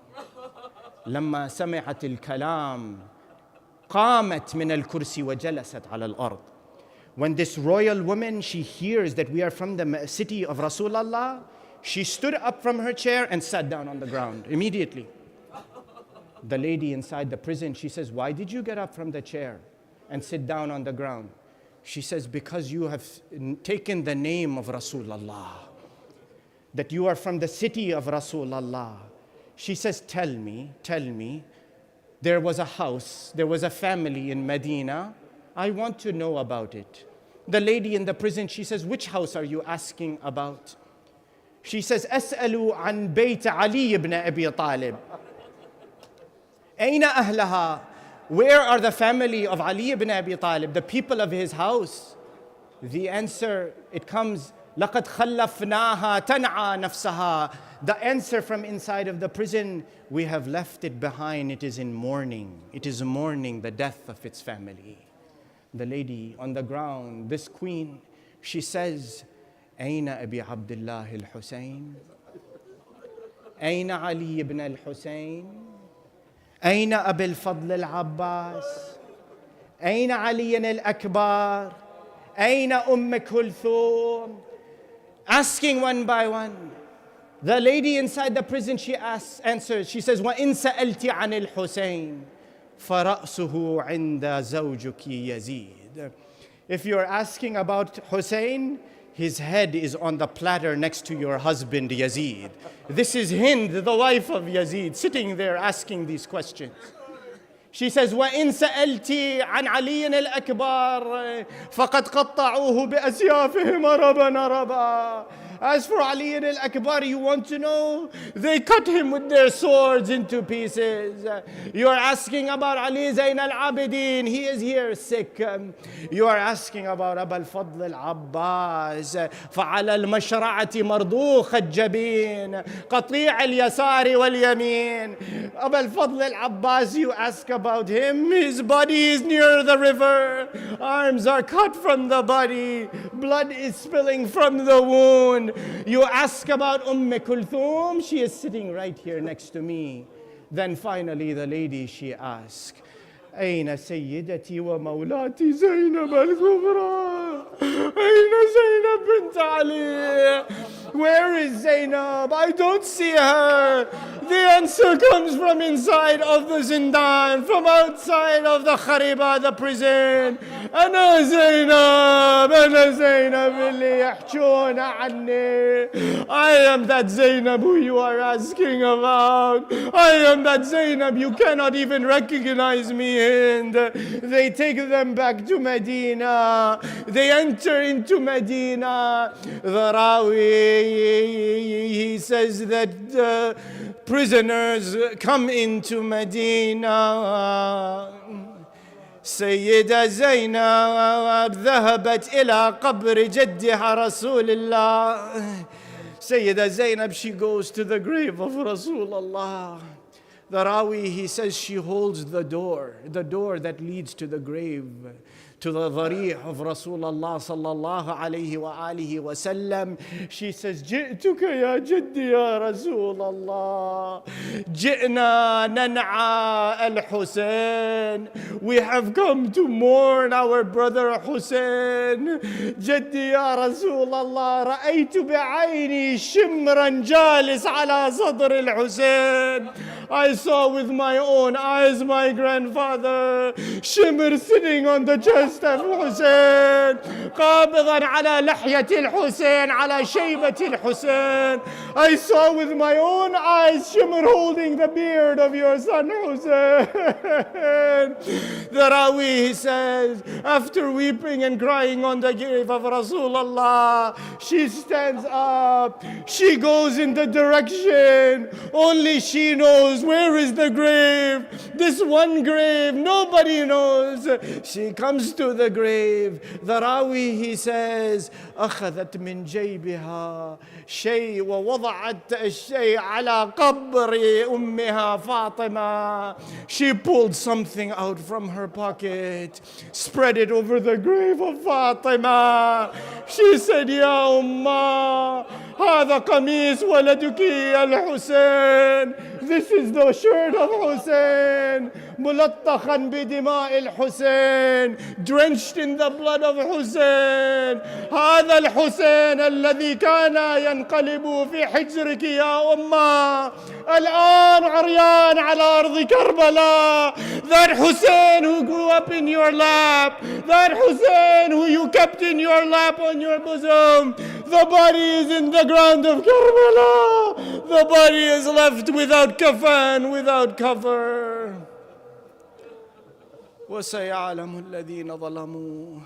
لما سمعت الكلام قامت من الكرسي وجلست على الأرض. When this royal woman, she hears that we are from the city of Rasulullah, she stood up from her chair and sat down on the ground immediately. The lady inside the prison, she says, "Why did you get up from the chair and sit down on the ground?" She says, "Because you have taken the name of Rasulullah, that you are from the city of Rasulullah." She says, tell me, there was a house, there was a family in Medina. I want to know about it. The lady in the prison, she says, "Which house are you asking about?" She says, "أسأل عن بيت علي ibn Abi Talib." أين أهلها? Where are the family of Ali ibn Abi Talib, the people of his house? The answer, it comes, لقد خلفناها تنعى نفسها. The answer from inside of the prison, we have left it behind. It is in mourning. It is mourning the death of its family. The lady on the ground, this queen, she says, أين أبي عبد الله الحسين؟ أين علي ibn al-Hussein? أين أبي الفضل العباس؟ أين علي الأكبر؟ أين كلثوم? Asking one by one. The lady inside the prison, she answers, she says, وَإِن سَأَلْتِ عَنِ الْحُسَيْنِ فَرَأْسُهُ عِنْدَ زَوْجُكِ يَزِيدُ. If you're asking about Hussein, his head is on the platter next to your husband Yazid. This is Hind, the wife of Yazid, sitting there asking these questions. She says, وَإِن سَأَلْتِ عَنْ عَلِيٍّ الْأَكْبَرِ فَقَدْ قَطَّعُوهُ بِأَسْيَافِهِمْ رَبًا رَبًا. As for Ali al-Akbar, you want to know? They cut him with their swords into pieces. You are asking about Ali Zayn al-Abidin. He is here sick. You are asking about Abu al-Fadl al-Abbas. فَعَلَى الْمَشْرَعَةِ مَرْضُوخَ الجبين قطيع اليسار واليمين. Abu al-Fadl al-Abbas, you ask about him. His body is near the river. Arms are cut from the body. Blood is spilling from the wound. You ask about Kulthum, she is sitting right here next to me. Then finally the lady, she asks, أين سيدتي ومولاتي زينب الكبرى؟ أين زينب بنت علي? Where is Zainab? I don't see her. The answer comes from inside of the zindan, from outside of the khariba, the prison. أنا زينب اللي يحجون عني. I am that Zainab who you are asking about. I am that Zainab, you cannot even recognize me. And they take them back to Medina. They enter into Medina. The Rawi, he says that prisoners come into Medina. سيدة زينب ذهبت إلى قبر جدها رسول الله. Sayyida Zainab, she goes to the grave of Rasulullah. The Rawi, he says she holds the door that leads to the grave, to the dhari' of Rasulullah sallallahu alayhi wa alihi wa sallam. She says, جئتك يا جدي يا رسول الله. جئنا ننعى الحسين. We have come to mourn our brother Hussein. جدي يا رسول الله. رأيت بعيني شمرا جالس على صدر الحسين. I saw with my own eyes my grandfather Shimr sitting on the chest of Hussein, قابضا على لحية الحسين, على شيبة الحسين. I saw with my own eyes Shimr holding the beard of your son Hussein. The Rawi, he says, after weeping and crying on the grave of Rasulullah, she stands up, she goes in the direction only she knows. Where is the grave? This one grave, nobody knows. She comes to the grave. The Rawi, he says, أخذت من جيبها شيء ووضعت الشيء على قبر أمها فاطمة. She pulled something out from her pocket, spread it over the grave of Fatima. She said, يا أمّا هذا قميص ولدك الحسين. This is the shirt of Hussein. ملطخا بدماء Alhussain, drenched in the blood of Hussein. هذا الحسين الذي كان ينقلب في حجرك يا أمّا الآن عريان على أرض Karbala. That Hussein who grew up in your lap, that Hussein who you kept in your lap on your bosom, the body is in the ground of Karbala. The body is left without kafan, without cover. وسيعلم الذين ظلموا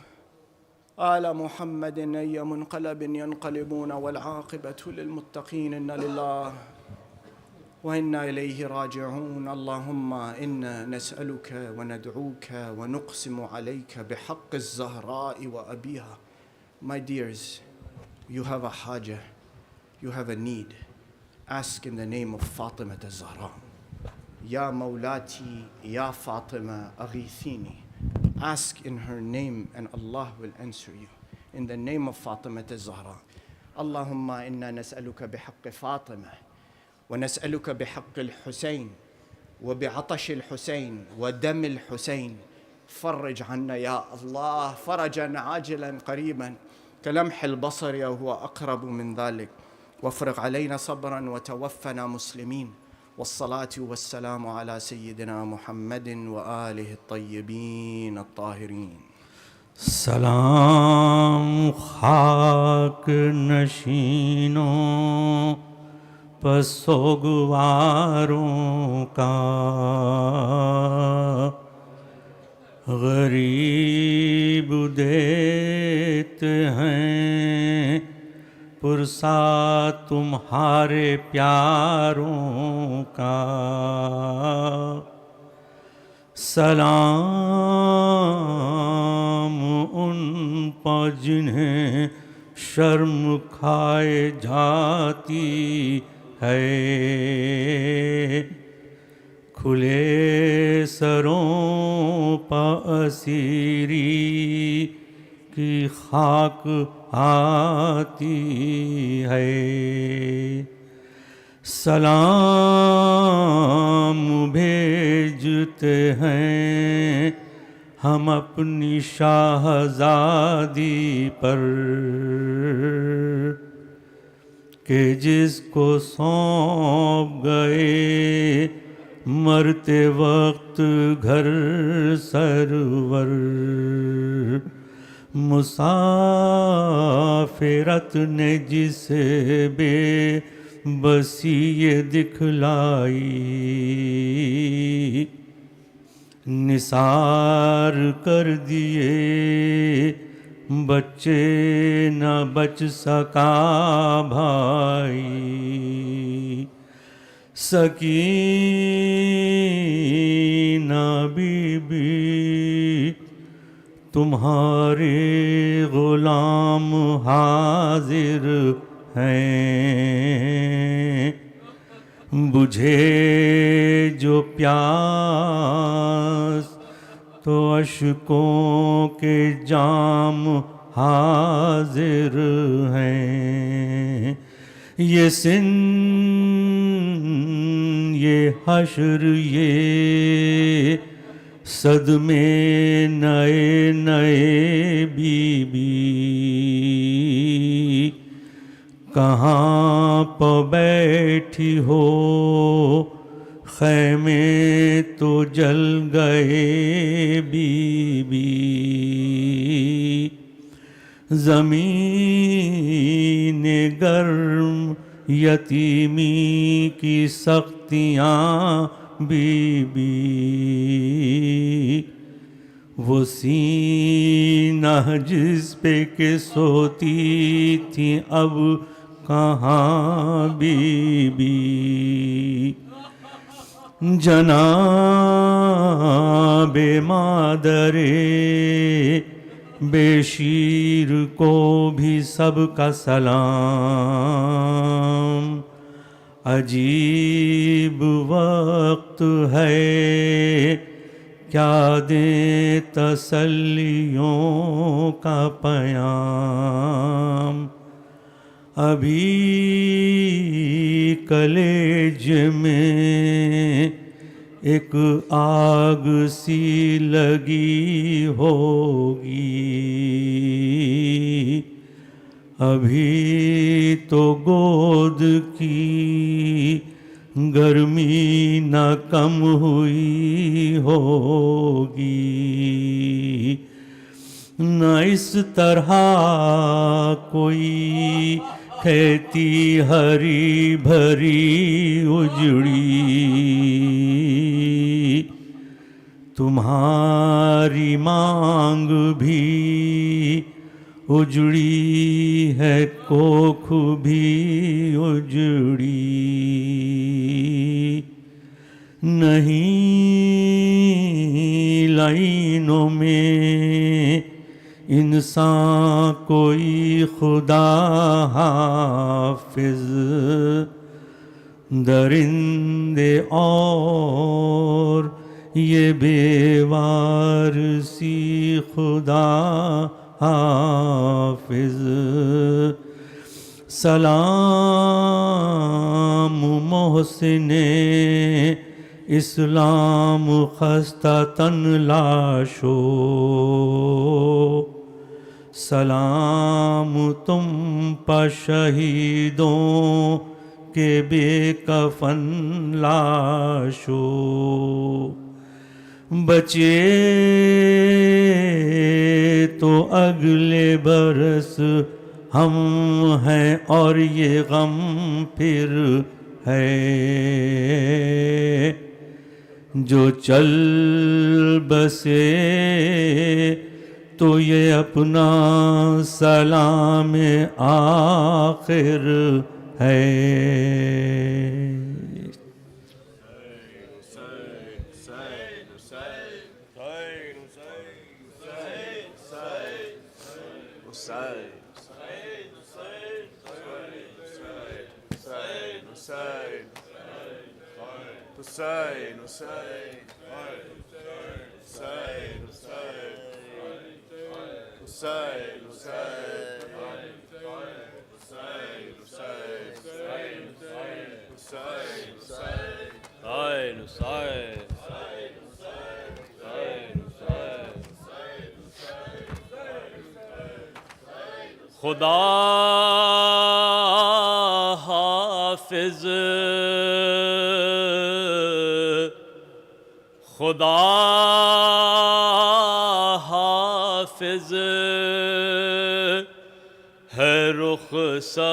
آل محمد أي منقلب ينقلبون والعاقبة للمتقين. إنا لله وإنا إليه راجعون. اللهم إنا نسألك وندعوك ونقسم عليك بحق الزهراء وأبيها. My dears, you have a haja, you have a need. Ask in the name of Fatima al-Zahra. Ya Mawlati, Ya Fatima, Aghithini. Ask in her name and Allah will answer you. In the name of Fatima al-Zahra. Allahumma inna nas'aluka bihaqq Fatima wa nas'aluka bihaqq al-Hussein wa bi'atash al-Hussein wa dam al-Hussein. Fridge عنا يا الله فرجا عاجلا قريبا كلمح البصر أو هو أقرب من ذلك. وافرغ علينا صبرا وتوفنا مسلمين. والصلاة والسلام على سيدنا محمد وآله الطيبين الطاهرين. سلام خاک نشینوں پسوگواروں کا، غریب دیتے ہیں پرسا تمہارے پیاروں کا. سلام ان پر جنہیں شرم کھائے جاتی ہے، کھلے سروں پر اسیری کی خاک آتی ہے. سلام بھیجتے ہیں ہم اپنی شاہزادی پر، کہ جس کو سونپ گئے مرتے وقت گھر سرور. مسافرت نے جسے بے بسی یہ دکھلائی، نثار کر دیے بچے نہ بچ سکا بھائی. سکینہ بی بی تمہارے غلام حاضر ہیں، بجھے جو پیاس تو اشکوں کے جام حاضر ہیں. یہ سن یہ حشر یہ صدمے نئے نئے بی بی، کہاں پہ بیٹھی ہو خیمے تو جل گئے بی بی. زمین گرم یتیمی کی سختیاں بی بی، وہ سینہ جس پہ کہ سوتی تھی اب کہاں بی بی. جناب مادر بے شیر کو بھی سب کا سلام. عجیب وقت ہے کیا دیں تسلیوں کا پیام. ابھی کلیج میں ایک آگ سی لگی ہوگی. ابھی تو گود کی گرمی نہ کم ہوئی ہوگی. نہ اس طرح کوئی کھیتی ہری بھری اجڑی. تمہاری مانگ بھی اجڑی ہے کوکھ بھی اجڑی. نہیں لائنوں میں انسان کوئی خدا حافظ. درندے اور یہ بیوار سی خدا حافظ. سلام محسن اسلام خستہ تن لاشو. سلام تم پر شہیدوں کے بے کفن لاشو. بچے تو اگلے برس ہم ہیں اور یہ غم پھر ہے. جو چل بسے تو یہ اپنا سلام آخر ہے. خدا حافظ خدا حافظ ہے رخصت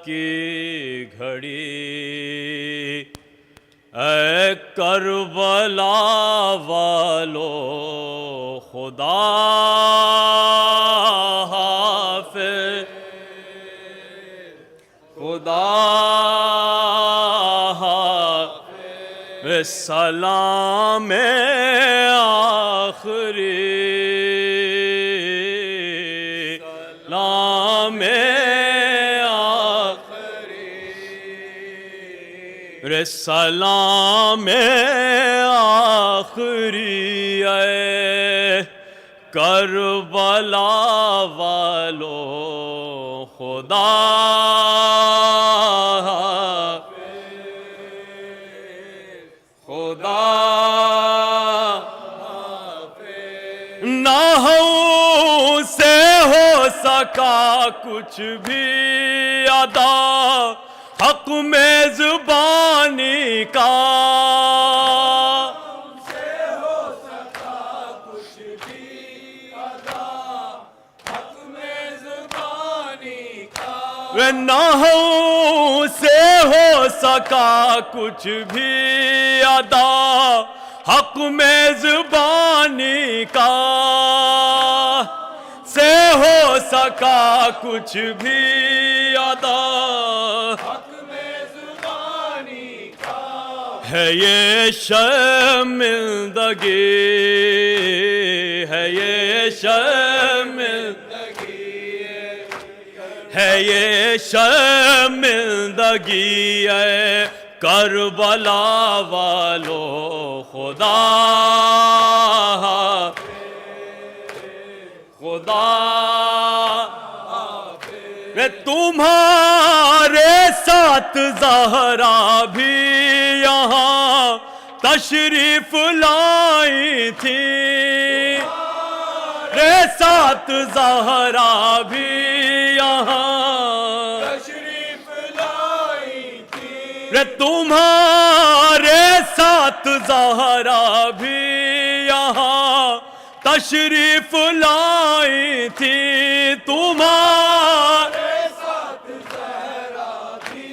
کی گھڑی. اے کربلا والو خدا حافظ خدا حافظ. سلام آخری سلام آخری سلام آخری. اے کربلا والو خدا خدا نہ ہو سے ہو سکا کچھ بھی ادا حق میزبانی کا. نہ ہو سے ہو سکا کچھ بھی ادا حق میزبانی کا. سے ہو سکا کچھ بھی ادا حق میزبانی کا. ہے یہ شرمندگی، ہے یہ شرمندگی، ہے یہ شرمندگی ہے کربلا والو خدا خدا تمہارے ساتھ زہرا بھی یہاں تشریف لائی تھی، رے ساتھ زہرا بھی یہاں تشریف لائی تھی، رے تمہارے ساتھ زہرا بھی یہاں تشریف لائی تھی، تمہارے ساتھ زہرا بھی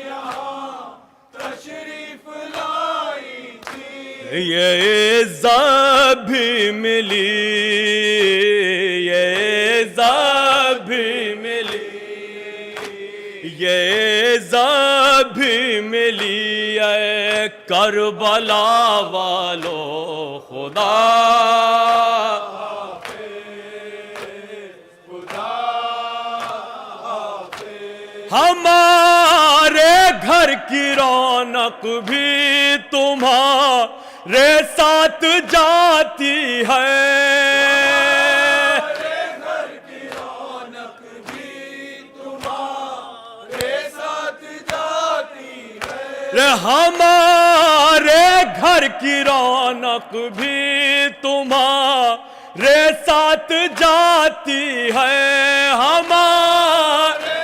یہاں تشریف لائی تھی، یہ عزت بھی ملی، یہ عزت بھی ملی، یہ عزت بھی ملی ہے کربلا والو خدا ہمارے گھر کی رونق بھی تمہارے ساتھ جاتی ہے، ہمارے گھر کی رونق بھی تمہارے ساتھ جاتی ہے، ہمارے گھر کی رونق بھی تمہارے ساتھ جاتی ہے، ہمارے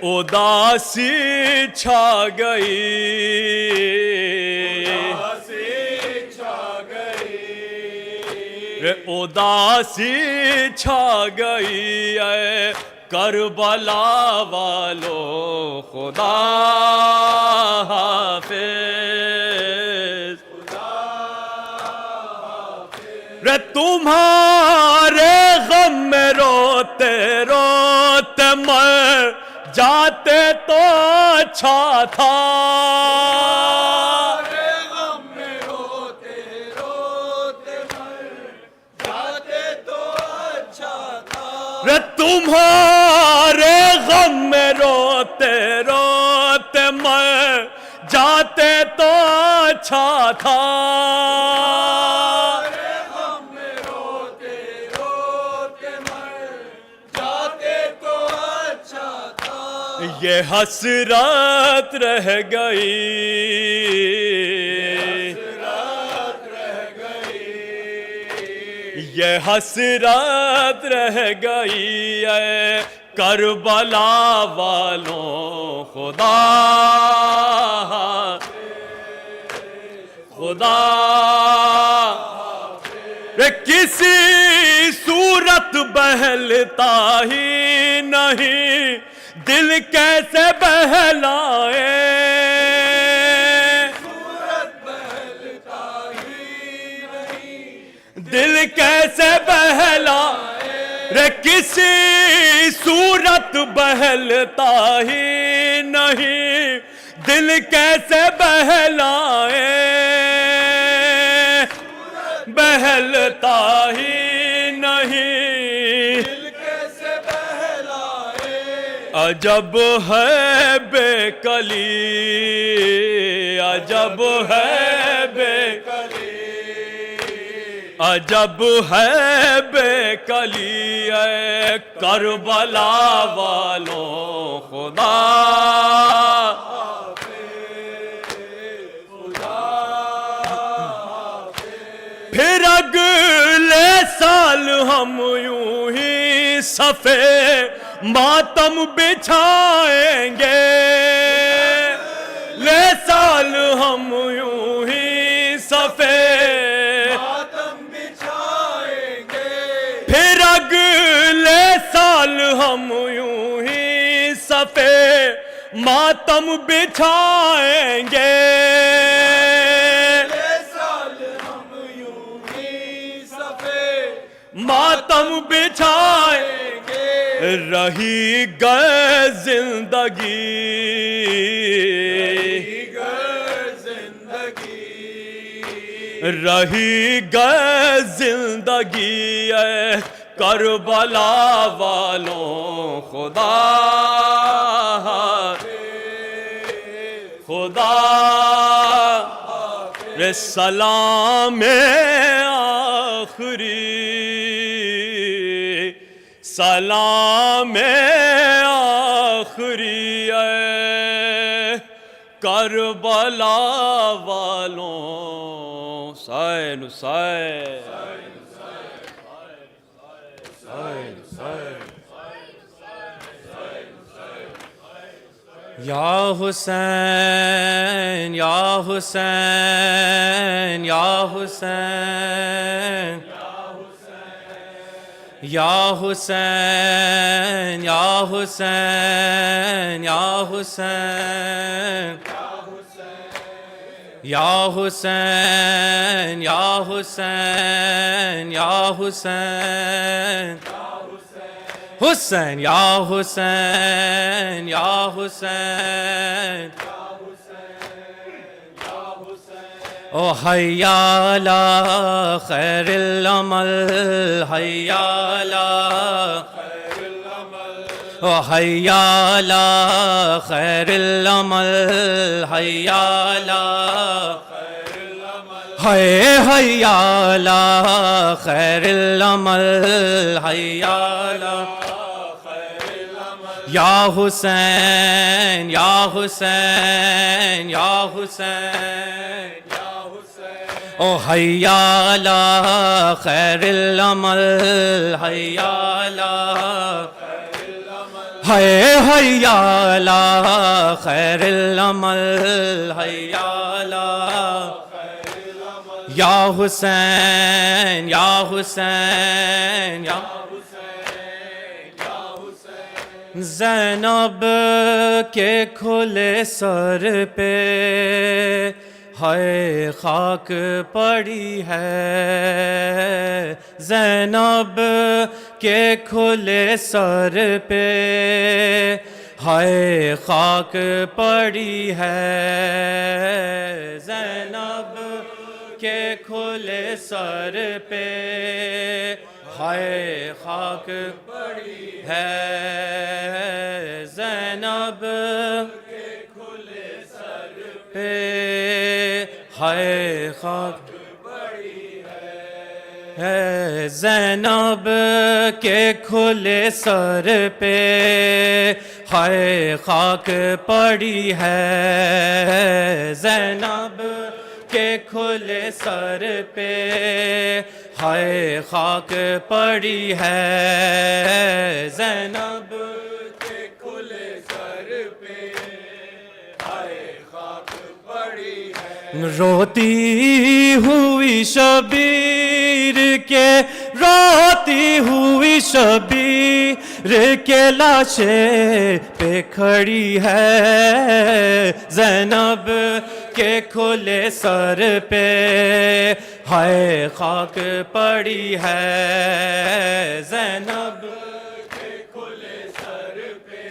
اداسی چھا گئی، اداسی چھا گئی ہے کربلا والو خدا حافظ، رے تمہارے غم میں روتے روتے مر جاتے تو اچھا تھا، غم میں روتے روتے مر جاتے تو اچھا تھا، رے تمہارے غم میں روتے روتے مر جاتے تو اچھا تھا، یہ حسرت رہ گئی، یہ حسرت رہ گئی ہے کربلا والوں خدا خدا کسی صورت بہلتا ہی نہیں، دل کیسے بہلائے، صورت بہلتا ہی نہیں، دل کیسے بہلائے، رے کسی صورت بہلتا ہی نہیں، دل کیسے بہلائے، بہلتا ہی نہیں، عجب ہے بے کلی، عجب ہے بے کلی، عجب ہے بے کلی ہے کربلا والوں خدا پھر اگلے سال ہم یوں ہی صفے ماتم بچھائیں گے، لے سال ہم یوں ہی صفے ماتم بچھائیں گے، پھر اگلے سال ہم یوں ہی صفے ماتم بچھائیں گے، ماتم بچھائیں گے، رہی گئے زندگی رہی گئے زندگی اے کربلا والوں خدا خدا رے سلام آخری سلام آخری اے کربلا والوں سائے نسائے یا حسین یا حسین یا حسین یا حسین یا حسین یا حسین یا حسین یا حسین یا حسین حسین یا حسین یا حسین او حیا علی خیر العمل حیا علی خیر العمل او حیا علی خیر العمل حیا علی حیا علی خیر العمل حیا علی یا حسین یا حسین یا حسین او حیا علی خیر العمل حیا علی حیا علی خیر العمل حیا علی یا حسین یا حسین یا زینب کے کھلے سر پہ ہائے خاک پڑی ہے زینب کے کھلے سر پہ ہائے خاک پڑی ہے زینب کے کھلے سر پہ ہائے خاک پڑی ہے زینب کے کھلے سر پہ ہائے خاک پڑی ہے زینب کے کھلے سر پہ ہائے خاک پڑی ہے زینب کے کھلے سر پہ ہائے خاک پڑی ہے زینب کے کھلے سر پہ ہائے خاک پڑی ہے روتی ہوئی شبیر کے روتی ہوئی شبیر کے لاشے پہ کھڑی ہے زینب کے کھلے سر پہ ہائے خاک پڑی ہے زینب کے کھلے سر پہ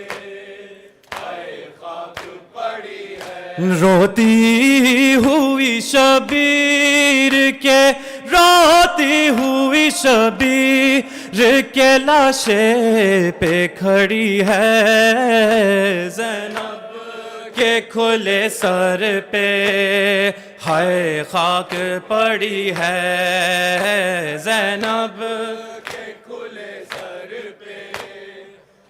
ہائے خاک پڑی ہے روتی ہوئی شبیر کے روتی ہوئی شبیر کے لاشے پہ کھڑی ہے زینب کے کھلے سر پہ ہائے خاک پڑی ہے زینب کے کھلے سر پہ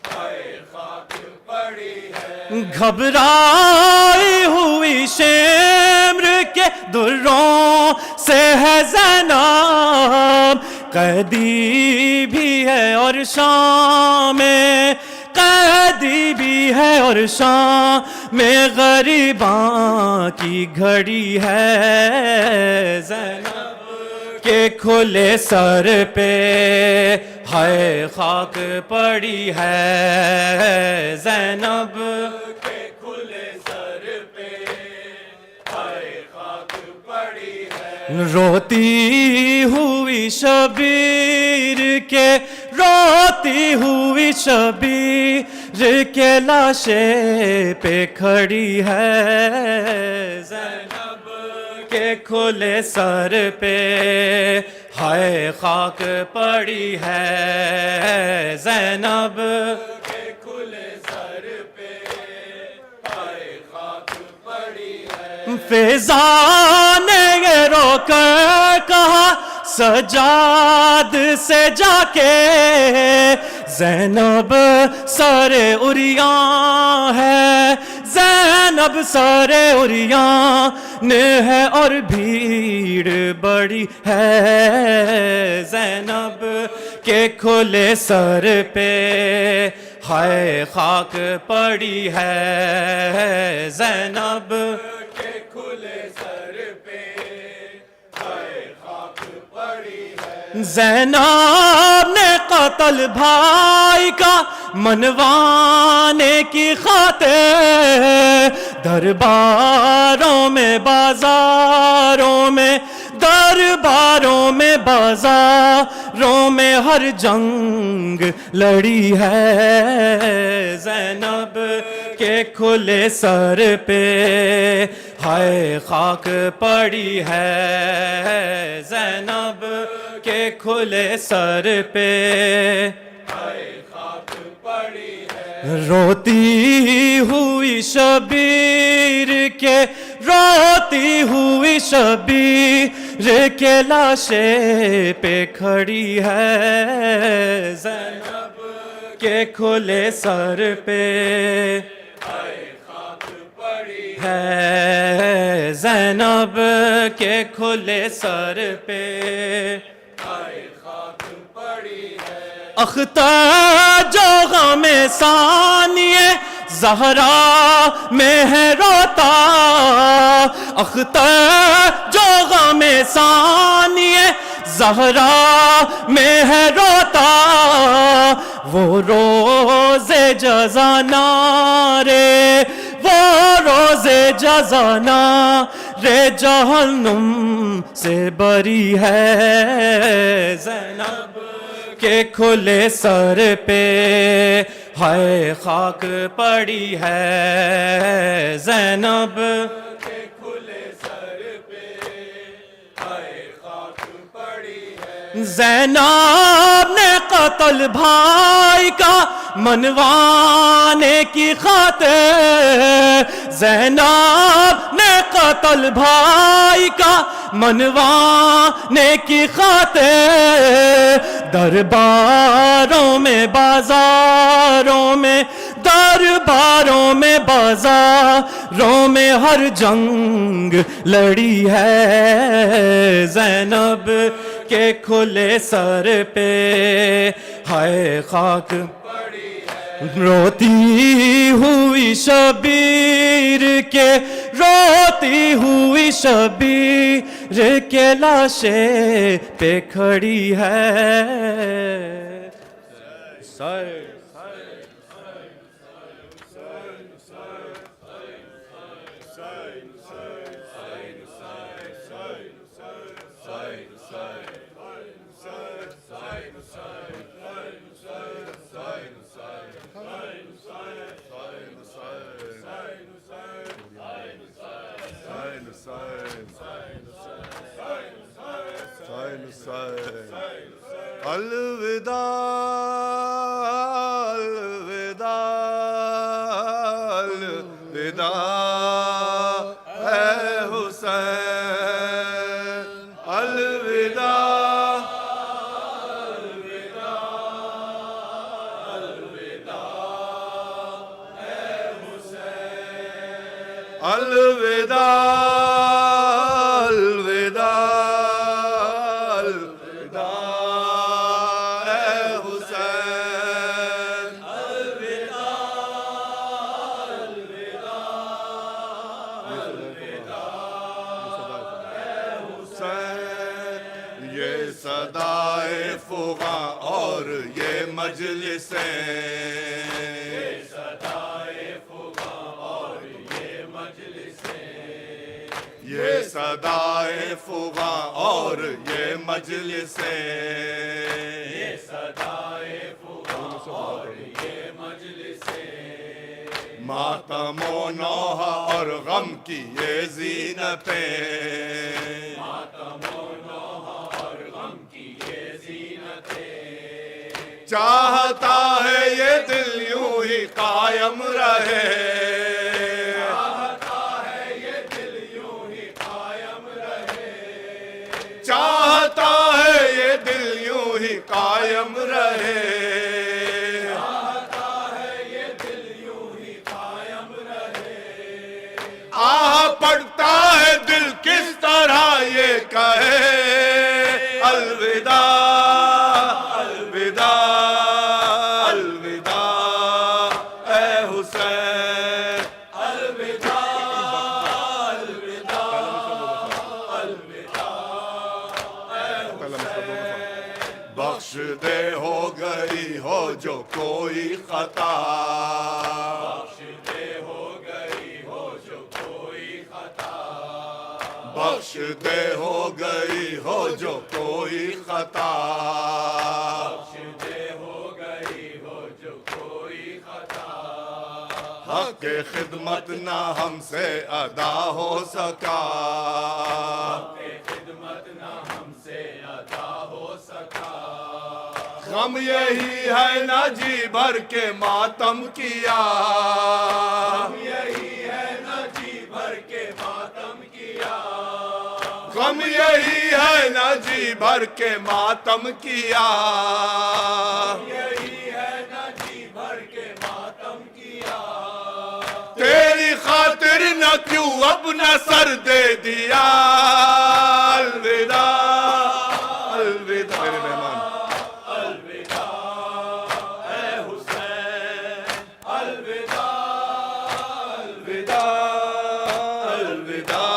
ہائے خاک پڑی ہے گھبرائی ہوئی شمر کے دروں سے ہے زینب قیدی بھی ہے اور شام میں قیدی بھی ہے اور شام میں غریباں کی گھڑی ہے زینب کے کھلے سر پہ ہائے خاک پڑی ہے زینب کے کھلے سر پہ ہائے خاک پڑی ہے روتی ہوئی شبیر کے روتی ہوئی شبیر کے لاشے پہ کھڑی ہے زینب کے کھلے سر پہ ہائے خاک پڑی ہے زینب کے کھلے سر پہ ہائے خاک پڑی ہے فضا نے یہ رو کر کہا سجاد سے جا کے زینب سر عریاں ہے زینب سر عریاں نے ہے اور بھیڑ بڑی ہے زینب کے کھلے سر پہ ہائے خاک پڑی ہے زینب کے کھلے سر پہ ہائے خاک پڑی ہے زینب نے قتل بھائی کا منوانے کی خاطر درباروں میں بازاروں میں درباروں میں بازاروں میں ہر جنگ لڑی ہے زینب کے کھلے سر پہ ہائے خاک پڑی ہے زینب کے کھلے سر پہ ہائے خاک پڑی ہے روتی ہوئی شبیر کے روتی ہوئی شبیر کے لاشے پہ کھڑی ہے زینب کے کھلے سر پہ ہائے خاک پڑی ہے زینب کے کھلے سر پہ ہائے خاک پڑی ہے اختر جو غم ثانیہ زہرا میں ہے روتا اختر جو غم ثانیہ زہرا میں ہے روتا وہ روز جزا نارے وہ روز جزا نارے جہنم سے بری ہے زینب کے کھلے سر پہ ہائے خاک پڑی ہے زینب کے کھلے سر پہ ہائے خاک پڑی ہے زینب نے قتل بھائی کا منوانے کی خاطر زینب نے قتل بھائی کا منوانے کی خاطر درباروں میں بازاروں میں درباروں میں بازاروں میں ہر جنگ لڑی ہے زینب کے کھلے سر پہ ہائے خاک روتی ہوئی شبیر کے روتی ہوئی شبیر کے لاشے پہ کھڑی ہے الوداع الوداع الوداع اے حسین الوداع الوداع الوداع اے حسین الوداع مجلسیں یہ صدائے فغاں اور یہ مجلسیں یہ صدائے فغاں اور یہ مجلسیں یہ صدائے اور یہ ماتم و نوح اور غم کی یہ زینتیں، ماتم و نوح اور غم کی یہ زینتیں، چاہتا ہے یہ دل یوں ہی قائم رہے، چاہتا ہے یہ دل یوں ہی قائم رہے، چاہتا ہے یہ دل یوں ہی قائم رہے، پڑتا ہے دل کس طرح یہ کہے الوداع الوداع الوداع اے حسین، الوداع الوداع الوداع اے حسین، بخش دے ہو گئی ہو جو کوئی خطا، بخش دے ہو گئی ہو جو کوئی خطا، بخش دے ہو گئی ہو جو کوئی خطا، حق خدمت نہ ہم سے ادا ہو سکا، حق خدمت نہ ہم سے ادا ہو سکا، غم یہی ہے نہ جی بھر کے ماتم کیا، غم یہی ہے نہ جی بھر کے ماتم کیا، غم یہی ہے نہ جی بھر کے ماتم کیا، یہی ہے نہ جی بھر کے ماتم کیا، تیری خاطر نہ کیوں اپنا سر دے دیا، الوداع الوداع میرے مہمان، الوداع اے حسین، الوداع الوداع الوداع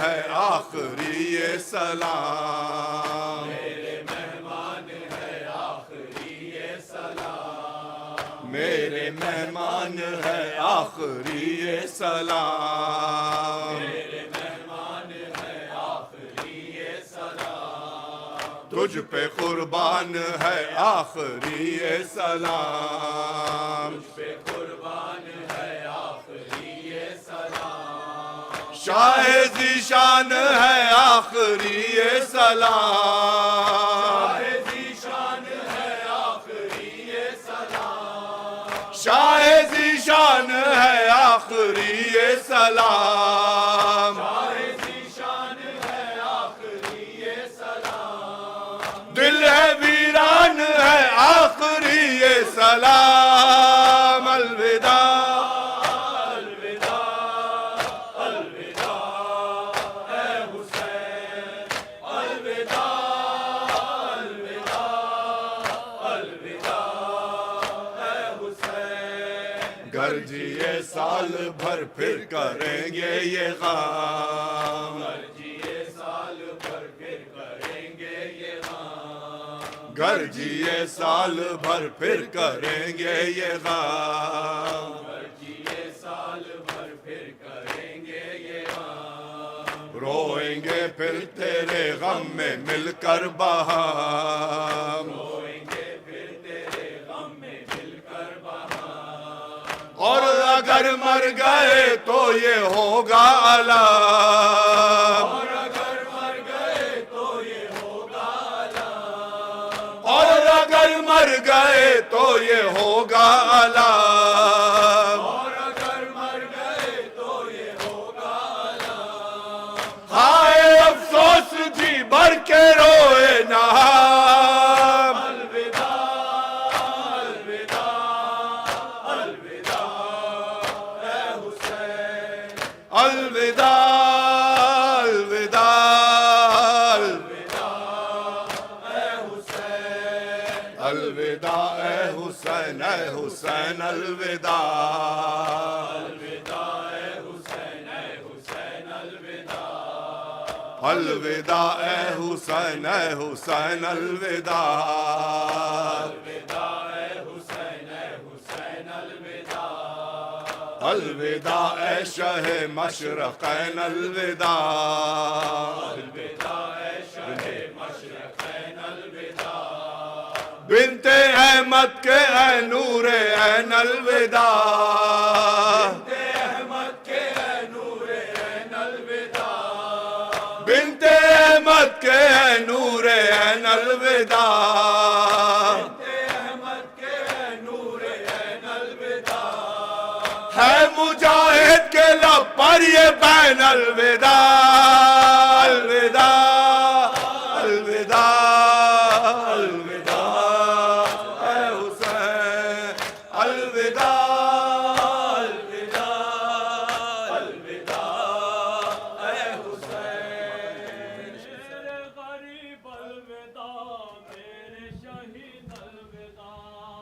ہے آخری یہ سلام، میرے مہمان ہے آخری یہ سلام، میرے مہمان ہے آخری یہ سلام، میرے مہمان ہے آخری یہ سلام، تجھ پہ قربان ہے آخری یہ سلام، تجھ پہ قربان ہے آخری یہ سلام، شاہ ذیشان ہے آخری یہ سلام، شاہ ذیشان ہے آخری یہ سلام، شاہ ذیشان ہے آخری یہ سلام، شاہ ذیشان ہے آخری یہ سلام، دل ہے ویران ہے آخری یہ سلام، الوداع گر جی یہ سال بھر پھر کریں گے یہ غم، گر جی یہ سال بھر پھر کریں گے یہ غم، گر جی یہ سال بھر پھر کریں گے یہ غم، گر جی یہ سال بھر پھر کریں گے یہ غم، روئیں گے پھر تیرے غم میں مل کر بہم، اور اگر مر گئے تو یہ ہوگا علام، اور اگر مر گئے تو یہ ہوگا علام، اور اگر مر گئے تو یہ ہوگا علام، اور اگر مر گئے تو یہ ہوگا علام، ہائے افسوس جی بھر کے روئے نہ ہم، الوداع الوداع الوداع اے حسین، اے حسین الوداع، الوداع اے حسین، اے حسین الوداع، الوداع اے حسین، اے حسین الوداع، الوداع اے حسین، اے حسین الوداع، الوداع اے شہ مشرقین الوداع، الوداع اے شہ مشرقین بنت احمد کے اے نور عین الوداع بنت احمد کے اے نور عین الوداع ہے مجاہد کے لب پر یہ بین الوداع الوداع الوداع الوداع اے حسین الوداع الوداع الوداع اے حسین میرے غریب الوداع میرے شہید الوداع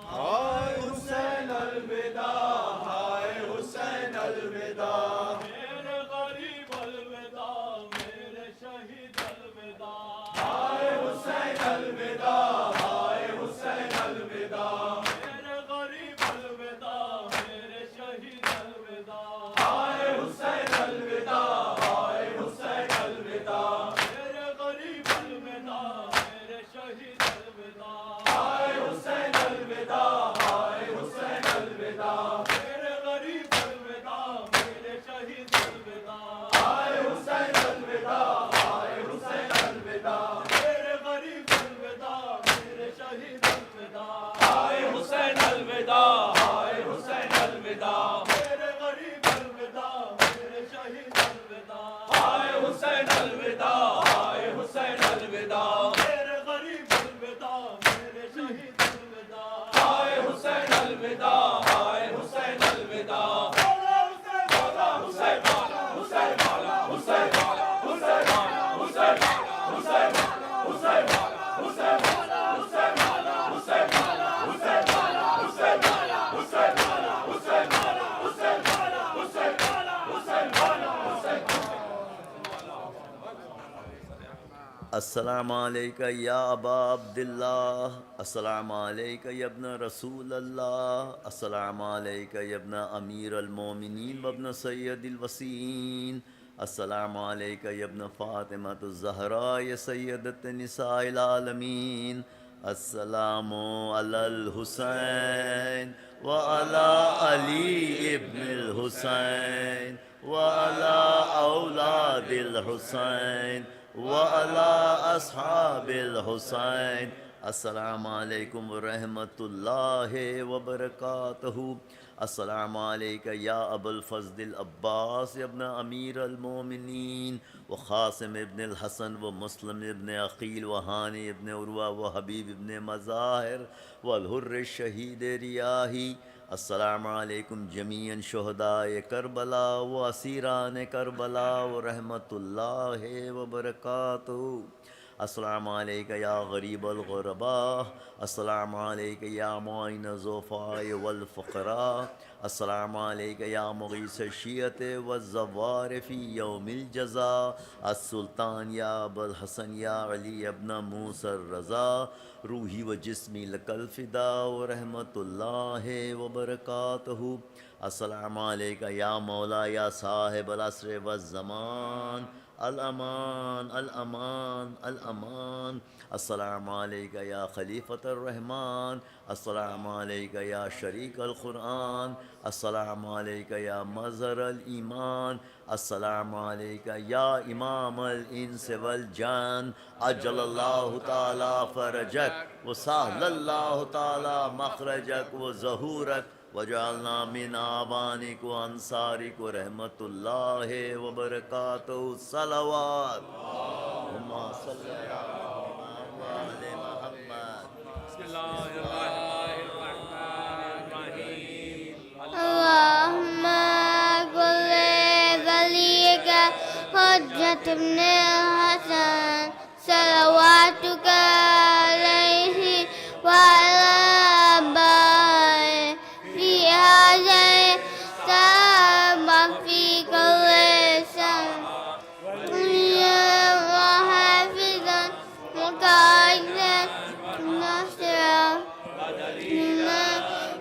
ہائے حسین الوداع ہائے حسین الوداع میرے غریب الوداع میرے شہید الوداع ہائے حسین الوداع ہائے حسین الوداع میرے غریب الوداع میرے شہید الوداع ہائے حسین الوداع ہائے حسین الوداع میرے غریب الوداع میرے شہید الوداع ہائے حسین الوداع ہائے حسین الوداع میرے غریب الوداع میرے شہید الوداع ہائے حسین الوداع ہائے حسین الوداع میرے غریب الوداع میرے شہید الوداع ہائے حسین الوداع ہائے حسین الوداع میرے غریب الوداع میرے شہید الوداع ہائے حسین الوداع ہائے حسین الوداع میرے غریب الوداع میرے شہید الوداع ہائے حسین الوداع ہائے حسین الوداع السلام علیکہ یا ابا عبداللہ، السلام علیکہ یا ابن رسول اللہ، السلام علیکہ یا ابن امیر المومنین وابن سید الوسین، السلام علیکہ یا ابن فاطمہ الزہراء یا سیدۃ نساء العالمین، السلام علی الحسین وعلی علی ابن الحسین وعلی اولاد الحسین وعلى أصحاب الحسين السلام عليكم ورحمة الله وبركاته. السلام عليك يا أبا الفضل العباس يا ابن أمير المؤمنين وخاصم ابن الحسن ومسلم ابن عقيل وهاني ابن عروة وحبيب ابن مظاهر والحر الشهيد رياحي. السلام علیکم جمیعاً شہدائے کربلا و اسیران کربلا ورحمۃ اللہ وبرکاتہ. السلام علیکہ یا غریب الغرباء، السلام علیکہ یا معین الضعفاء والفقراء، السلام علیکہ یا مغیث الشیعۃ والزوار فی یوم الجزاء، السلطان یا ابا الحسن یا علی ابن موسیٰ الرضا، روحی و جسمی لک الفداء ورحمۃ اللہ وبرکاتہ. السلام علیکہ یا مولا یا صاحب العصر والزمان، الامان الامان الامان. السلام علیکہ یا خلیفۃ الرحمن، السلام علیکہ یا شریک القرآن، السلام علیکہ یا مظہر الایمان، السلام علیکہ یا امام الانس والجان، عجل اللہ تعالی فرجک وسہل اللہ تعالی مخرجک وظہورک وجعلنا من آبانک و انصارک ورحمۃ اللہ وبرکاتہ. صلوات اللہم صلی علی محمد. بسم اللہ الرحمن الرحیم. اللہم کل ولیک حجت ابن حسن صلواتک علیہ وعلی آبائہ فی هذا التام فی کل سن وحافظا مقاعدا نصرا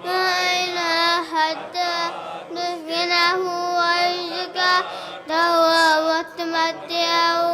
وإلى حتى نسكنه وارزقه وتمتعه